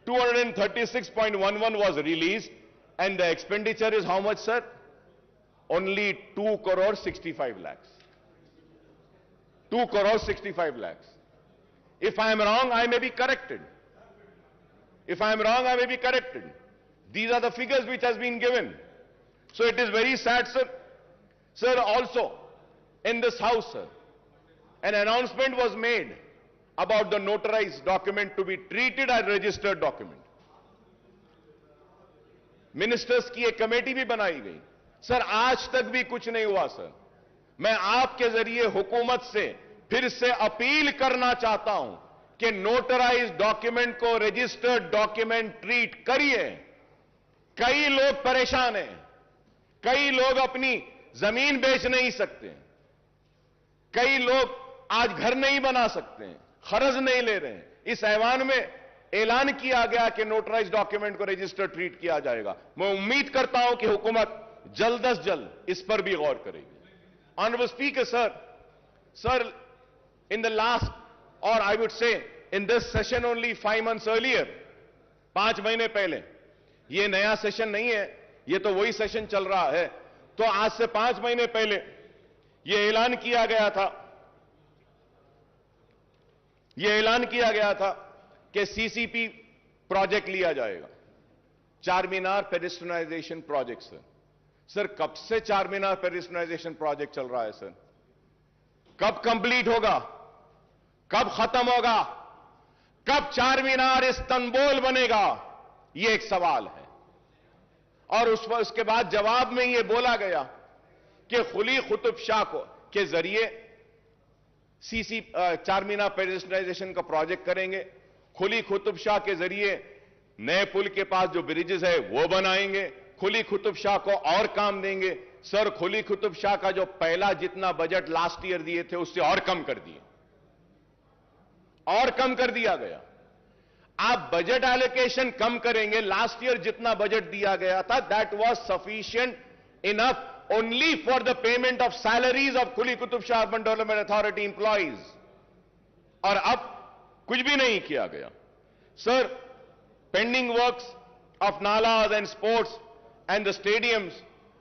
236.11 was released and the expenditure is how much, sir? Only 2 crore 65 lakhs. 2 crore 65 lakhs. If I am wrong, I may be corrected. If I am wrong, I may be corrected. These are the figures which has been given. So it is very sad, sir. Sir, also, in this house, sir, an announcement was made about the notarized document to be treated as registered document. Ministers की एक committee भी बनाई गई. Sir, आज तक भी कुछ नहीं हुआ. सर, मैं आपके जरिए हुकूमत से फिर से अपील करना चाहता हूं कि नोटराइज्ड डॉक्यूमेंट को रजिस्टर्ड डॉक्यूमेंट ट्रीट करिए. कई लोग परेशान हैं, कई लोग अपनी जमीन बेच नहीं सकते, कई लोग आज घर नहीं बना सकते हैं, खर्च नहीं ले रहे हैं. इस ऐवान में ऐलान किया गया कि नोटराइज डॉक्यूमेंट को रजिस्टर ट्रीट किया जाएगा. मैं उम्मीद करता हूं कि हुकूमत जल्द अज जल्द इस पर भी गौर करेगी. Honourable speaker, sir, in the last, और I would say in this session only 5 months earlier, 5 महीने पहले, ये नया सेशन नहीं है, ये तो वही सेशन चल रहा है. तो आज से 5 महीने पहले ये ऐलान किया गया था कि सीसीपी प्रोजेक्ट लिया जाएगा, चार मीनार पेडेस्ट्रियनाइजेशन प्रोजेक्ट. सर, कब से चार मीनार पेडेस्ट्रियनाइजेशन प्रोजेक्ट चल रहा है? सर, कब कंप्लीट होगा, कब खत्म होगा, कब चार मीनार इस्तांबुल बनेगा, यह एक सवाल है. और उसके बाद जवाब में यह बोला गया कि खुली कुतुब शाह के जरिए चार मीनार पेडेस्ट्रियनाइजेशन का प्रोजेक्ट करेंगे, खुली कुतुब शाह के जरिए नए पुल के पास जो ब्रिजेस है वो बनाएंगे, खुली कुतुब शाह को और काम देंगे. सर, खुली कुतुब शाह का जो पहला जितना बजट लास्ट ईयर दिए थे उससे और कम कर दिया गया. आप बजट एलोकेशन कम करेंगे, लास्ट ईयर जितना बजट दिया गया था that was sufficient enough only for the payment of salaries of Kuli Qutub Shah Urban Development Authority employees. और अब कुछ भी नहीं किया गया. Sir, pending works of nalas and sports and the stadiums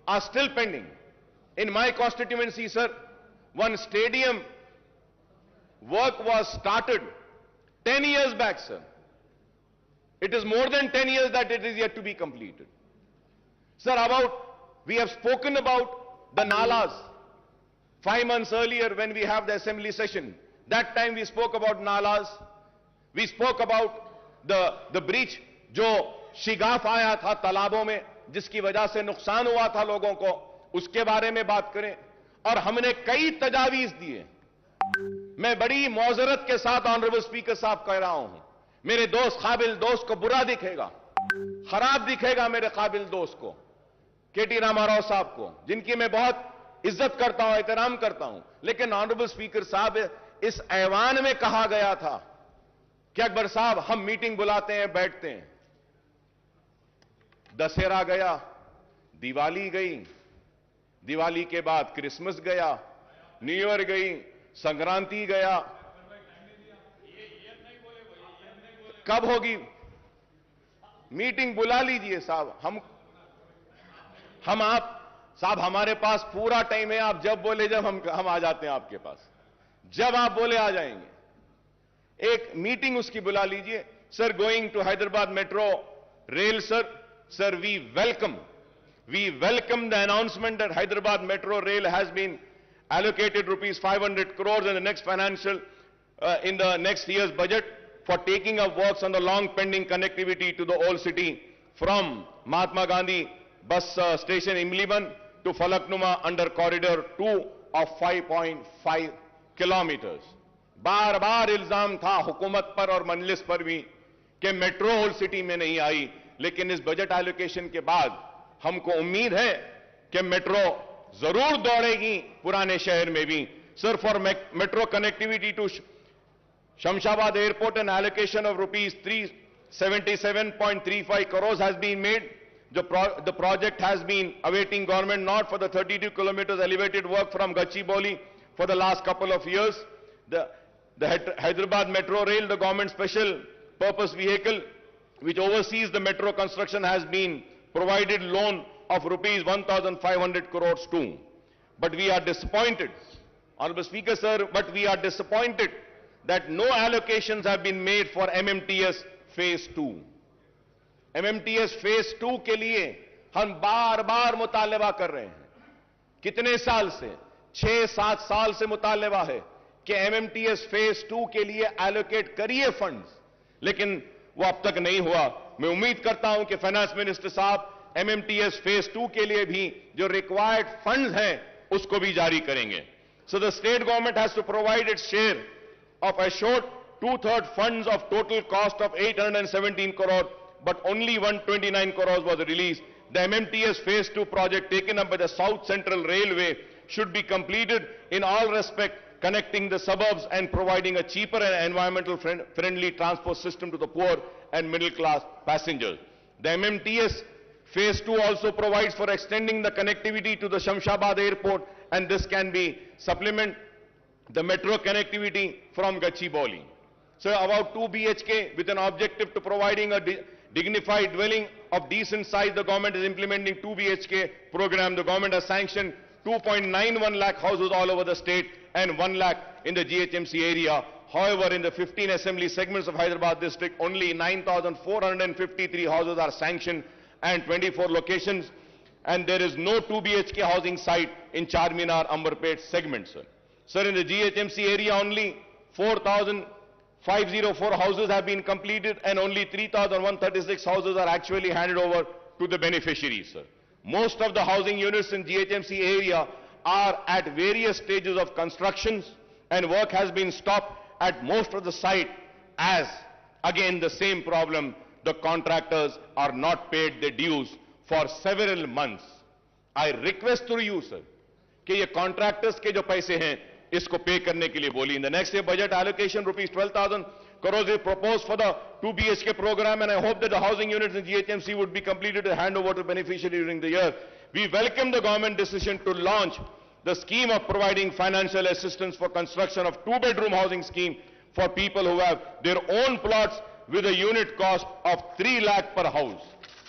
are still pending. In my constituency, sir, one stadium work was started 10 years back, sir. It is more than 10 years that it is yet to be completed. Sir, we have spoken about the nalas 5 months earlier when we have the assembly session. That time we spoke about nalas. We spoke about the breach जो शिगाफ आया था तालाबों में, जिसकी वजह से नुकसान हुआ था लोगों को, उसके बारे में बात करें। और हमने कई तजावीज दिए। मैं बड़ी मौजरत के साथ ऑनरेबल स्पीकर साहब कह रहा हूं, मेरे दोस्त काबिल दोस्त को बुरा दिखेगा, खराब दिखेगा मेरे काबिल दोस्त को, केटी रामाराव साहब को, जिनकी मैं बहुत इज्जत करता हूं, एहतराम करता हूं। लेकिन ऑनरेबल स्पीकर साहब, इस ऐवान में कहा गया था कि अकबर साहब हम मीटिंग बुलाते हैं, बैठते हैं। दशहरा गया, दिवाली गई, दिवाली के बाद क्रिसमस गया, न्यू ईयर गई, संक्रांति गया, कब होगी मीटिंग? बुला लीजिए साहब। हम आप साहब, हमारे पास पूरा टाइम है, आप जब बोले जब हम आ जाते हैं आपके पास, जब आप बोले आ जाएंगे। एक मीटिंग उसकी बुला लीजिए। Sir, going to Hyderabad metro rail, sir we welcome the announcement that Hyderabad Metro Rail has been allocated rupees 500 crores in the next in the next year's budget for taking up works on the long pending connectivity to the old city from Mahatma Gandhi bus station Imliban to Falaknuma under corridor 2 of 5.5 kilometers. बार बार इल्जाम था हुकूमत पर और मजलिस पर भी कि metro old city में नहीं आई, लेकिन इस बजट एलोकेशन के बाद हमको उम्मीद है कि मेट्रो जरूर दौड़ेगी पुराने शहर में भी। सर, for metro connectivity to Shamshabad airport an allocation of rupees 377.35 crores has been made. The project has been awaiting government nod for the 32 kilometers elevated work from Gachibowli for the last couple of years. The Hyderabad Metro Rail, the government special purpose vehicle which oversees the metro construction, has been provided loan of rupees 1,500 crores too. But we are disappointed, Honorable Speaker sir, but we are disappointed that no allocations have been made for MMTS Phase 2. MMTS Phase 2 के लिए हम बार बार मुतालबा कर रहे हैं। कितने साल से? 6-7 साल से मुतालबा है कि MMTS Phase 2 के लिए एलोकेट करिए फंड्स, लेकिन वो अब तक नहीं हुआ। मैं उम्मीद करता हूं कि फाइनेंस मिनिस्टर साहब MMTS Phase 2 के लिए भी जो रिक्वायर्ड फंड्स हैं उसको भी जारी करेंगे। So the state government has to provide its share of assured 2/3 funds of total cost of 817 crore, but only 129 crores was released. The MMTS Phase 2 project taken up by the South Central Railway should be completed in all respect, connecting the suburbs and providing a cheaper and environmental friendly transport system to the poor and middle class passengers. The MMTS Phase 2 also provides for extending the connectivity to the Shamshabad airport, and this can be supplement the metro connectivity from Gachibowli. So about 2 BHK with an objective to providing a dignified dwelling of decent size, the government is implementing 2 BHK program. The government has sanctioned 2.91 lakh houses all over the state and 1 lakh in the GHMC area. However, in the 15 assembly segments of Hyderabad district, only 9,453 houses are sanctioned and 24 locations, and there is no 2 BHK housing site in Charminar, Amberpet segment, sir. Sir, in the GHMC area, only 4,504 houses have been completed and only 3,136 houses are actually handed over to the beneficiaries, sir. Most of the housing units in GHMC area are at various stages of constructions, and work has been stopped at most of the site, as again the same problem, the contractors are not paid their dues for several months. I request through you, sir, कि ये contractors के जो पैसे हैं इसको पे करने के लिए बोली. In the next year budget allocation rupees 12,000 crores is proposed for the 2 BHK program, and I hope that the housing units in GHMC would be completed to hand over to beneficiaries during the year. We welcome the government decision to launch the scheme of providing financial assistance for construction of 2-bedroom housing scheme for people who have their own plots with a unit cost of 3 lakh per house.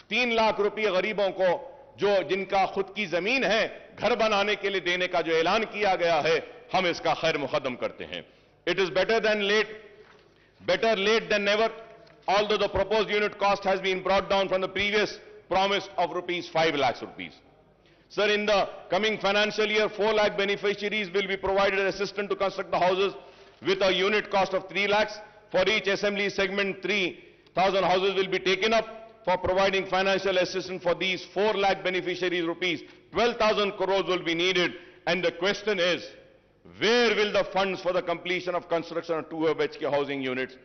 3 lakh रुपये गरीबों को जो जिनका खुद की जमीन है घर बनाने के लिए देने का जो ऐलान किया गया है, हम इसका खैर मुकद्दम करते हैं. It is better late than never, although the proposed unit cost has been brought down from the previous promise of rupees 5 lakhs rupees. Sir, in the coming financial year, 4 lakh beneficiaries will be provided assistance to construct the houses with a unit cost of 3 lakhs. For each assembly segment, 3,000 houses will be taken up. for providing financial assistance for these 4 lakh beneficiaries rupees. 12,000 crores will be needed. And the question is, where will the funds for the completion of construction of 2 BHK housing units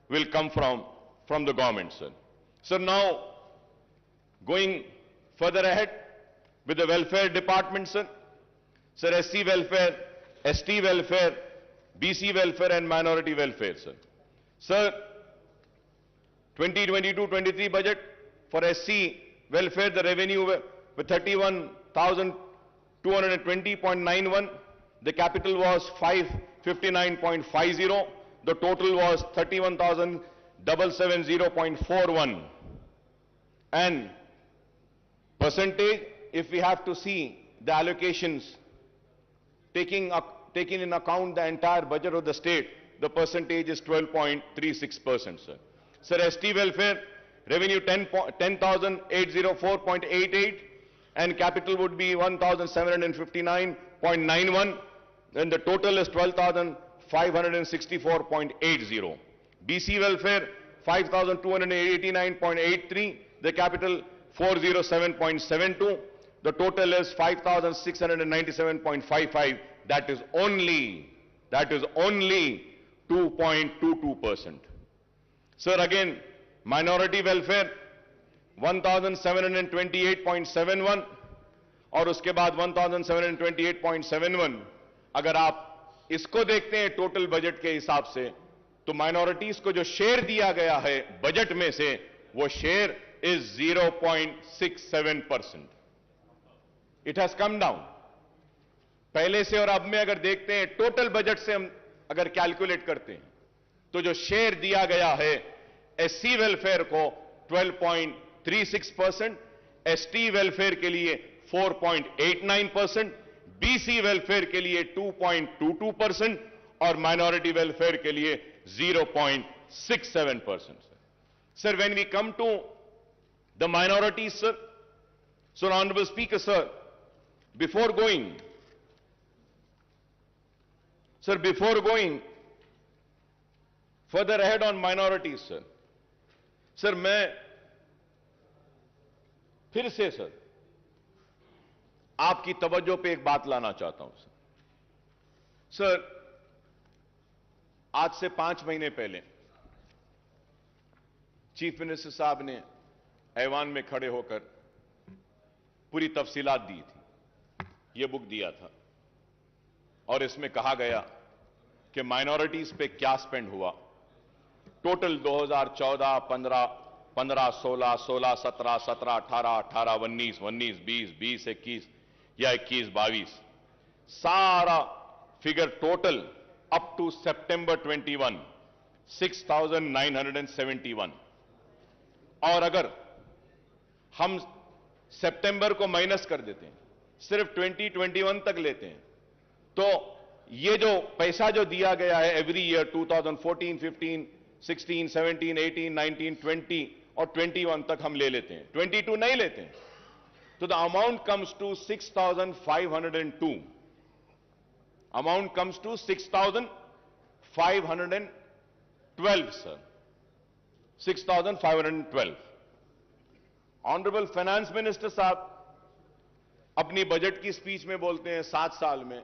will come from the government, sir? So now, going further ahead with the welfare department, sir. Sir, SC welfare, ST welfare, BC welfare and minority welfare, sir. Sir, 2022-23 budget for SC welfare, the revenue with 31,220.91. The capital was 559.50. The total was 31,770.41. And percentage, if we have to see the allocations, taking in account the entire budget of the state, the percentage is 12.36%, sir. Sir, ST welfare, revenue 10,804.88, and capital would be 1,759.91, then the total is 12,564.80. BC welfare, 5,289.83, the capital 407.72, the total is 5,697.55, that is only 2.22%. Sir, again, minority welfare 1728.71 और उसके बाद 1728.71. अगर आप इसको देखते हैं total budget के हिसाब से, तो माइनॉरिटीज को जो शेयर दिया गया है बजट में से, वो share is 0.67%. It has come down. पहले से और अब में अगर देखते हैं टोटल बजट से हम अगर कैलकुलेट करते हैं, तो जो शेयर दिया गया है एससी वेलफेयर को 12.36%, एसटी वेलफेयर के लिए 4.89%, बीसी वेलफेयर के लिए 2.22% और माइनॉरिटी वेलफेयर के लिए 0.67%. Sir, when we come to the minorities, sir, so Honorable Speaker, sir, before going further ahead on minorities, sir, मैं फिर से सर आपकी तवज्जो पे एक बात लाना चाहता हूं सर. आज से 5 महीने पहले चीफ मिनिस्टर साहब ने ऐवान में खड़े होकर पूरी तफसीलात दी थी. ये बुक दिया था और इसमें कहा गया कि माइनॉरिटीज पे क्या स्पेंड हुआ. टोटल 2014, 15, 16, 17, 17, 18, 18, 19, 19, 20, 20, 21 या 21, 22, सारा फिगर टोटल अप टू सितंबर 21, 6,971. और अगर हम सितंबर को माइनस कर देते हैं, सिर्फ 2021 तक लेते हैं, तो ये जो पैसा जो दिया गया है एवरी ईयर 2014, 15, 16, 17, 18, 19, 20 और 21 तक हम ले लेते हैं, 22 नहीं लेते हैं, तो the amount comes to 6,502. Amount comes to 6,512, sir. 6,512. Honourable finance minister साहब अपनी बजट की स्पीच में बोलते हैं 7 साल में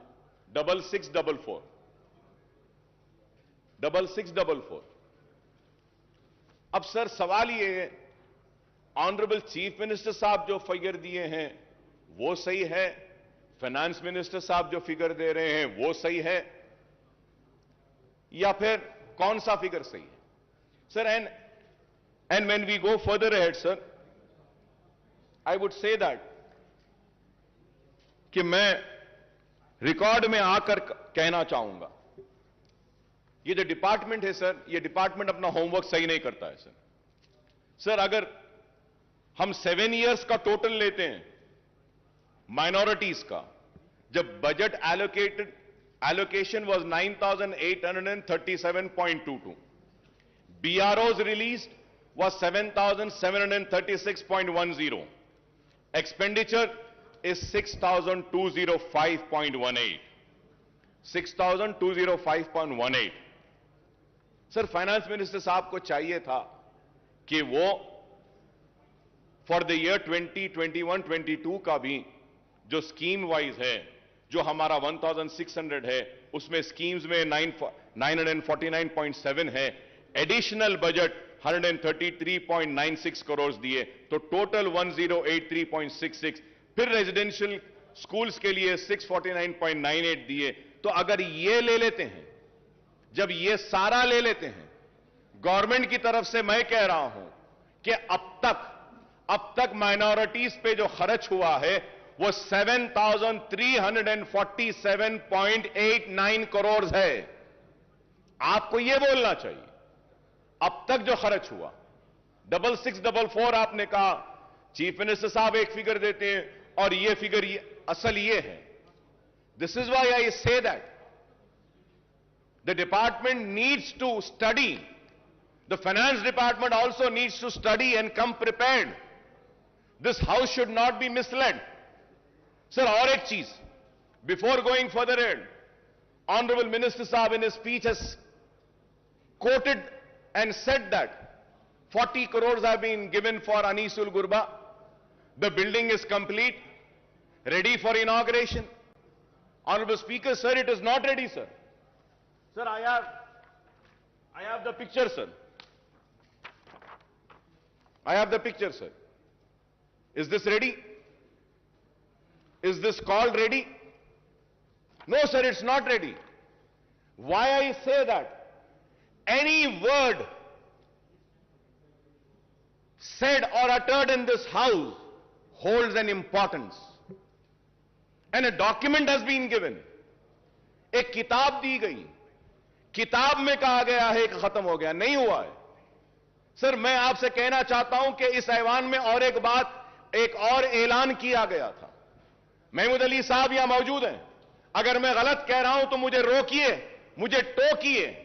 6644. अब सर सवाल ये है, ऑनरेबल चीफ मिनिस्टर साहब जो फिगर दिए हैं वो सही है, फाइनेंस मिनिस्टर साहब जो फिगर दे रहे हैं वो सही है, या फिर कौन सा फिगर सही है sir? And when we go further ahead sir, I would say that कि मैं रिकॉर्ड में आकर कहना चाहूंगा, ये जो डिपार्टमेंट है सर, ये डिपार्टमेंट अपना होमवर्क सही नहीं करता है सर. सर, अगर हम 7 इयर्स का टोटल लेते हैं माइनॉरिटीज का, जब budget allocation was 9,837.22, BROs released was 7,736.10, expenditure is 6,205.18. 6,205.18. Sir, finance minister साहब को चाहिए था कि वो फॉर द ईयर 2021-22 का भी जो स्कीम वाइज है, जो हमारा 1600 है, उसमें स्कीम्स में 949.7 है, एडिशनल बजट 133.96 करोड़ दिए, तो टोटल 1083.66, फिर रेजिडेंशियल स्कूल्स के लिए 649.98 दिए। तो अगर ये ले लेते हैं, जब ये सारा ले लेते हैं, गवर्नमेंट की तरफ से मैं कह रहा हूं कि अब तक माइनॉरिटीज पे जो खर्च हुआ है वो 7,347.89 करोड़ है। आपको ये बोलना चाहिए, अब तक जो खर्च हुआ। 6644 आपने कहा, चीफ मिनिस्टर साहब एक फिगर देते हैं और ये फिगर असल ये है। This is why I say that the department needs to study, the finance department also needs to study and come prepared. This house should not be misled. Sir, और एक चीज, before going further add, honourable minister साहब in speech has quoted and said that 40 crores have been given for Anisul Gurba. The building is complete, ready for inauguration. Honorable Speaker, sir, it is not ready, sir. Sir, I have the picture, sir. I have the picture, sir. Is this ready? Is this called ready? No, sir, it's not ready. Why I say that? Any word said or uttered in this house holds an importance. And a document has been given. एक किताब दी गई, किताब में कहा गया है कि खत्म हो गया, नहीं हुआ है। सर, मैं आपसे कहना चाहता हूं कि इस ऐवान में और एक बात, एक और ऐलान किया गया था। महमूद अली साहब यहां मौजूद हैं, अगर मैं गलत कह रहा हूं तो मुझे रोकिए, मुझे टोकिए।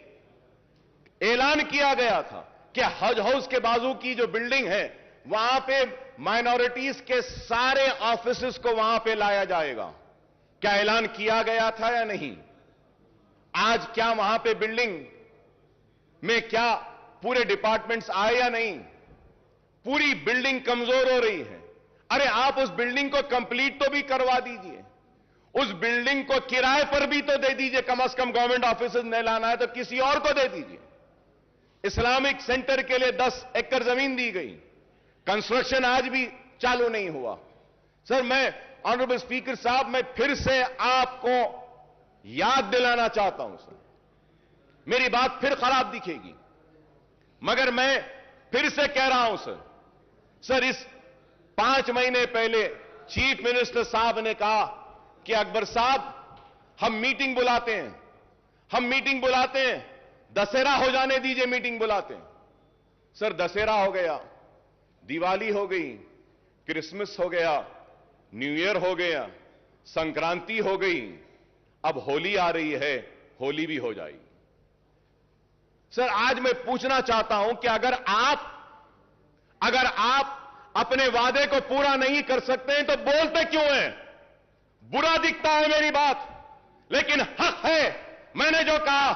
ऐलान किया गया था कि हज हाउस के बाजू की जो बिल्डिंग है, वहां पे माइनॉरिटीज के सारे ऑफिसेस को वहां पे लाया जाएगा। क्या ऐलान किया गया था या नहीं? आज क्या वहां पे बिल्डिंग में क्या पूरे डिपार्टमेंट्स आए या नहीं? पूरी बिल्डिंग कमजोर हो रही है। अरे आप उस बिल्डिंग को कंप्लीट तो भी करवा दीजिए, उस बिल्डिंग को किराए पर भी तो दे दीजिए। कम से कम गवर्नमेंट ऑफिसेज नहीं लाना है तो किसी और को दे दीजिए। इस्लामिक सेंटर के लिए 10 एकड़ जमीन दी गई, कंस्ट्रक्शन आज भी चालू नहीं हुआ। सर, मैं ऑनरेबल स्पीकर साहब, मैं फिर से आपको याद दिलाना चाहता हूं सर, मेरी बात फिर खराब दिखेगी मगर मैं फिर से कह रहा हूं सर, इस 5 महीने पहले चीफ मिनिस्टर साहब ने कहा कि अकबर साहब हम मीटिंग बुलाते हैं, दशहरा हो जाने दीजिए, मीटिंग बुलाते हैं। सर, दशहरा हो गया, दिवाली हो गई, क्रिसमस हो गया, न्यू ईयर हो गया, संक्रांति हो गई, अब होली आ रही है, होली भी हो जाएगी। सर, आज मैं पूछना चाहता हूं कि अगर आप अपने वादे को पूरा नहीं कर सकते हैं तो बोलते क्यों हैं? बुरा दिखता है मेरी बात, लेकिन हक है। मैंने जो कहा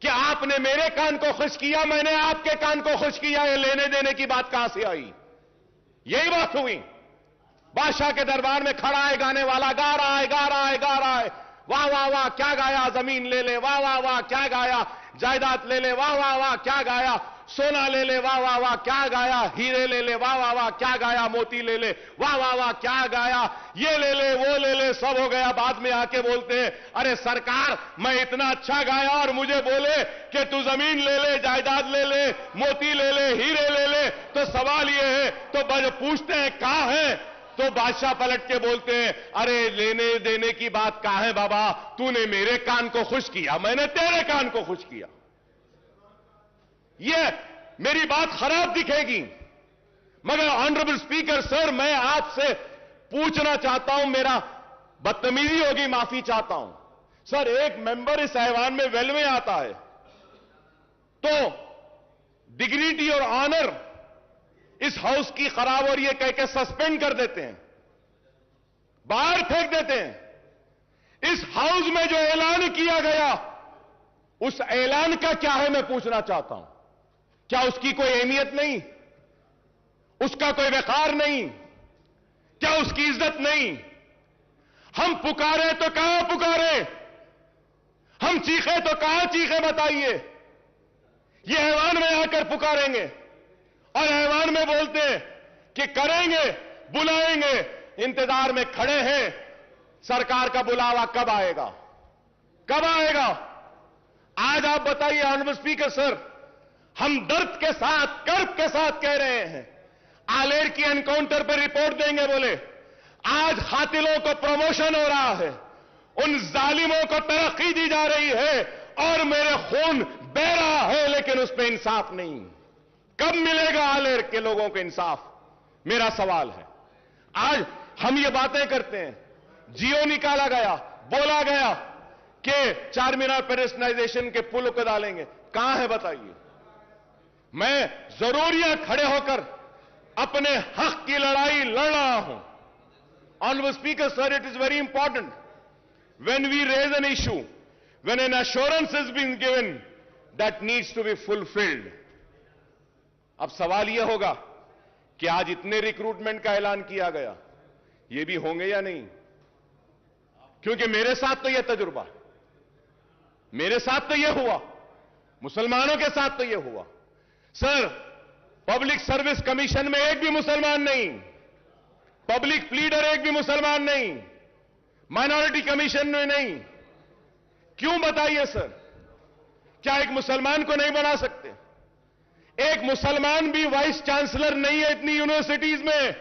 कि आपने मेरे कान को खुश किया, मैंने आपके कान को खुश किया, ये लेने देने की बात कहां से आई? यही बात हुई। बादशाह के दरबार में खड़ा है गाने वाला, गा रहा है, वाह वाह वाह क्या गाया, जमीन ले ले, वाह वाह वाह क्या गाया, जायदाद ले ले, वाह वाह वाह क्या गाया, सोना ले ले, वाह वाह वाह क्या गाया, हीरे ले ले, वाह वाह वाह क्या गाया, मोती ले ले, वाह वाह वाह क्या गाया, ये ले ले, वो ले ले, सब हो गया। बाद में आके बोलते हैं, अरे सरकार मैं इतना अच्छा गाया और मुझे बोले कि तू जमीन ले ले, जायदाद ले ले, मोती ले ले, हीरे ले ले। तो सवाल ये है, तो पूछते हैं कहां है? तो बादशाह पलट के बोलते हैं, अरे लेने देने की बात कहां है बाबा, तूने मेरे कान को खुश किया, मैंने तेरे कान को खुश किया। ये मेरी बात खराब दिखेगी मगर ऑनरेबल स्पीकर सर, मैं आपसे पूछना चाहता हूं, मेरा बदतमीजी होगी, माफी चाहता हूं सर। एक मेंबर इस ऐवान में वेल में आता है तो डिग्निटी और ऑनर इस हाउस की खराब और ये कह के सस्पेंड कर देते हैं, बाहर फेंक देते हैं। इस हाउस में जो ऐलान किया गया, उस ऐलान का क्या है मैं पूछना चाहता हूं। क्या उसकी कोई अहमियत नहीं? उसका कोई वकार नहीं? क्या उसकी इज्जत नहीं? हम पुकारे तो कहां पुकारे? हम चीखे तो कहां चीखे? बताइए। ये ऐवान में आकर पुकारेंगे और ऐवान में बोलते हैं कि करेंगे, बुलाएंगे, इंतजार में खड़े हैं। सरकार का बुलावा कब आएगा? कब आएगा? आज आप बताइए ऑनरेबल स्पीकर सर, हम दर्द के साथ, कर्ब के साथ कह रहे हैं, आलेर की एनकाउंटर पर रिपोर्ट देंगे। बोले आज कातिलों को प्रमोशन हो रहा है, उन जालिमों को तरक्की दी जा रही है और मेरे खून बह रहा है, लेकिन उस पर इंसाफ नहीं। कब मिलेगा आलेर के लोगों को इंसाफ? मेरा सवाल है। आज हम ये बातें करते हैं, जियो निकाला गया, बोला गया कि चार मीनार पेडेस्ट्रियनाइजेशन के पुल को डालेंगे। कहां है बताइए? मैं जरूर यहां खड़े होकर अपने हक की लड़ाई लड़ रहा हूं। Honourable speaker sir, it is very important when we raise an issue, when an assurance has been given, that needs to be fulfilled. अब सवाल यह होगा कि आज इतने रिक्रूटमेंट का ऐलान किया गया, ये भी होंगे या नहीं? क्योंकि मेरे साथ तो यह तजुर्बा, मेरे साथ तो यह हुआ, मुसलमानों के साथ तो यह हुआ। सर, पब्लिक सर्विस कमीशन में एक भी मुसलमान नहीं, पब्लिक प्लीडर एक भी मुसलमान नहीं, माइनॉरिटी कमीशन में नहीं। क्यों बताइए सर? क्या एक मुसलमान को नहीं बना सकते? एक मुसलमान भी वाइस चांसलर नहीं है इतनी यूनिवर्सिटीज में।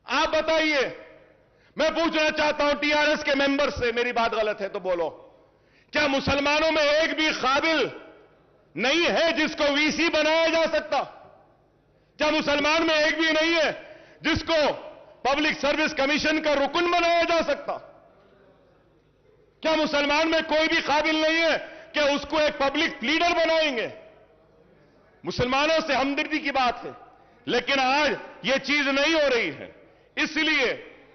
आप बताइए। मैं पूछना चाहता हूं टीआरएस के मेंबर से, मेरी बात गलत है तो बोलो, क्या मुसलमानों में एक भी काबिल नहीं है जिसको वीसी बनाया जा सकता? क्या मुसलमान में एक भी नहीं है जिसको पब्लिक सर्विस कमीशन का रुकन बनाया जा सकता? क्या मुसलमान में कोई भी काबिल नहीं है कि उसको एक पब्लिक लीडर बनाएंगे? मुसलमानों से हमदर्दी की बात है, लेकिन आज यह चीज नहीं हो रही है। इसलिए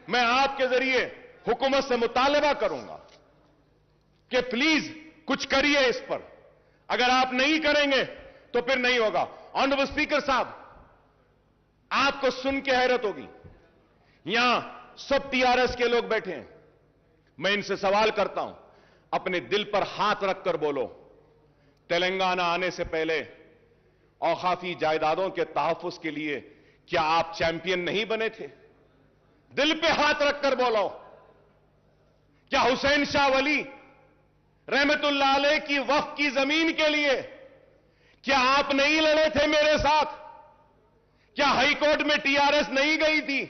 मैं आपके जरिए हुकूमत से मुतालबा करूंगा कि प्लीज कुछ करिए इस पर। अगर आप नहीं करेंगे तो फिर नहीं होगा। ऑनरेबल स्पीकर साहब, आपको सुन के हैरत होगी, यहां सब टीआरएस के लोग बैठे हैं। मैं इनसे सवाल करता हूं, अपने दिल पर हाथ रखकर बोलो, तेलंगाना आने से पहले औकाफी जायदादों के तहफ्फुज के लिए क्या आप चैंपियन नहीं बने थे? दिल पे हाथ रखकर बोलो। क्या हुसैन शाह वली रहमतुल्लाह अलैह की वक्फ की जमीन के लिए क्या आप नहीं लड़े थे मेरे साथ? क्या हाईकोर्ट में टीआरएस नहीं गई थी?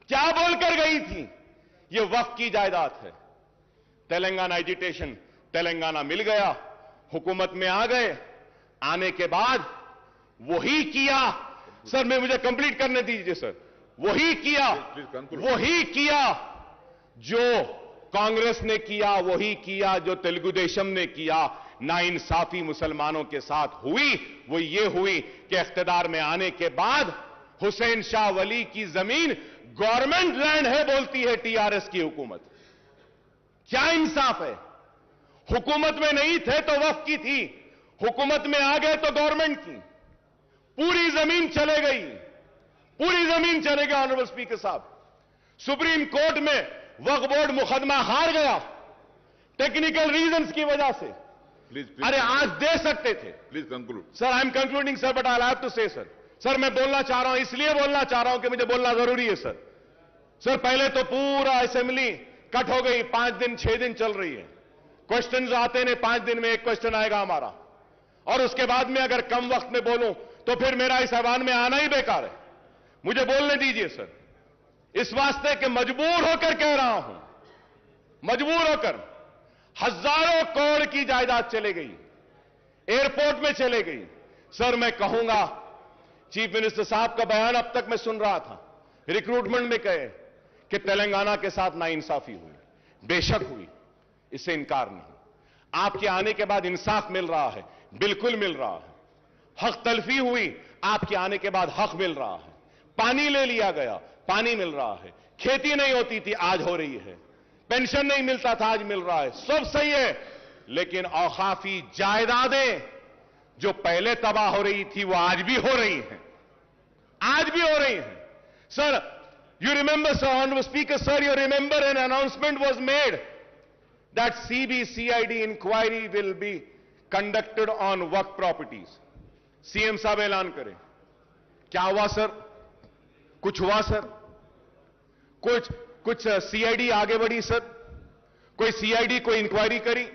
क्या बोलकर गई थी? यह वक्फ की जायदाद है। तेलंगाना एजिटेशन, तेलंगाना मिल गया, हुकूमत में आ गए, आने के बाद वही किया। सर, मैं मुझे कंप्लीट करने दीजिए सर। वही किया जो कांग्रेस ने किया, वही किया जो तेलुगु देशम ने किया। नाइंसाफी मुसलमानों के साथ हुई, वो ये हुई कि इख्तिदार में आने के बाद हुसैन शाह वली की जमीन गवर्नमेंट लैंड है बोलती है टीआरएस की हुकूमत। क्या इंसाफ है? हुकूमत में नहीं थे तो वक्फ की थी, हुकूमत में आ गए तो गवर्नमेंट की। पूरी जमीन चले गई, पूरी जमीन चले गई। ऑनरेबल स्पीकर साहब, सुप्रीम कोर्ट में वक्फ बोर्ड मुकदमा हार गया टेक्निकल रीजंस की वजह से। अरे आज दे सकते थे। Please conclude sir, I am concluding sir, but I have to say sir. Sir, मैं बोलना चाह रहा हूं, इसलिए बोलना चाह रहा हूं कि मुझे बोलना जरूरी है सर। सर, पहले तो पूरा असेंबली कट हो गई, 5 दिन 6 दिन चल रही है। क्वेश्चन आते हैं, 5 दिन में एक क्वेश्चन आएगा हमारा, और उसके बाद में अगर कम वक्त में बोलूं तो फिर मेरा इस ऐवान में आना ही बेकार है। मुझे बोलने दीजिए सर, इस वास्ते कि मजबूर होकर कह रहा हूं, मजबूर होकर। हजारों करोड़ की जायदाद चले गई, एयरपोर्ट में चले गई। सर, मैं कहूंगा, चीफ मिनिस्टर साहब का बयान अब तक मैं सुन रहा था, रिक्रूटमेंट में कहे कि तेलंगाना के साथ नाइंसाफी हुई। बेशक हुई, इससे इनकार नहीं। आपके आने के बाद इंसाफ मिल रहा है, बिल्कुल मिल रहा है। हक तलफी हुई, आपके आने के बाद हक मिल रहा है। पानी ले लिया गया, पानी मिल रहा है। खेती नहीं होती थी, आज हो रही है। पेंशन नहीं मिलता था, आज मिल रहा है। सब सही है, लेकिन औकाफी जायदादें जो पहले तबाह हो रही थी वो आज भी हो रही हैं। आज भी हो रही हैं. Sir, you remember, sir, Honorable Speaker, sir, you remember an announcement was made that CBCID inquiry will be conducted on work properties. CM साहब ऐलान करें. क्या हुआ सर? कुछ हुआ सर? कुछ सीआईडी आगे बढ़ी सर? कोई सीआईडी कोई इंक्वायरी करी?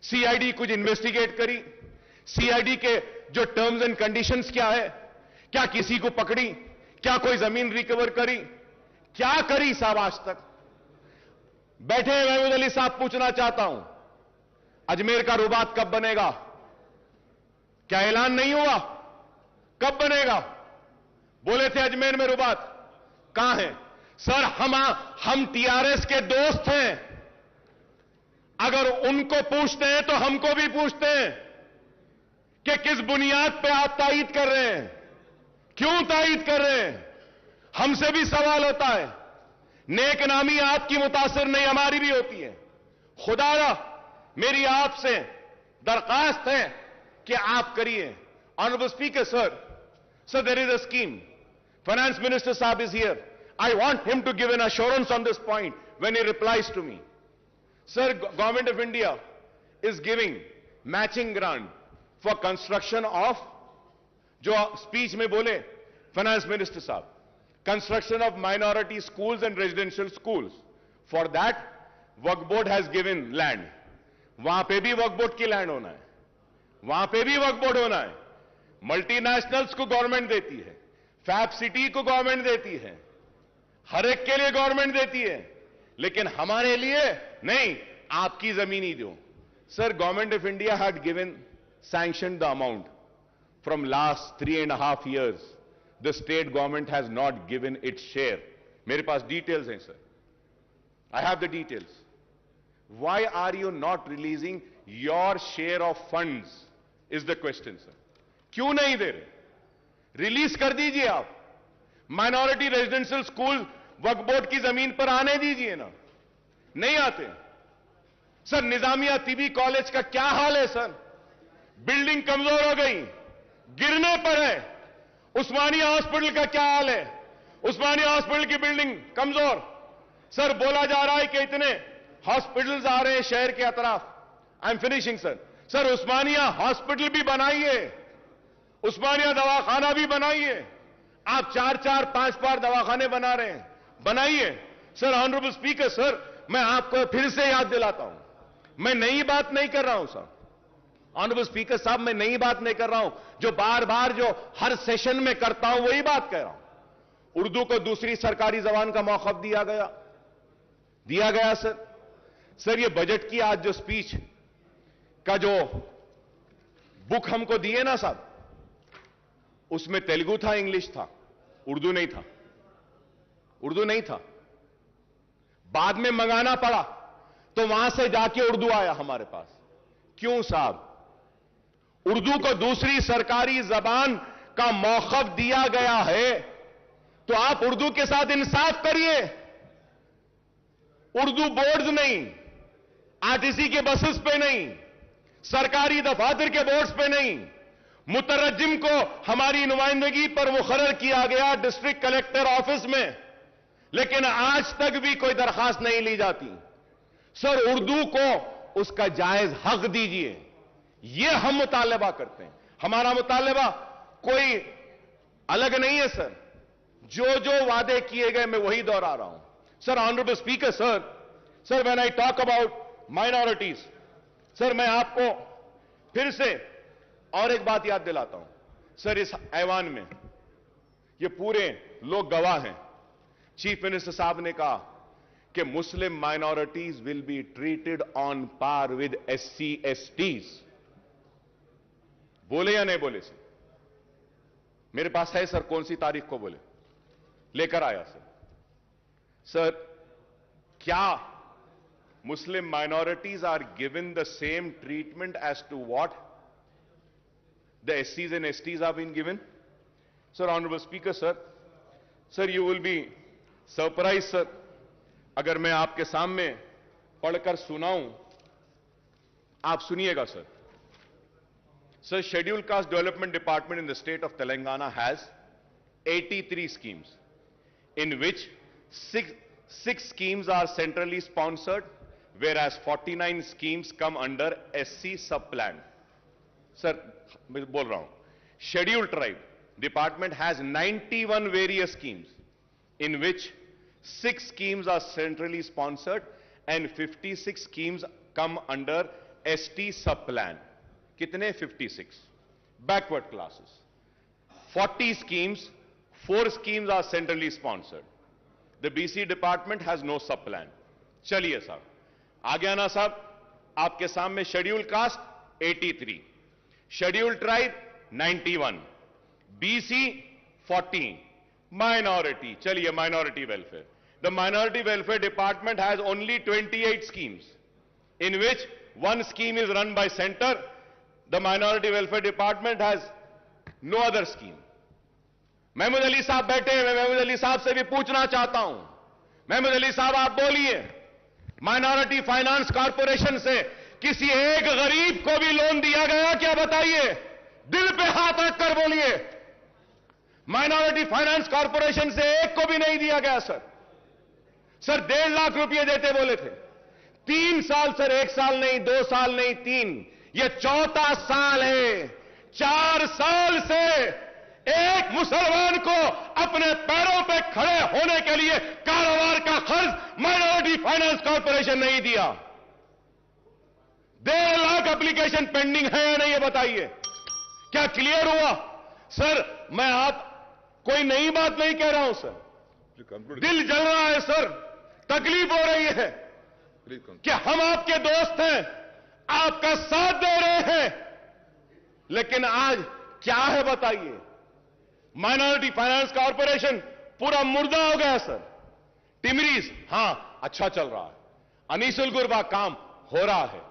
सीआईडी कुछ इन्वेस्टिगेट करी? सीआईडी के जो टर्म्स एंड कंडीशंस क्या है? क्या किसी को पकड़ी? क्या कोई जमीन रिकवर करी? क्या करी साहब आज तक? बैठे महमूद अली साहब, पूछना चाहता हूं, अजमेर का रुबात कब बनेगा? क्या ऐलान नहीं हुआ? कब बनेगा? बोले थे अजमेर में रुबात, कहां है? सर, हम टीआरएस के दोस्त हैं. अगर उनको पूछते हैं तो हमको भी पूछते हैं कि किस बुनियाद पे आप तायीद कर रहे हैं, क्यों तायीद कर रहे हैं. हमसे भी सवाल होता है. नेक नामी आपकी मुतासिर नहीं, हमारी भी होती है. खुदारा मेरी आपसे दरखास्त है कि आप करिए. Honourable speaker sir, there is a scheme. Finance minister साहब is here. I want him to give an assurance on this point when he replies to me. Sir, Government of India is giving matching grant for construction of, जो speech में बोले Finance Minister साहब, construction of minority schools and residential schools. For that, Waqf Board has given land. वहां पे भी Waqf Board की land होना है. वहां पे भी Waqf Board होना है. मल्टीनेशनल्स को गवर्नमेंट देती है, फैब सिटी को गवर्नमेंट देती है, हर एक के लिए गवर्नमेंट देती है, लेकिन हमारे लिए नहीं. आपकी जमीन ही दो. Sir, government of India had given sanction the amount. From last 3.5 years the state government has not given its share. मेरे पास डिटेल्स हैं sir, I have the details. Why are you not releasing your share of funds is the question sir. क्यों नहीं दे रहे? Release कर दीजिए आप. Minority residential school Waqf board की जमीन पर आने दीजिए ना. नहीं आते. सर, निजामिया तिबी कॉलेज का क्या हाल है सर? बिल्डिंग कमजोर हो गई, गिरने पर है. उस्मानिया हॉस्पिटल का क्या हाल है? उस्मानिया हॉस्पिटल की बिल्डिंग कमजोर. सर, बोला जा रहा है कि इतने हॉस्पिटल्स आ रहे हैं शहर के अतराफ. I am finishing sir. Sir, Osmania hospital भी बनाइए, उस्मानिया दवाखाना भी बनाइए. आप 4-4, 5 दवाखाने बना रहे हैं, बनाइए. सर, ऑनरेबल स्पीकर सर, मैं आपको फिर से याद दिलाता हूं, मैं नई बात नहीं कर रहा हूं साहब. ऑनरेबल स्पीकर साहब, मैं नई बात नहीं कर रहा हूं. जो बार बार जो हर सेशन में करता हूं वही बात कह रहा हूं. उर्दू को दूसरी सरकारी जबान का मौखफ दिया गया सर. सर, ये बजट की आज जो स्पीच का जो बुक हमको दिए ना साहब, उसमें तेलुगु था, इंग्लिश था, उर्दू नहीं था. उर्दू नहीं था. बाद में मंगाना पड़ा तो वहां से जाके उर्दू आया हमारे पास. क्यों साहब? उर्दू को दूसरी सरकारी जबान का मौखफ दिया गया है तो आप उर्दू के साथ इंसाफ करिए. उर्दू बोर्ड्स नहीं, आरटीसी के बसेस पे नहीं, सरकारी दफातर के बोर्ड्स पे नहीं, मुतरज्जिम को हमारी नुमाइंदगी पर मुकर्रर किया गया डिस्ट्रिक्ट कलेक्टर ऑफिस में, लेकिन आज तक भी कोई दरखास्त नहीं ली जाती. सर, उर्दू को उसका जायज हक दीजिए. यह हम मुतालबा करते हैं. हमारा मुतालबा कोई अलग नहीं है सर. जो जो वादे किए गए मैं वही दोहरा रहा हूं. Sir, honourable speaker sir, when I talk about minorities, sir, मैं आपको फिर से और एक बात याद दिलाता हूं. सर, इस ऐवान में ये पूरे लोग गवाह हैं. चीफ मिनिस्टर साहब ने कहा कि Muslim minorities will be treated on par with SC STs. बोले या नहीं बोले सर? मेरे पास है सर, कौन सी तारीख को बोले, लेकर आया सर. सर, क्या Muslim minorities are given the same treatment as to what the SCs and STs have been given? Sir, Honorable Speaker, sir, you will be surprised, sir, अगर मैं आपके सामने पढ़कर सुनाऊं. आप सुनिएगा sir. Sir, Scheduled Caste Development Department in the state of Telangana has 83 schemes, in which six schemes are centrally sponsored, whereas 49 schemes come under SC sub-plan. Sir, मैं बोल रहा हूं, scheduled tribe department has 91 various schemes, in which 6 schemes are centrally sponsored and 56 schemes come under ST sub-plan. कितने? 56. Backward classes. 40 schemes, 4 schemes are centrally sponsored. The BC department has no sub-plan. चलिए साहब, आगे आना साहब, आपके सामने scheduled caste 83, scheduled tribe 91, BC 14, minority, चलिए minority welfare. The minority welfare department has only 28 schemes, in which one scheme is run by center. The minority welfare department has no other scheme. Mahmood Ali साहब बैठे हैं, मैं महमूद अली साहब से भी पूछना चाहता हूं, महमूद अली साहब आप बोलिए, माइनॉरिटी फाइनेंस कॉर्पोरेशन से किसी एक गरीब को भी लोन दिया गया क्या? बताइए, दिल पे हाथ रखकर बोलिए। माइनॉरिटी फाइनेंस कॉर्पोरेशन से एक को भी नहीं दिया गया सर। सर 1.5 लाख रुपए देते बोले थे, 3 साल सर, 1 साल नहीं, 2 साल नहीं, 3, ये 4था साल है। 4 साल से एक मुसलमान को अपने पैरों पे खड़े होने के लिए कारोबार का खर्च माइनॉरिटी फाइनेंस कॉर्पोरेशन नहीं दिया। 1.5 लाख एप्लीकेशन पेंडिंग है या नहीं, ये बताइए, क्या क्लियर हुआ? सर मैं आप कोई नई बात नहीं कह रहा हूं सर, दिल जल रहा है सर, तकलीफ हो रही है कि हम आपके दोस्त हैं, आपका साथ दे रहे हैं, लेकिन आज क्या है बताइए? माइनॉरिटी फाइनेंस कॉर्पोरेशन पूरा मुर्दा हो गया सर। टिमरीज हां अच्छा चल रहा है, अनीसुल गुरबा काम हो रहा है,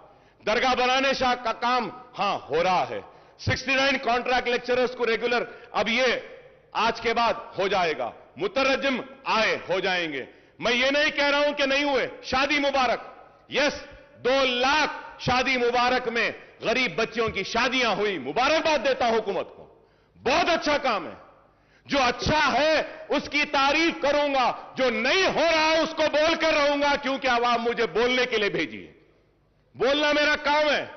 दरगाह बनाने शाह का काम हां हो रहा है, 69 कॉन्ट्रैक्ट लेक्चरर्स को रेगुलर अब ये आज के बाद हो जाएगा, मुतरजम आए हो जाएंगे। मैं ये नहीं कह रहा हूं कि नहीं हुए, शादी मुबारक, यस 2 लाख शादी मुबारक में गरीब बच्चियों की शादियां हुई, मुबारकबाद देता हूं हुकूमत को, बहुत अच्छा काम है। जो अच्छा है उसकी तारीफ करूंगा, जो नहीं हो रहा है उसको बोल कर रहूंगा, क्योंकि आवाम मुझे बोलने के लिए भेजी है, बोलना मेरा काम है।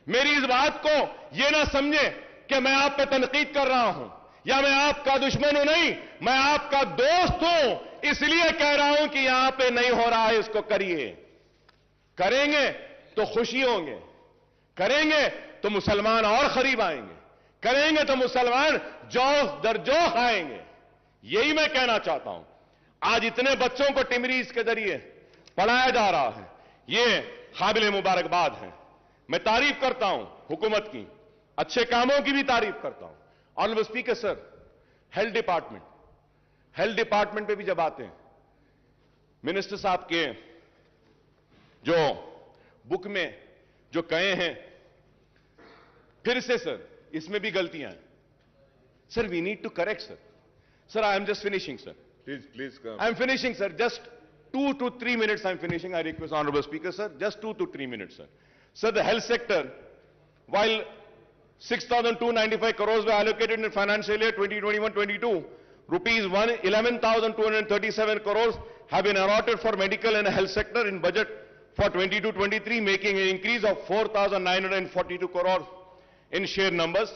मेरी इस बात को यह ना समझे कि मैं आप पे तनकीद कर रहा हूं या मैं आपका दुश्मन हूं, नहीं, मैं आपका दोस्त हूं, इसलिए कह रहा हूं कि यहां पे नहीं हो रहा है, इसको करिए। करेंगे तो खुशी होंगे, करेंगे तो मुसलमान और करीब आएंगे, करेंगे तो मुसलमान जोश दर जोश आएंगे। यही मैं कहना चाहता हूं। आज इतने बच्चों को टिमरीज के जरिए पढ़ाया जा रहा है, ये काबिल मुबारकबाद है। मैं तारीफ करता हूं हुकूमत की, अच्छे कामों की भी तारीफ करता हूं। Honourable speaker sir, health department पे भी जब आते हैं, मिनिस्टर साहब के जो बुक में जो कहे हैं, फिर से सर इसमें भी गलतियां हैं sir, we need to correct sir. Sir I am just finishing sir, Please come. I am finishing sir, just 2 to 3 minutes I am finishing. I request Honorable Speaker sir, just 2 to 3 minutes sir. Sir, the health sector, while 6,295 crores were allocated in financial year 2021-22, rupees 11,237 crores have been allotted for medical and health sector in budget for 22-23, making an increase of 4,942 crores in share numbers.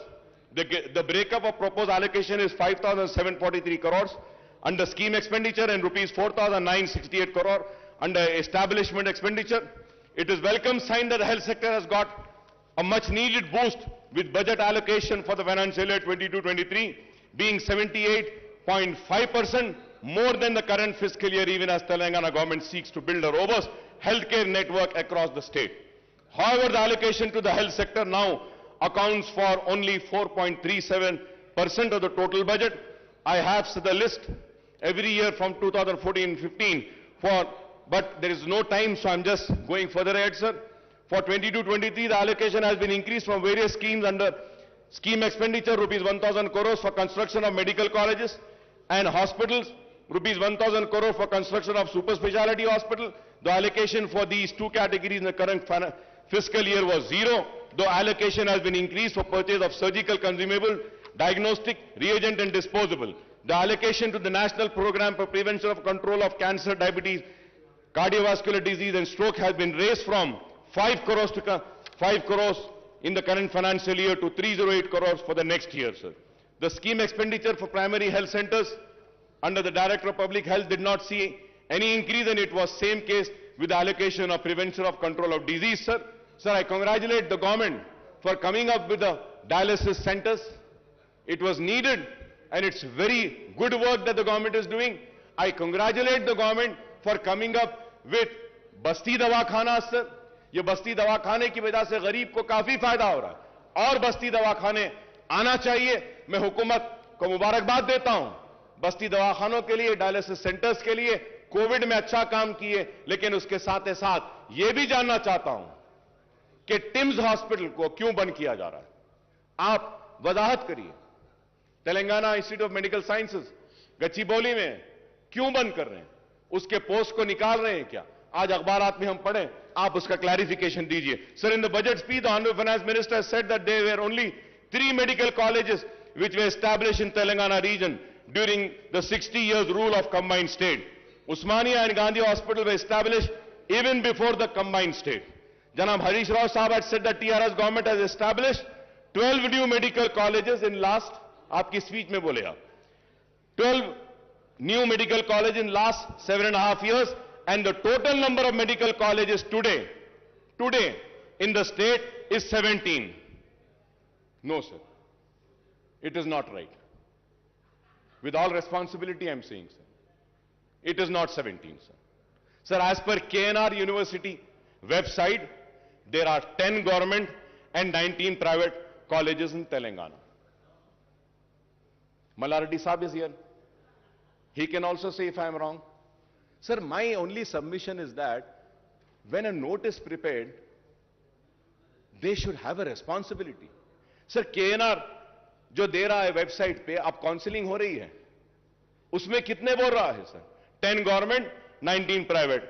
The breakup of proposed allocation is 5,743 crores under scheme expenditure and rupees 4,968 crore under establishment expenditure. It is welcome sign that the health sector has got a much needed boost with budget allocation for the financial year 22-23 being 78.5% more than the current fiscal year, even as Telangana government seeks to build a robust healthcare network across the state. However, the allocation to the health sector now accounts for only 4.37% of the total budget. I have the list every year from 2014-15 but there is no time, so I'm just going further ahead, sir. For 22-23, the allocation has been increased from various schemes under scheme expenditure, rupees 1,000 crores for construction of medical colleges and hospitals, rupees 1,000 crores for construction of super speciality hospital. The allocation for these two categories in the current fiscal year was 0, though allocation has been increased for purchase of surgical consumable, diagnostic, reagent and disposable. the allocation to the National Program for Prevention of Control of Cancer, Diabetes, Cardiovascular Disease and Stroke has been raised from 5 crores to 5 crores in the current financial year to 308 crores for the next year, sir. The scheme expenditure for primary health centers under the Director of Public Health did not see any increase, and it was same case with the allocation of prevention of control of disease, sir. Sir, I congratulate the government for coming up with the dialysis centers. It was needed, and it's very good work that the government is doing. I congratulate the government for coming up with बस्ती दवाखाना, sir. ये बस्ती दवाखाने की वजह से गरीब को काफी फायदा हो रहा है और बस्ती दवाखाने आना चाहिए. मैं हुकूमत को मुबारकबाद देता हूं. बस्ती दवाखानों के लिए, डायलिसिस सेंटर्स के लिए कोविड में अच्छा काम किए, लेकिन उसके साथ ही साथ यह भी जानना चाहता हूं कि टिम्स हॉस्पिटल को क्यों बंद किया जा रहा है. आप वजाहत करिए. Telangana institute of medical sciences Gachibowli में क्यों बंद कर रहे हैं? उसके पोस्ट को निकाल रहे हैं क्या? आज अखबारात में हम पढ़ें, आप उसका क्लैरिफिकेशन दीजिए. Sir, in the budget speech the honourable finance minister said that there were only 3 medical colleges which were established in Telangana region during the 60 years rule of combined state. Usmania and Gandhi Hospital were established even before the combined state. Janab Harish Rao Sahab had said that TRS government has established 12 new medical colleges in last, aapki speech mein bole aap, 12 new medical colleges in last 7.5 years, and the total number of medical colleges today in the state is 17. No, sir. It is not right. With all responsibility, I am saying, sir. It is not 17, sir. Sir, as per KNR University website, there are 10 government and 19 private colleges in Telangana. Malardi Saab is here. He can also say if I am wrong. Sir, my only submission is that when a note is prepared, they should have a responsibility. Sir, KNR जो दे रहा है website पे, अब counselling हो रही है, उसमें कितने बोल रहा है? Sir, 10 government, 19 private.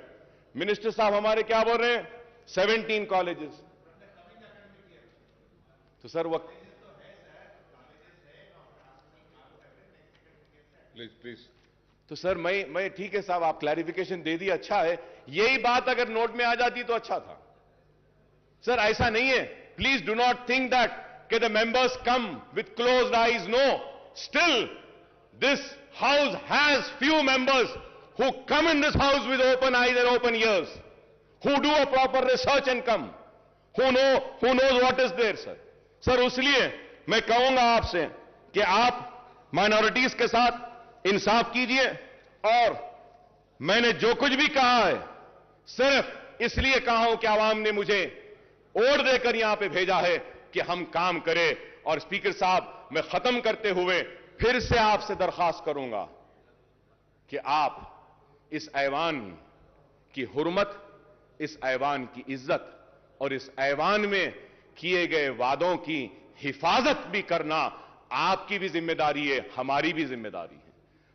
मिनिस्टर साहब हमारे क्या बोल रहे हैं? 17 कॉलेजेस. तो सर वो प्लीज. तो सर मैं ठीक है साहब, आप क्लैरिफिकेशन दे दिए, अच्छा है. यही बात अगर नोट में आ जाती तो अच्छा था. सर, ऐसा नहीं है. Please do not think that the members come with closed eyes. No. Still, this house has few members who come in this house with open eyes and open ears, who do a proper research and come, who knows what is there, sir. Sir, इसलिए मैं कहूंगा आपसे कि आप minorities के साथ इंसाफ कीजिए, और मैंने जो कुछ भी कहा है सिर्फ इसलिए कहा हूं कि आवाम ने मुझे वोट देकर यहां पे भेजा है कि हम काम करें. और स्पीकर साहब, मैं खत्म करते हुए फिर से आपसे दरखास्त करूंगा कि आप इस ऐवान की हुर्मत, इस ऐवान की इज्जत और इस ऐवान में किए गए वादों की हिफाजत भी करना आपकी भी जिम्मेदारी है, हमारी भी जिम्मेदारी है.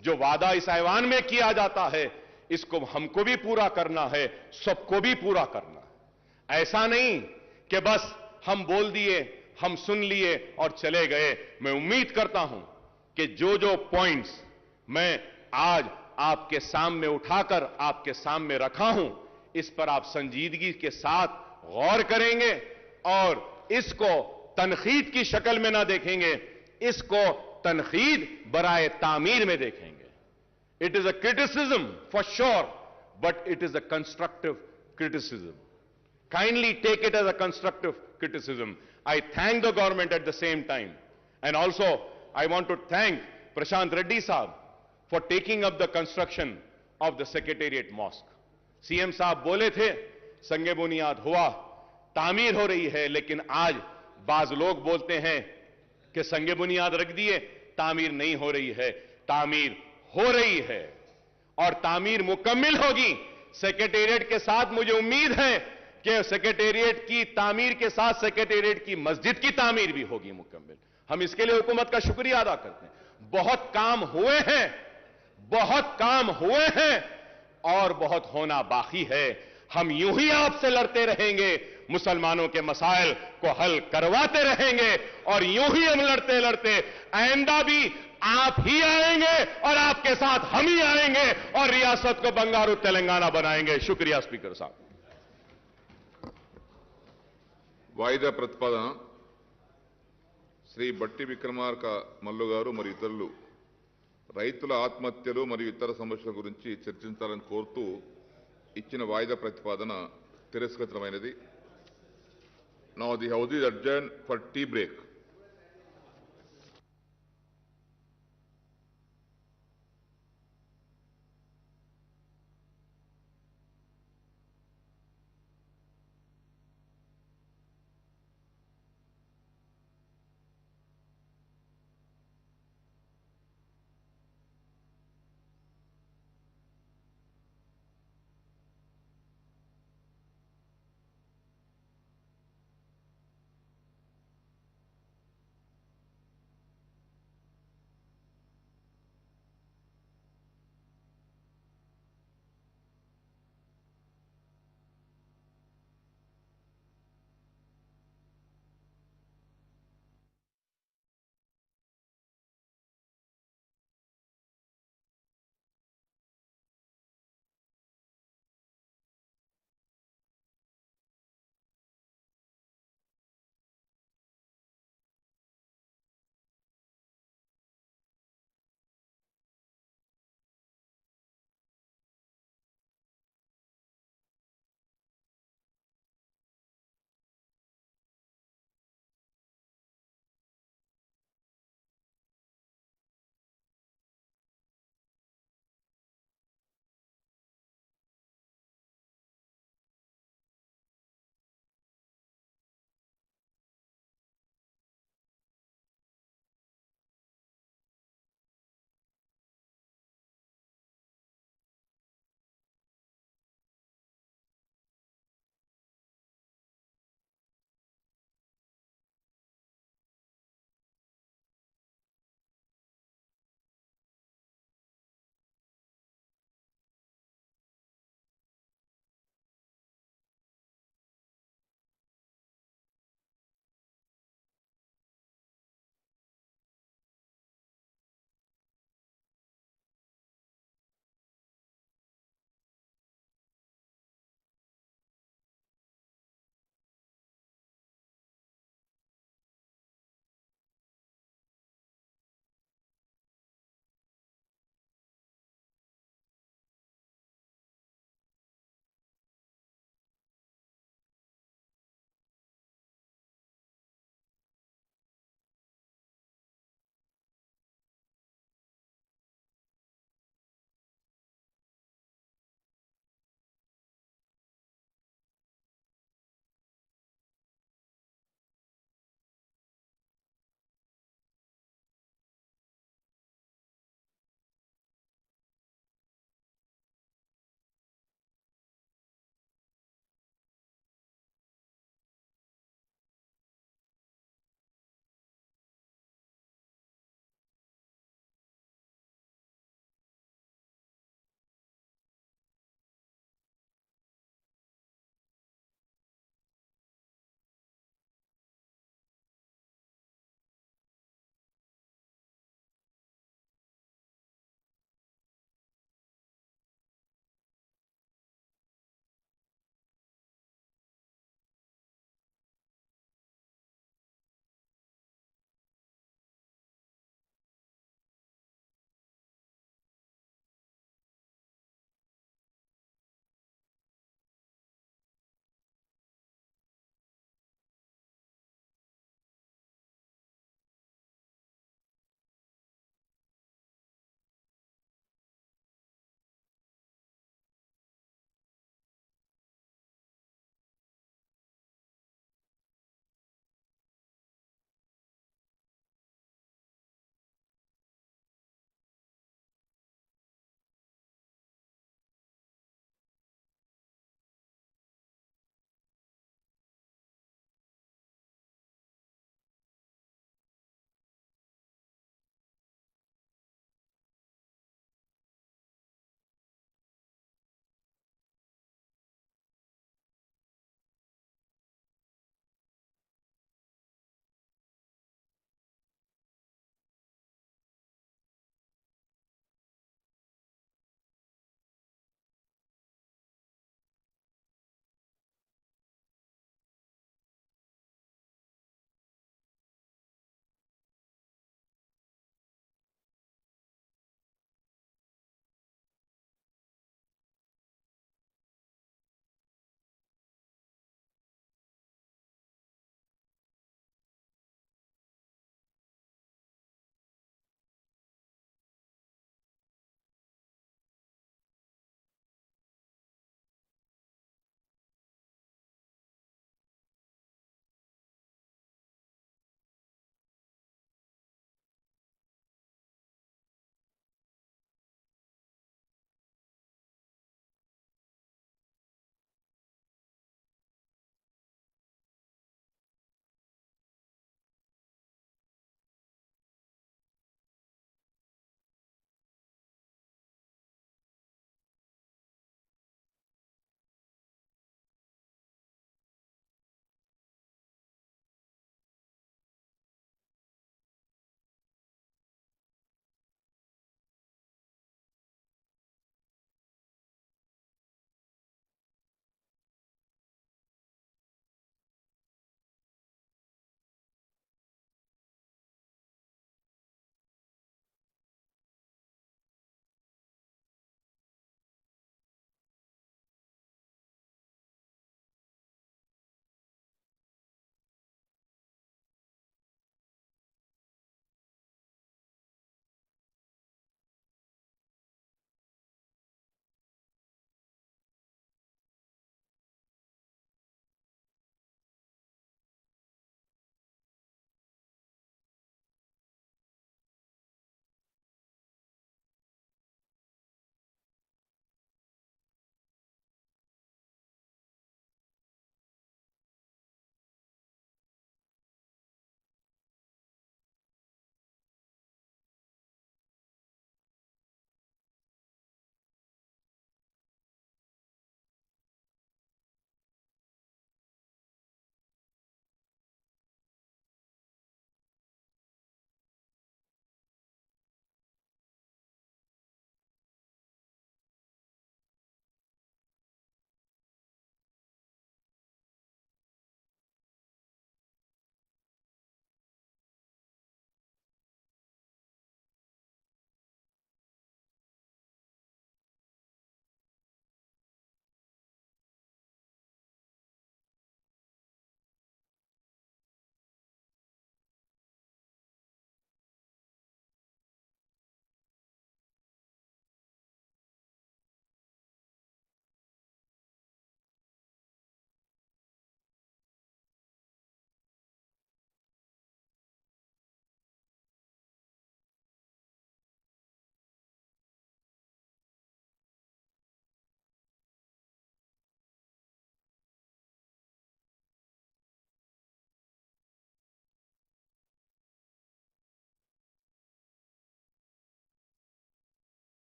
जो वादा इस ऐवान में किया जाता है, इसको हमको भी पूरा करना है, सबको भी पूरा करना है. ऐसा नहीं कि बस हम बोल दिए, हम सुन लिए और चले गए. मैं उम्मीद करता हूं कि जो जो पॉइंट्स मैं आज आपके सामने उठाकर आपके सामने रखा हूं, इस पर आप संजीदगी के साथ गौर करेंगे और इसको तनखीद की शक्ल में ना देखेंगे, इसको तनखीद बराए तामीर में देखेंगे. It is a criticism for sure, but it is a constructive criticism. Kindly take it as a constructive criticism. I thank the government at the same time. And also, I want to thank Prashant Reddy Saab for taking up the construction of the Secretariat Mosque. CM Saab बोले थे, संगे बुनियाद हुआ, तामीर हो रही है, लेकिन आज बाज लोग बोलते हैं कि संगे बुनियाद रख दिए, तामीर नहीं हो रही है. तामीर हो रही है और तामीर मुकम्मल होगी. सेक्रेटेरिएट के साथ मुझे उम्मीद है कि सेक्रेटेरिएट की तामीर के साथ सेक्रेटेरिएट की मस्जिद की तामीर भी होगी मुकम्मल. हम इसके लिए हुकूमत का शुक्रिया अदा करते हैं. बहुत काम हुए हैं, बहुत काम हुए हैं और बहुत होना बाकी है. हम यूं ही आपसे लड़ते रहेंगे, मुसलमानों के मसाइल को हल करवाते रहेंगे और यूं ही हम लड़ते लड़ते आइंदा भी आप ही आएंगे और आपके साथ हम ही आएंगे और रियासत को बंगारू तेलंगाना बनाएंगे। शुक्रिया स्पीकर साहब। వాయిదా ప్రతిపాదన శ్రీ బట్టి విక్రమార్క మల్లు గారు మరియు ఇతరులు రైతుల ఆత్మహత్యలు మరియు ఇతర సమస్యల గురించి చర్చించాలని కోరుతూ ఇచ్చిన వాయిదా ప్రతిపాదన తిరస్కృతమైనది. Now the house is adjourned for tea break.